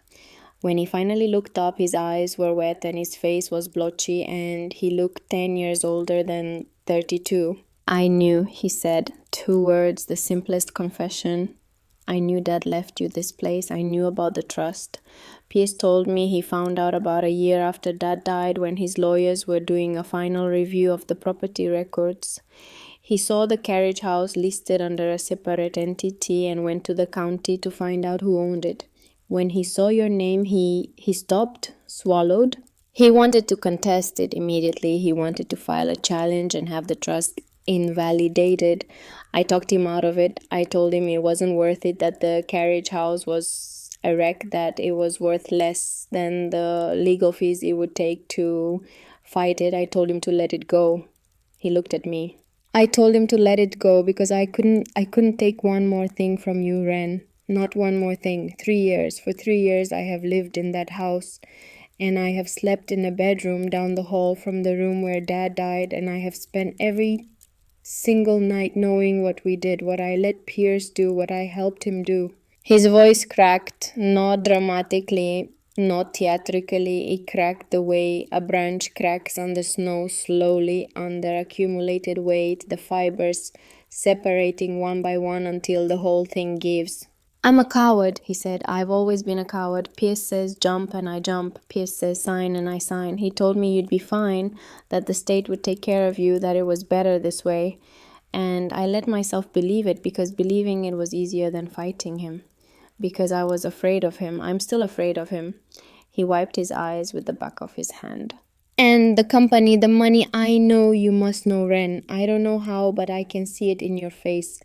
[SPEAKER 1] When he finally looked up, his eyes were wet and his face was blotchy, and he looked 10 years older than 32. "I knew," he said. 2 words, the simplest confession. "I knew Dad left you this place. I knew about the trust. Pierce told me he found out about a year after Dad died when his lawyers were doing a final review of the property records. He saw the Carriage house listed under a separate entity and went to the county to find out who owned it. When he saw your name, he stopped, swallowed. He wanted to contest it immediately. He wanted to file a challenge and have the trust invalidated. I talked him out of it. I told him it wasn't worth it, that the Carriage house was a wreck, that it was worth less than the legal fees it would take to fight it. I told him to let it go. He looked at me. I told him to let it go because I couldn't take one more thing from you, Ren. Not one more thing. 3 years. For 3 years I have lived in that house, and I have slept in a bedroom down the hall from the room where Dad died, and I have spent every single night knowing what we did, what I let Pierce do, what I helped him do." His voice cracked, not dramatically, not theatrically. It cracked the way a branch cracks on the snow, slowly, under accumulated weight, the fibers separating one by one until the whole thing gives. "I'm a coward," he said. "I've always been a coward. Pierce says jump and I jump. Pierce says sign and I sign. He told me you'd be fine, that the state would take care of you, that it was better this way. And I let myself believe it because believing it was easier than fighting him. Because I was afraid of him. I'm still afraid of him." He wiped his eyes with the back of his hand. "And the company, the money, I know you must know, Ren. I don't know how, but I can see it in your face.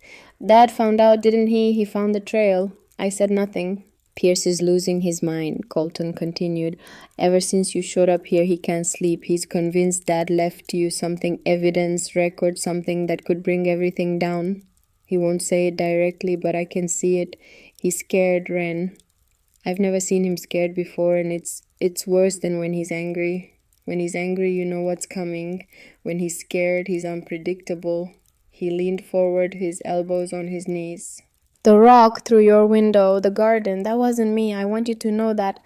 [SPEAKER 1] Dad found out, didn't he? He found the trail." I said nothing. "Pierce is losing his mind," Colton continued. "Ever since you showed up here, he can't sleep. He's convinced Dad left you something, evidence, record, something that could bring everything down. He won't say it directly, but I can see it. He's scared, Ren. I've never seen him scared before, and it's worse than when he's angry. When he's angry, you know what's coming. When he's scared, he's unpredictable." He leaned forward, his elbows on his knees. "The rock through your window, the garden, that wasn't me. I want you to know that.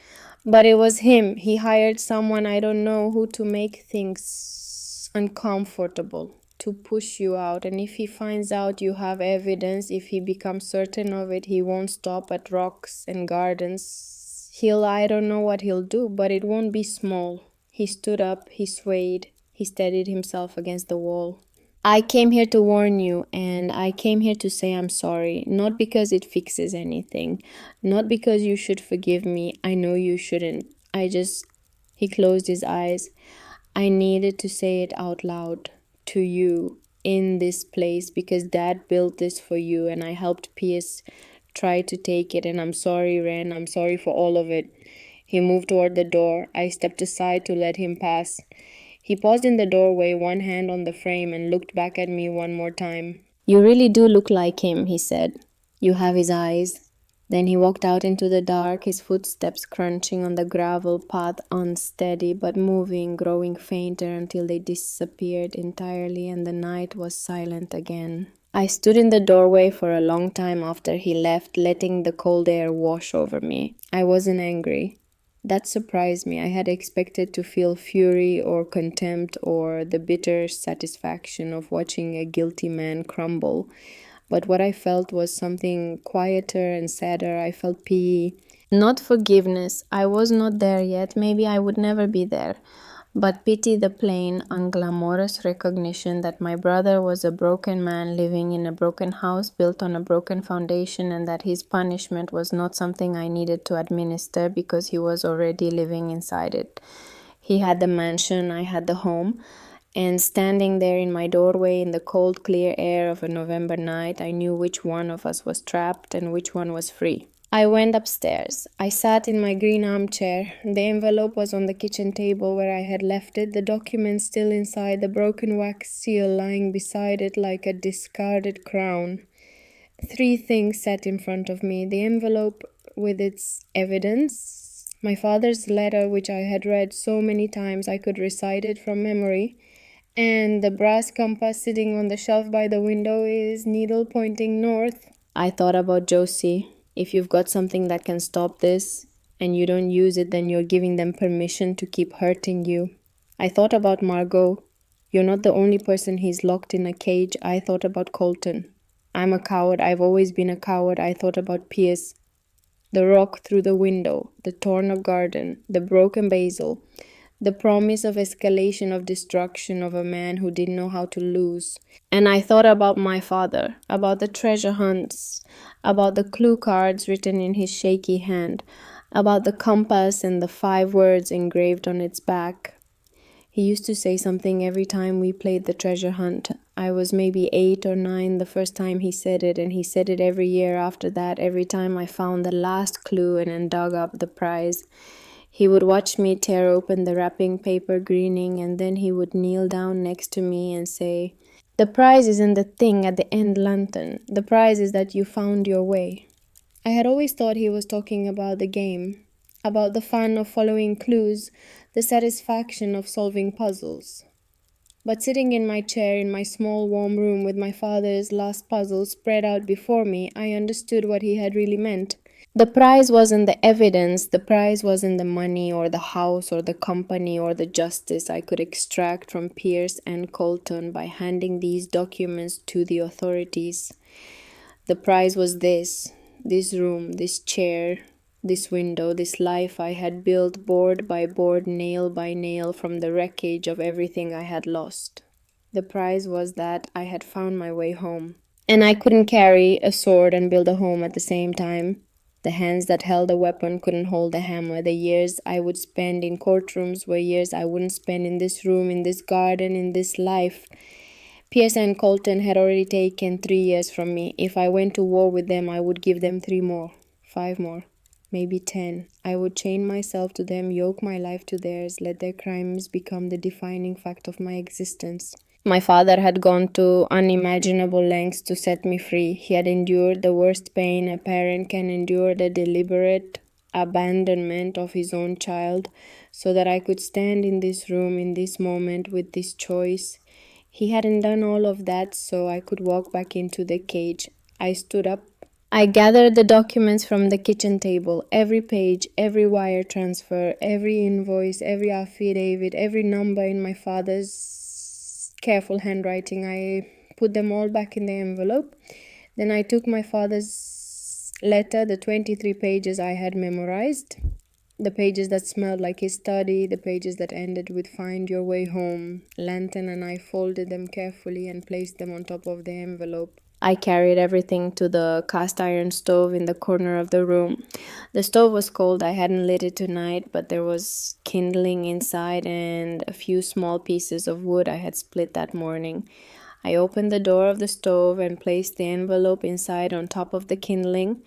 [SPEAKER 1] But it was him. He hired someone, I don't know who, to make things uncomfortable, to push you out. And if he finds out you have evidence, if he becomes certain of it, he won't stop at rocks and gardens. I don't know what he'll do, but it won't be small." He stood up, he swayed, he steadied himself against the wall. "I came here to warn you, and I came here to say I'm sorry. Not because it fixes anything. Not because you should forgive me. I know you shouldn't. He closed his eyes. "I needed to say it out loud. To you. In this place. Because Dad built this for you, and I helped Pierce try to take it. And I'm sorry, Ren. I'm sorry for all of it." He moved toward the door. I stepped aside to let him pass. He paused in the doorway, one hand on the frame, and looked back at me one more time. "You really do look like him," he said. "You have his eyes." Then he walked out into the dark, his footsteps crunching on the gravel path, unsteady but moving, growing fainter until they disappeared entirely and the night was silent again. I stood in the doorway for a long time after he left, letting the cold air wash over me. I wasn't angry. That surprised me. I had expected to feel fury or contempt or the bitter satisfaction of watching a guilty man crumble. But what I felt was something quieter and sadder. I felt pity. Not forgiveness. I was not there yet. Maybe I would never be there. But pity the plain, unglamorous recognition that my brother was a broken man living in a broken house built on a broken foundation, and that his punishment was not something I needed to administer because he was already living inside it. He had the mansion, I had the home. And standing there in my doorway in the cold, clear air of a November night, I knew which one of us was trapped and which one was free. I went upstairs. I sat in my green armchair. The envelope was on the kitchen table where I had left it, the document still inside, the broken wax seal lying beside it like a discarded crown. Three things sat in front of me: the envelope with its evidence, my father's letter, which I had read so many times I could recite it from memory, and the brass compass sitting on the shelf by the window, his needle pointing north. I thought about Josie. If you've got something that can stop this and you don't use it, then you're giving them permission to keep hurting you. I thought about Margot. You're not the only person he's locked in a cage. I thought about Colton. I'm a coward. I've always been a coward. I thought about Pierce. The rock through the window, the torn up garden, the broken basil, the promise of escalation of destruction of a man who didn't know how to lose. And I thought about my father, about the treasure hunts, about the clue cards written in his shaky hand, about the compass and the 5 words engraved on its back. He used to say something every time we played the treasure hunt. I was maybe 8 or 9 the first time he said it, and he said it every year after that, every time I found the last clue and then dug up the prize. He would watch me tear open the wrapping paper, grinning, and then he would kneel down next to me and say, "The prize isn't the thing at the end lantern. The prize is that you found your way." I had always thought he was talking about the game, about the fun of following clues, the satisfaction of solving puzzles. But sitting in my chair in my small warm room with my father's last puzzle spread out before me, I understood what he had really meant. The prize wasn't the evidence, the prize wasn't the money or the house or the company or the justice I could extract from Pierce and Colton by handing these documents to the authorities. The prize was this room, this chair, this window, this life I had built board by board, nail by nail from the wreckage of everything I had lost. The prize was that I had found my way home. And I couldn't carry a sword and build a home at the same time. The hands that held a weapon couldn't hold a hammer. The years I would spend in courtrooms were years I wouldn't spend in this room, in this garden, in this life. Pierce and Colton had already taken 3 years from me. If I went to war with them, I would give them 3 more, 5 more, maybe 10. I would chain myself to them, yoke my life to theirs, let their crimes become the defining fact of my existence. My father had gone to unimaginable lengths to set me free. He had endured the worst pain a parent can endure, the deliberate abandonment of his own child, so that I could stand in this room, in this moment, with this choice. He hadn't done all of that, so I could walk back into the cage. I stood up. I gathered the documents from the kitchen table, every page, every wire transfer, every invoice, every affidavit, every number in my father's careful handwriting. I put them all back in the envelope. Then I took my father's letter, the 23 pages I had memorized, the pages that smelled like his study, the pages that ended with "Find your way home," lantern, and I folded them carefully and placed them on top of the envelope. I carried everything to the cast iron stove in the corner of the room. The stove was cold. I hadn't lit it tonight, but there was kindling inside and a few small pieces of wood I had split that morning. I opened the door of the stove and placed the envelope inside on top of the kindling.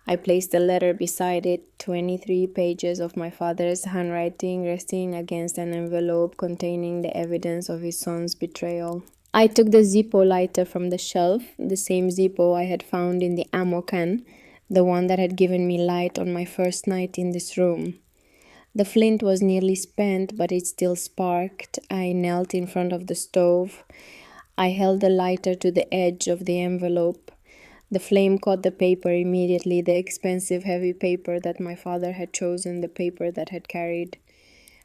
[SPEAKER 1] I placed the letter beside it, 23 pages of my father's handwriting resting against an envelope containing the evidence of his son's betrayal. I took the Zippo lighter from the shelf, the same Zippo I had found in the ammo can, the one that had given me light on my first night in this room. The flint was nearly spent, but it still sparked. I knelt in front of the stove. I held the lighter to the edge of the envelope. The flame caught the paper immediately, the expensive, heavy paper that my father had chosen, the paper that had carried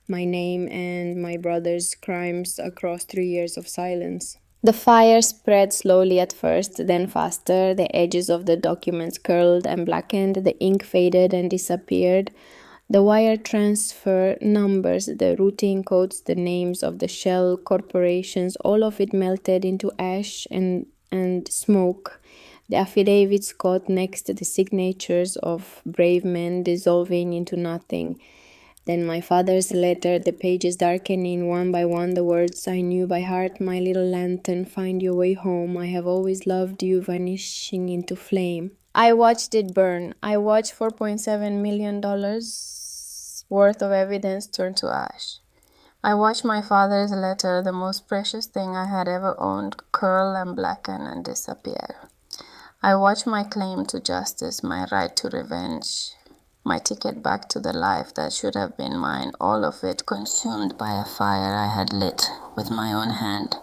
[SPEAKER 1] my name and my brother's crimes across 3 years of silence. The fire spread slowly at first, then faster. The edges of the documents curled and blackened, the ink faded and disappeared. The wire transfer numbers, the routing codes, the names of the shell corporations, all of it melted into ash and smoke. The affidavits caught next to the signatures of brave men dissolving into nothing. Then my father's letter, the pages darkening one by one, the words I knew by heart, my little lantern, find your way home, I have always loved you, vanishing into flame. I watched it burn. I watched $4.7 million worth of evidence turn to ash. I watched my father's letter, the most precious thing I had ever owned, curl and blacken and disappear. I watched my claim to justice, my right to revenge, my ticket back to the life that should have been mine, all of it consumed by a fire I had lit with my own hand.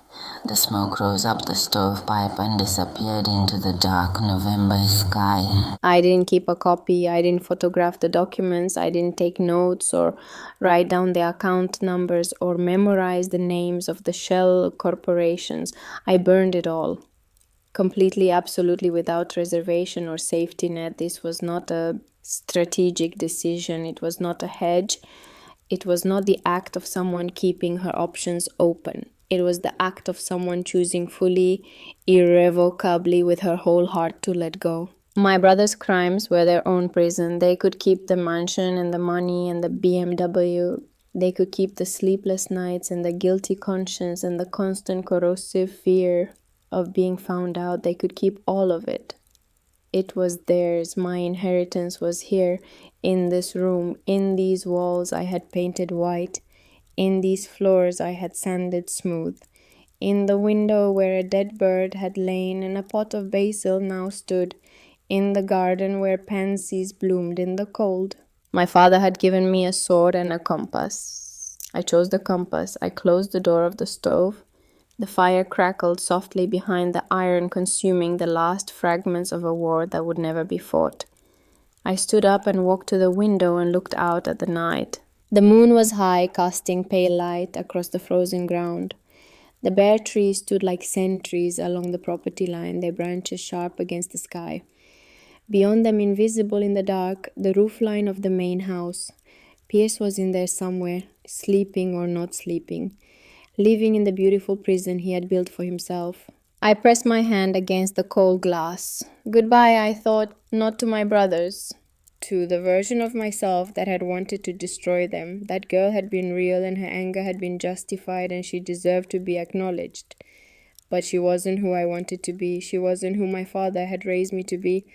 [SPEAKER 1] The smoke rose up the stovepipe and disappeared into the dark November sky. I didn't keep a copy, I didn't photograph the documents, I didn't take notes or write down the account numbers or memorize the names of the shell corporations. I burned it all. Completely, absolutely without reservation or safety net. This was not a strategic decision. It was not a hedge. It was not the act of someone keeping her options open. It was the act of someone choosing fully, irrevocably, with her whole heart to let go. My brother's crimes were their own prison. They could keep the mansion and the money and the BMW. They could keep the sleepless nights and the guilty conscience and the constant corrosive fear of being found out. They could keep all of it. It was theirs. My inheritance was here, in this room, in these walls I had painted white, in these floors I had sanded smooth, in the window where a dead bird had lain and a pot of basil now stood, in the garden where pansies bloomed in the cold. My father had given me a sword and a compass. I chose the compass. I closed the door of the stove. The fire crackled softly behind the iron, consuming the last fragments of a war that would never be fought. I stood up and walked to the window and looked out at the night. The moon was high, casting pale light across the frozen ground. The bare trees stood like sentries along the property line, their branches sharp against the sky. Beyond them, invisible in the dark, the roof line of the main house. Pierce was in there somewhere, sleeping or not sleeping, living in the beautiful prison he had built for himself. I pressed my hand against the cold glass. Goodbye, I thought, not to my brothers, to the version of myself that had wanted to destroy them. That girl had been real and her anger had been justified and she deserved to be acknowledged. But she wasn't who I wanted to be. She wasn't who my father had raised me to be.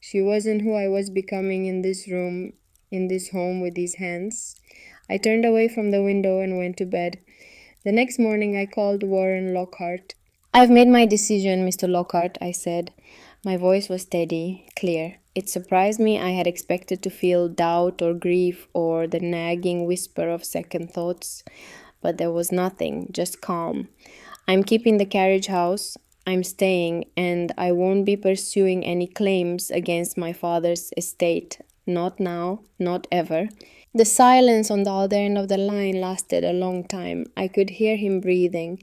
[SPEAKER 1] She wasn't who I was becoming in this room, in this home with these hands. I turned away from the window and went to bed. The next morning I called Warren Lockhart. I've made my decision, Mr. Lockhart, I said. My voice was steady, clear. It surprised me. I had expected to feel doubt or grief or the nagging whisper of second thoughts, but there was nothing, just calm. I'm keeping the Carriage house. I'm staying, and I won't be pursuing any claims against my father's estate. Not now, not ever. The silence on the other end of the line lasted a long time. I could hear him breathing.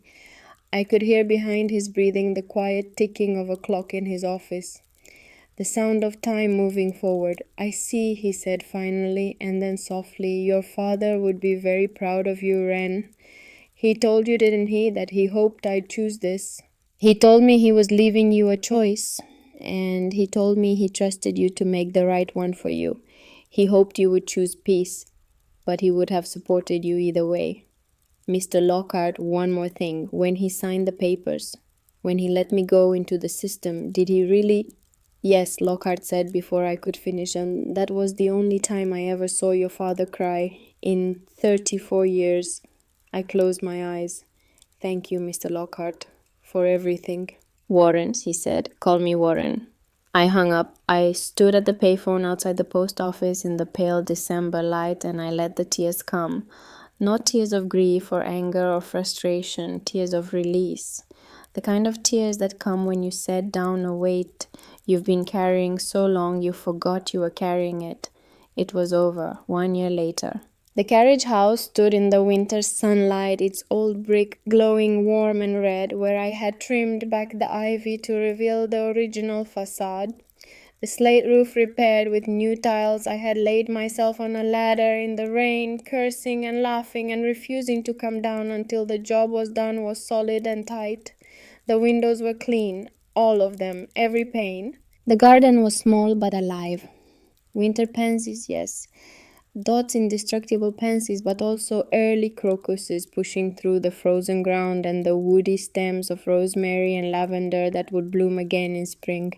[SPEAKER 1] I could hear behind his breathing the quiet ticking of a clock in his office. The sound of time moving forward. I see, he said finally, and then softly, your father would be very proud of you, Wren. He told you, didn't he, that he hoped I'd choose this? He told me he was leaving you a choice, and he told me he trusted you to make the right one for you. He hoped you would choose peace, but he would have supported you either way. Mr. Lockhart, one more thing. When he signed the papers, when he let me go into the system, did he really? Yes, Lockhart said before I could finish, and that was the only time I ever saw your father cry. In 34 years. I closed my eyes. Thank you, Mr. Lockhart, for everything. Warren, he said. Call me Warren. I hung up. I stood at the payphone outside the post office in the pale December light, and I let the tears come. Not tears of grief or anger or frustration, tears of release. The kind of tears that come when you set down a weight You've been carrying so long you forgot you were carrying it. It was over, 1 year later. The carriage house stood in the winter sunlight, its old brick glowing warm and red, where I had trimmed back the ivy to reveal the original facade. The slate roof repaired with new tiles, I had laid myself on a ladder in the rain, cursing and laughing and refusing to come down until the job was done was solid and tight. The windows were clean, all of them, every pane. The garden was small but alive. Winter pansies, yes. Dots indestructible pansies, but also early crocuses pushing through the frozen ground and the woody stems of rosemary and lavender that would bloom again in spring.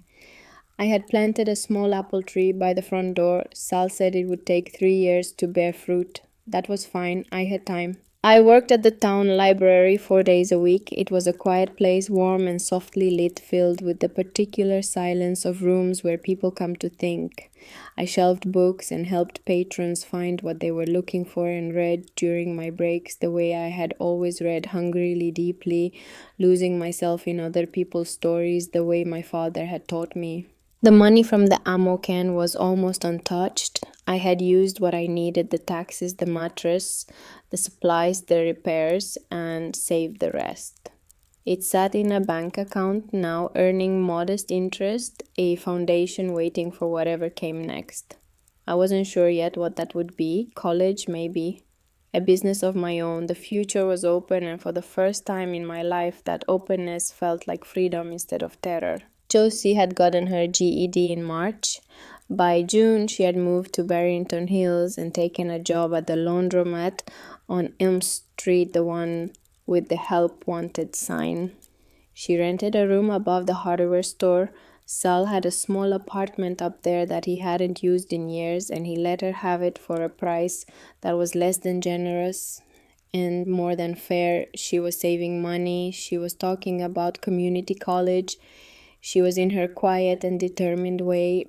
[SPEAKER 1] I had planted a small apple tree by the front door. Sal said it would take 3 years to bear fruit. That was fine, I had time. I worked at the town library 4 days a week. It was a quiet place, warm and softly lit, filled with the particular silence of rooms where people come to think. I shelved books and helped patrons find what they were looking for and read during my breaks the way I had always read hungrily, deeply, losing myself in other people's stories the way my father had taught me. The money from the ammo can was almost untouched. I had used what I needed, the taxes, the mattress, the supplies, the repairs, and saved the rest. It sat in a bank account now, earning modest interest, a foundation waiting for whatever came next. I wasn't sure yet what that would be. College, maybe. A business of my own. The future was open, and for the first time in my life, that openness felt like freedom instead of terror. Josie had gotten her GED in March. By June, she had moved to Barrington Hills and taken a job at the laundromat on Elm Street, the one with the help wanted sign. She rented a room above the hardware store. Sal had a small apartment up there that he hadn't used in years, and he let her have it for a price that was less than generous and more than fair. She was saving money. She was talking about community college. She was in her quiet and determined way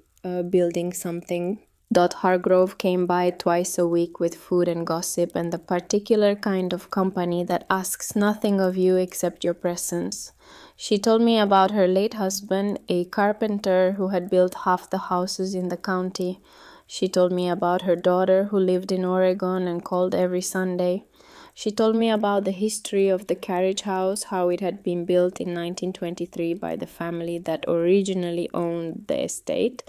[SPEAKER 1] building something. Dot Hargrove came by twice a week with food and gossip and the particular kind of company that asks nothing of you except your presence. She told me about her late husband, a carpenter who had built half the houses in the county. She told me about her daughter who lived in Oregon and called every Sunday. She told me about the history of the Carriage house, how it had been built in 1923 by the family that originally owned the estate,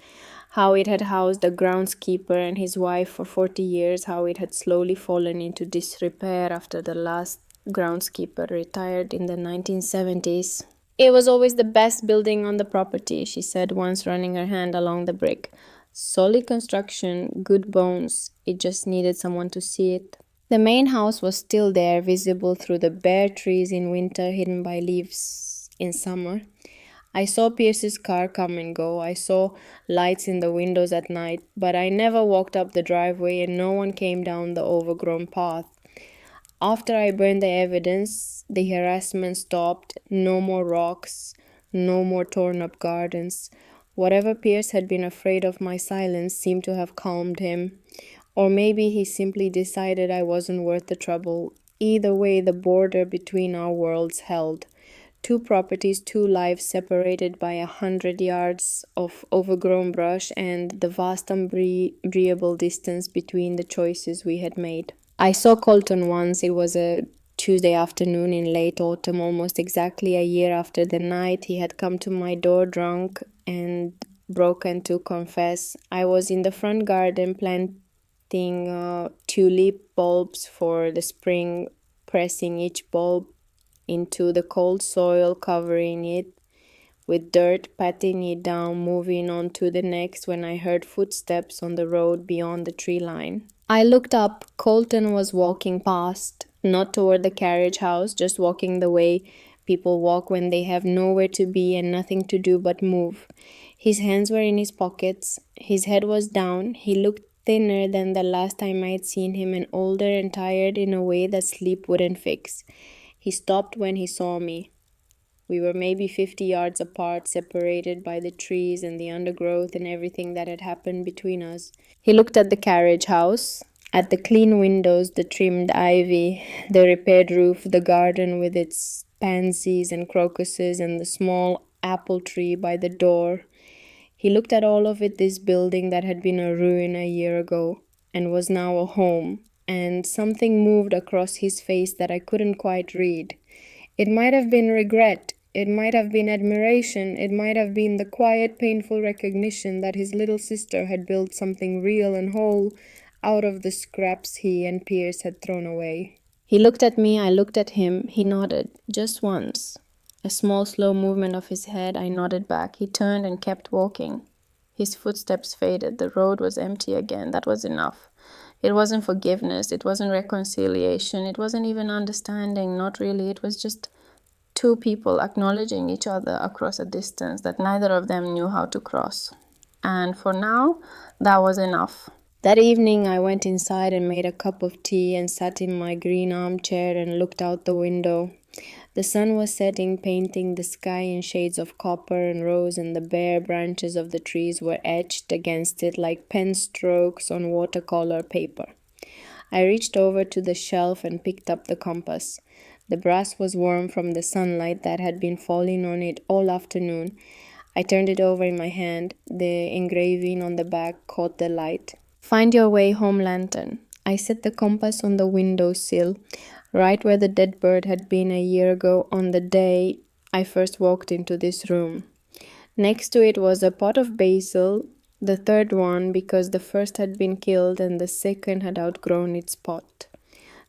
[SPEAKER 1] how it had housed a groundskeeper and his wife for 40 years, how it had slowly fallen into disrepair after the last groundskeeper retired in the 1970s. It was always the best building on the property, she said once, running her hand along the brick. Solid construction, good bones. It just needed someone to see it. The main house was still there, visible through the bare trees in winter, hidden by leaves in summer. I saw Pierce's car come and go. I saw lights in the windows at night, but I never walked up the driveway and no one came down the overgrown path. After I burned the evidence, the harassment stopped. No more rocks, no more torn up gardens. Whatever Pierce had been afraid of my silence seemed to have calmed him. Or maybe he simply decided I wasn't worth the trouble. Either way, the border between our worlds held. 2 properties, 2 lives separated by 100 yards of overgrown brush and the vast unbreathable distance between the choices we had made. I saw Colton once. It was a Tuesday afternoon in late autumn, almost exactly a year after the night he had come to my door drunk and broken to confess. I was in the front garden planting tulip bulbs for the spring, pressing each bulb into the cold soil, covering it with dirt, patting it down, moving on to the next when I heard footsteps on the road beyond the tree line. I looked up. Colton was walking past, not toward the carriage house, just walking the way people walk when they have nowhere to be and nothing to do but move. His hands were in his pockets. His head was down. He looked thinner than the last time I had seen him and older and tired in a way that sleep wouldn't fix. He stopped when he saw me. We were maybe 50 yards apart, separated by the trees and the undergrowth and everything that had happened between us. He looked at the carriage house, at the clean windows, the trimmed ivy, the repaired roof, the garden with its pansies and crocuses, and the small apple tree by the door. He looked at all of it, this building that had been a ruin a year ago and was now a home, and something moved across his face that I couldn't quite read. It might have been regret, it might have been admiration, it might have been the quiet, painful recognition that his little sister had built something real and whole out of the scraps he and Pierce had thrown away. He looked at me, I looked at him. He nodded, just once. A small, slow movement of his head, I nodded back. He turned and kept walking. His footsteps faded. The road was empty again. That was enough. It wasn't forgiveness. It wasn't reconciliation. It wasn't even understanding. Not really. It was just two people acknowledging each other across a distance that neither of them knew how to cross. And for now, that was enough. That evening, I went inside and made a cup of tea and sat in my green armchair and looked out the window. The sun was setting, painting the sky in shades of copper and rose, and the bare branches of the trees were etched against it like pen strokes on watercolor paper. I reached over to the shelf and picked up the compass. The brass was warm from the sunlight that had been falling on it all afternoon. I turned it over in my hand. The engraving on the back caught the light. Find your way home, lantern. I set the compass on the window sill, right where the dead bird had been a year ago on the day I first walked into this room. Next to it was a pot of basil, the third one because the first had been killed and the second had outgrown its pot.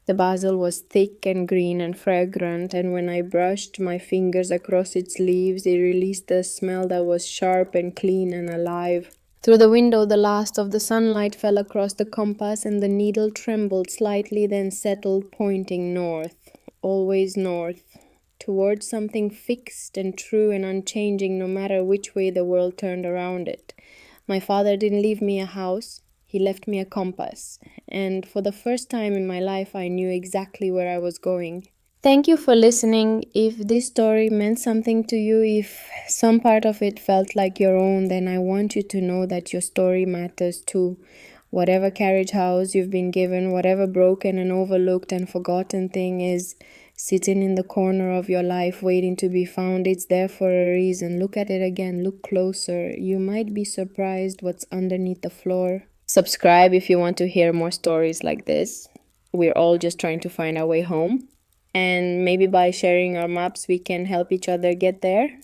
[SPEAKER 1] The basil was thick and green and fragrant, and when I brushed my fingers across its leaves, it released a smell that was sharp and clean and alive. Through the window, the last of the sunlight fell across the compass, and the needle trembled slightly, then settled, pointing north, always north, towards something fixed and true and unchanging no matter which way the world turned around it. My father didn't leave me a house. He left me a compass, and for the first time in my life, I knew exactly where I was going. Thank you for listening. If this story meant something to you, if some part of it felt like your own, then I want you to know that your story matters too. Whatever carriage house you've been given, whatever broken and overlooked and forgotten thing is sitting in the corner of your life waiting to be found, it's there for a reason. Look at it again, look closer. You might be surprised what's underneath the floor. Subscribe if you want to hear more stories like this. We're all just trying to find our way home. And maybe by sharing our maps, we can help each other get there.